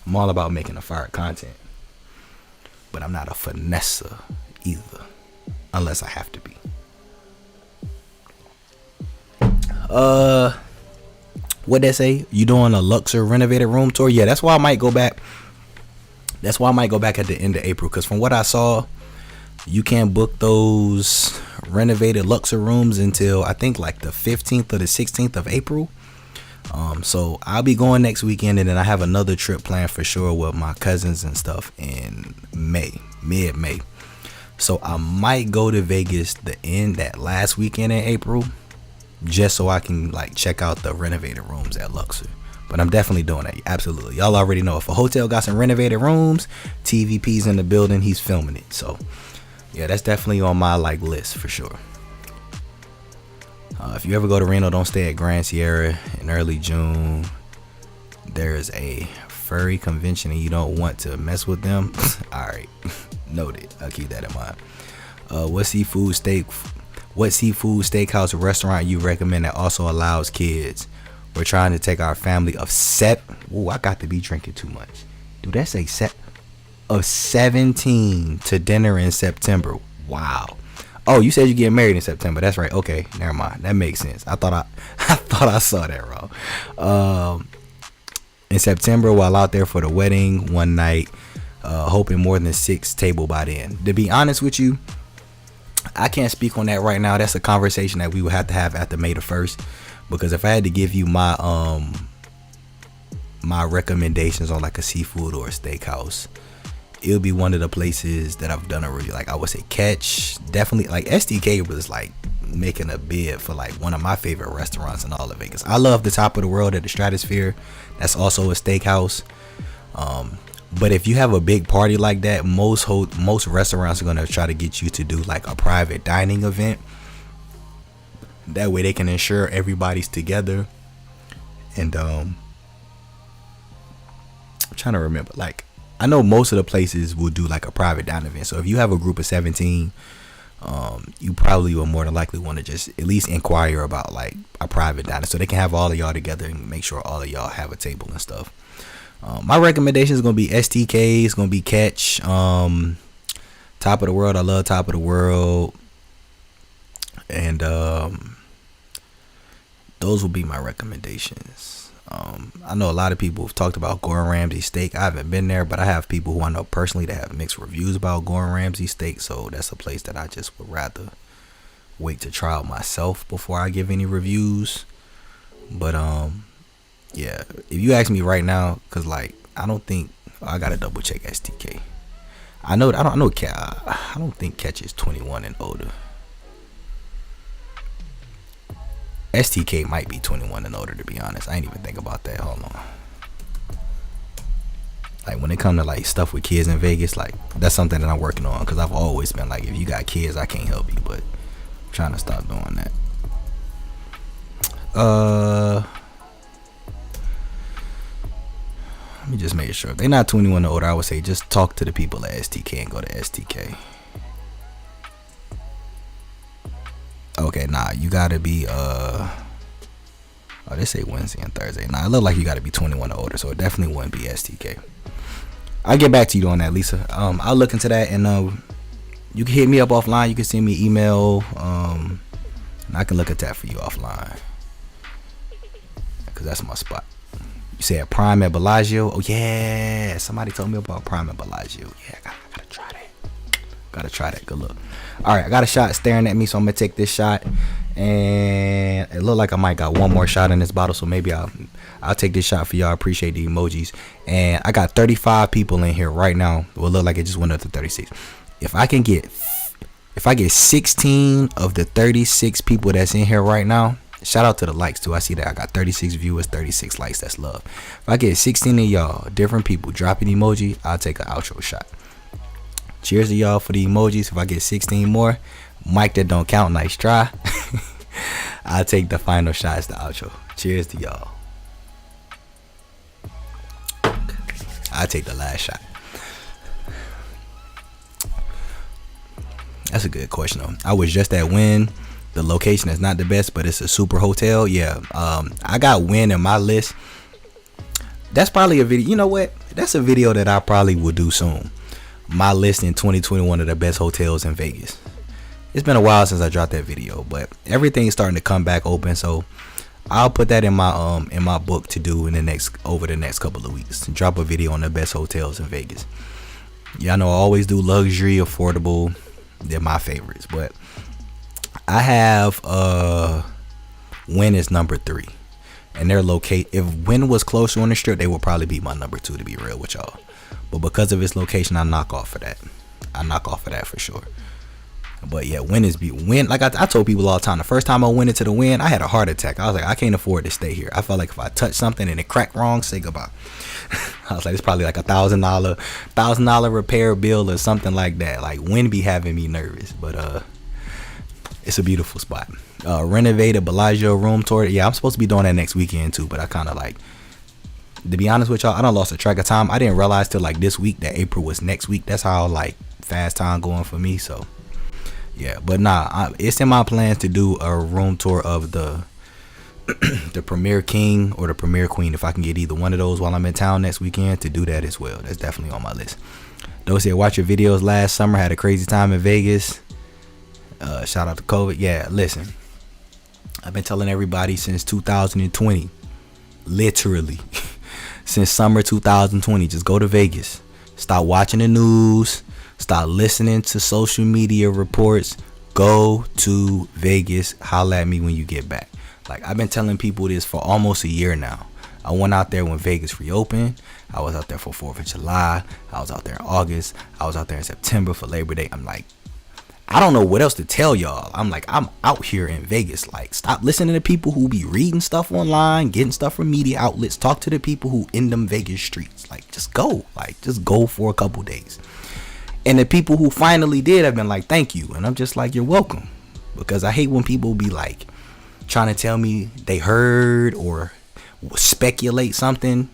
[SPEAKER 1] I'm all about making a fire content. But I'm not a finesser either, unless I have to be. What they say? You doing a Luxor renovated room tour? Yeah, that's why I might go back. That's why I might go back at the end of April, because from what I saw, you can't book those renovated Luxor rooms until I think like the 15th or the 16th of April. So I'll be going next weekend, and then I have another trip planned for sure with my cousins and stuff in mid-May. So I might go to Vegas that last weekend in April, just so I can like check out the renovated rooms at Luxor. But I'm definitely doing that. Absolutely. Y'all already know if a hotel got some renovated rooms, TVP's in the building, he's filming it. So yeah, that's definitely on my like list for sure. If you ever go to Reno, don't stay at Grand Sierra in early June. There's a furry convention and you don't want to mess with them. All right, noted. I'll keep that in mind. What seafood steakhouse restaurant you recommend that also allows kids? We're trying to take our family of Ooh, I got to be drinking too much. Dude, that's a set of 17 to dinner in September. Wow. Oh, you said you get married in September. That's right. Okay, never mind. That makes sense. I thought I saw that wrong. In September, while out there for the wedding one night, hoping more than 6 table by then. To be honest with you, I can't speak on that right now. That's a conversation that we would have to have after May the 1st. Because if I had to give you my my recommendations on like a seafood or a steakhouse, it would be one of the places that I've done already. Like I would say Catch, definitely. Like SDK was like making a bid for like one of my favorite restaurants in all of Vegas. I love the Top of the World at the Stratosphere. That's also a steakhouse. But if you have a big party like that, most restaurants are gonna try to get you to do like a private dining event. That way they can ensure everybody's together. And I'm trying to remember, like I know most of the places will do like a private dining event. So if you have a group of 17, you probably will more than likely want to just at least inquire about like a private dining so they can have all of y'all together and make sure all of y'all have a table and stuff. My recommendation is going to be STK. It's going to be Catch. Top of the World. I love Top of the World. And those will be my recommendations. I know a lot of people have talked about Gordon Ramsay steak. I haven't been there, but I have people who I know personally that have mixed reviews about Gordon Ramsay steak. So that's a place that I just would rather wait to try out myself before I give any reviews. But yeah, if you ask me right now, cause like I don't think I gotta double check STK. I don't think Catch is 21 and older. STK might be 21 and older, to be honest. I ain't even think about that. Hold on. Like when it comes to like stuff with kids in Vegas, like that's something that I'm working on, because I've always been like, if you got kids, I can't help you, but I'm trying to stop doing that. Let me just make sure if they're not 21 or older, I would say just talk to the people at STK and go to STK. Okay, nah, you gotta be they say Wednesday and Thursday. Nah, it look like you gotta be 21 or older, so it definitely wouldn't be STK. I'll get back to you on that, Lisa. I'll look into that, and you can hit me up offline. You can send me email, and I can look at that for you offline, because that's my spot. You said Prime at Bellagio. Oh yeah, somebody told me about Prime at Bellagio. Yeah, I gotta try that. Gotta try that. Good luck. All right, I got a shot staring at me, so I'm gonna take this shot, and it looked like I might got one more shot in this bottle, so maybe I'll take this shot for y'all. Appreciate the emojis. And I got 35 people in here right now. Well, look like it just went up to 36. If I get 16 of the 36 people that's in here right now, shout out to the likes too. I see that I got 36 viewers, 36 likes. That's love. If I get 16 of y'all, different people dropping emoji, I'll take an outro shot. Cheers to y'all for the emojis. If I get 16 more, Mike, that don't count, nice try. I'll take the final shot as the outro. Cheers to y'all. I'll take the last shot. That's a good question though. I was just at Wynn. The location is not the best, but it's a super hotel. Yeah, I got Wynn in my list. That's probably a video. You know what? That's a video that I probably will do soon. My list in 2021 of the best hotels in Vegas. It's been a while since I dropped that video, but everything's starting to come back open, so I'll put that in my book to do over the next couple of weeks. Drop a video on the best hotels in Vegas. Yeah, I know I always do luxury, affordable. They're my favorites, but I have Wynn is number 3, and they're located. If Wynn was closer on the strip, they would probably be my number 2, to be real with y'all. But because of its location, I knock off of that. For sure. But yeah, Wynn. Like I told people all the time, the first time I went into the Wynn, I had a heart attack. I was like, I can't afford to stay here. I felt like if I touch something and it cracked wrong, say goodbye. I was like, it's probably like $1,000 repair bill or something like that. Like Wynn be having me nervous, but it's a beautiful spot. Renovated Bellagio room tour. Yeah, I'm supposed to be doing that next weekend too, but I kind of like, to be honest with y'all, I done lost a track of time. I didn't realize till like this week that April was next week. That's how like fast time going for me. So yeah, but nah, it's in my plans to do a room tour of the Premier King or the Premier Queen. If I can get either one of those while I'm in town next weekend, to do that as well. That's definitely on my list. Those said, watch your videos last summer. Had a crazy time in Vegas. Shout out to COVID. Yeah, listen, I've been telling everybody since 2020, literally since summer 2020, just go to Vegas. Stop watching the news. Stop listening to social media reports. Go to Vegas. Holla at me when you get back. Like, I've been telling people this for almost a year now. I went out there when Vegas reopened. I was out there for 4th of July. I was out there in August. I was out there in September for Labor Day. I'm like, I don't know what else to tell y'all. I'm like, I'm out here in Vegas. Like, stop listening to people who be reading stuff online, getting stuff from media outlets. Talk to the people who in them Vegas streets. Like, just go. Like, just go for a couple days. And the people who finally did have been like, thank you. And I'm just like, you're welcome. Because I hate when people be like trying to tell me they heard or speculate something,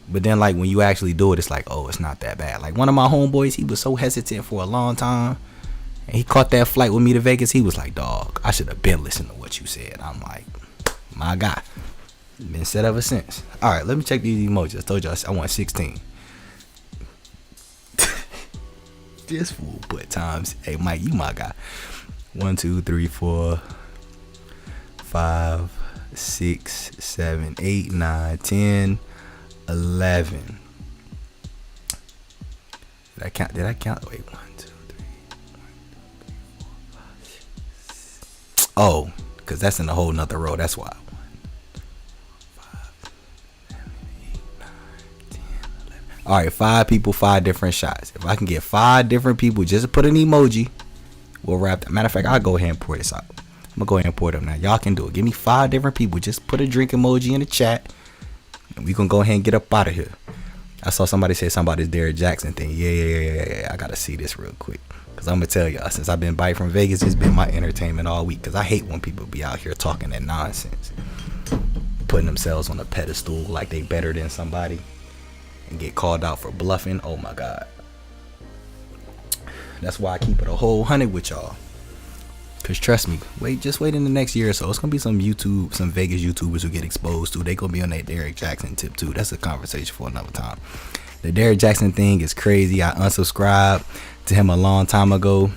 [SPEAKER 1] but then like when you actually do it, it's like, oh, it's not that bad. Like one of my homeboys, he was so hesitant for a long time, And he caught that flight with me to Vegas. He was like, dog, I should have been listening to what you said. I'm like, my guy. Been said ever since. All right, let me check these emojis. I told y'all I want 16. This fool put times. Hey, Mike, you my guy. 1, 2, 3, 4, 5, 6, 7, 8, 9, 10, 11. Did I count? Wait, 1, 2, 3, 4, 5, 6. Oh, because that's in a whole nother row. That's why. 5, 7, 8, 9, 10, 11. All right, 5 people, 5 different shots. If I can get 5 different people, just put an emoji. We'll wrap that. Matter of fact, I'll go ahead and pour this out. I'm gonna go ahead and pour it up now. Y'all can do it. Give me 5 different people. Just put a drink emoji in the chat, and we gonna go ahead and get up out of here. I saw somebody say something about this Derrick Jackson thing. Yeah. I gotta see this real quick, cause I'm gonna tell y'all. Since I've been back from Vegas, it's been my entertainment all week. Cause I hate when people be out here talking that nonsense, putting themselves on a pedestal like they better than somebody, and get called out for bluffing. Oh my God. That's why I keep it a whole 100 with y'all. Cause trust me, just wait in the next year or so. It's gonna be some Vegas YouTubers who get exposed to. They gonna be on that Derrick Jackson tip too. That's a conversation for another time. The Derrick Jackson thing is crazy. I unsubscribed to him a long time ago.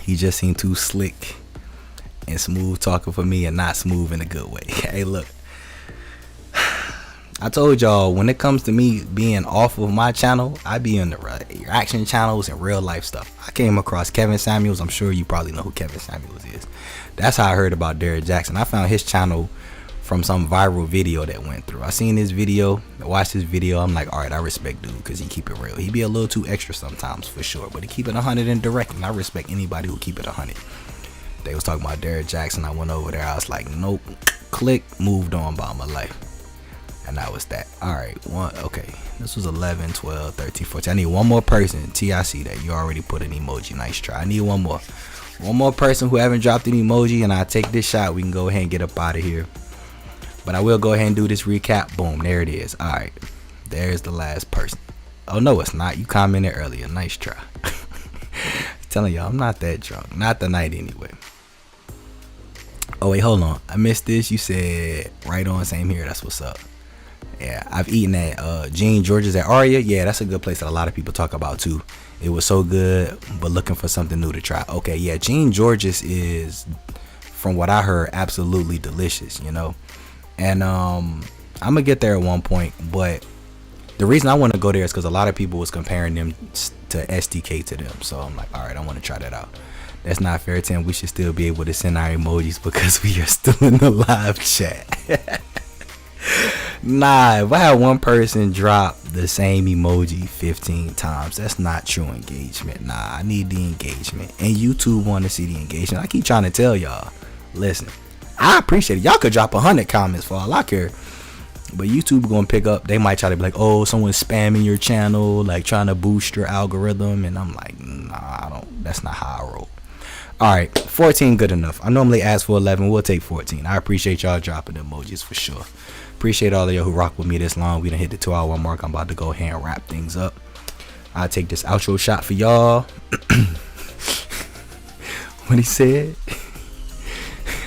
[SPEAKER 1] He just seemed too slick and smooth talking for me, and not smooth in a good way. Hey, look. I told y'all, when it comes to me being off of my channel, I be in the reaction channels and real life stuff. I came across Kevin Samuels. I'm sure you probably know who Kevin Samuels is. That's how I heard about Derrick Jackson. I found his channel from some viral video that went through. I seen this video, I watched this video. I'm like, all right, I respect dude, because he keep it real. He be a little too extra sometimes for sure, but he keep it 100 and direct, and I respect anybody who keep it 100. They was talking about Derrick Jackson. I went over there. I was like, nope. Click, moved on by my life. And that was that. Alright, okay. This was 11, 12, 13, 14. I need one more person. T, I see that. You already put an emoji. Nice try. I need one more. One more person who haven't dropped an emoji, and I'll take this shot. We can go ahead and get up out of here. But I will go ahead and do this recap. Boom. There it is. Alright. There's the last person. Oh, no, it's not. You commented earlier. Nice try. Telling y'all, I'm not that drunk. Not tonight anyway. Oh, wait, hold on. I missed this. You said right on. Same here. That's what's up. Yeah, I've eaten at Gene George's at Aria. Yeah, that's a good place that a lot of people talk about too. It was so good, but looking for something new to try. Okay, yeah, Gene George's is, from what I heard, absolutely delicious, you know. And I'm gonna get there at one point, but the reason I want to go there is because a lot of people was comparing them to STK to them. So I'm like, all right, I want to try that out. That's not fair, Tim. We should still be able to send our emojis because we are still in the live chat. Nah, if I had one person drop the same emoji 15 times, that's not true engagement. Nah, I need the engagement, and YouTube want to see the engagement. I keep trying to tell y'all, listen, I appreciate it. Y'all could drop 100 comments for all I care, but YouTube gonna pick up. They might try to be like, oh, someone's spamming your channel, like trying to boost your algorithm, and I'm like, nah, I don't. That's not how I roll. All right, 14 good enough. I normally ask for 11. We'll take 14. I appreciate y'all dropping the emojis for sure. Appreciate all of y'all who rock with me this long. We done hit the 2-hour mark. I'm about to go ahead and wrap things up. I'll take this outro shot for y'all. What he said?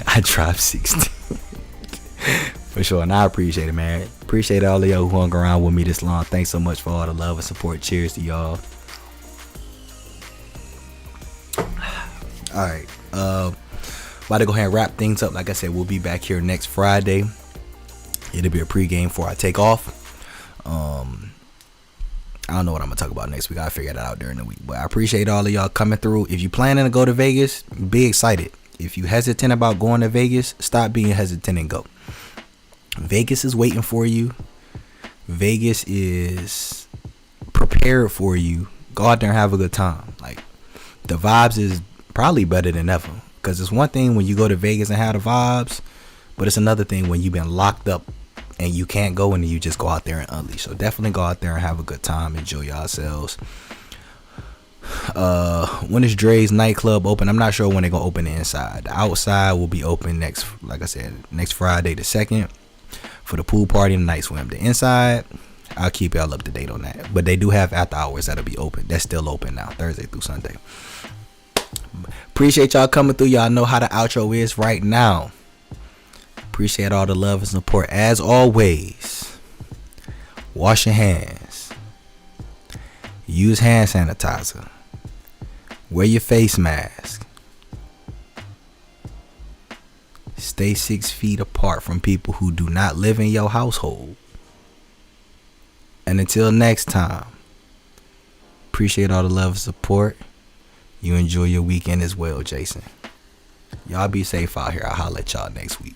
[SPEAKER 1] I dropped 16. For sure. And I appreciate it, man. Appreciate all of y'all who hung around with me this long. Thanks so much for all the love and support. Cheers to y'all. All right. About to go ahead and wrap things up. Like I said, we'll be back here next Friday. It'll be a pregame before I take off. I don't know what I'm gonna talk about next week. I'll figure that out during the week. But I appreciate all of y'all coming through. If you planning to go to Vegas, be excited. If you hesitant about going to Vegas, stop being hesitant and go. Vegas is waiting for you. Vegas is prepared for you. Go out there and have a good time. Like, the vibes is probably better than ever. Because it's one thing when you go to Vegas and have the vibes, but it's another thing when you've been locked up and you can't go, and you just go out there and unleash. So definitely go out there and have a good time. Enjoy yourselves. When is Drais nightclub open? I'm not sure when they're gonna open the inside. The outside will be open next, like I said, next Friday the 2nd for the pool party and the night swim. The inside, I'll keep y'all up to date on that. But they do have after hours that'll be open. That's still open now, Thursday through Sunday. Appreciate y'all coming through. Y'all know how the outro is right now. Appreciate all the love and support. As always, wash your hands. Use hand sanitizer. Wear your face mask. Stay 6 feet apart from people who do not live in your household. And until next time, appreciate all the love and support. You enjoy your weekend as well, Jason. Y'all be safe out here. I'll holler at y'all next week.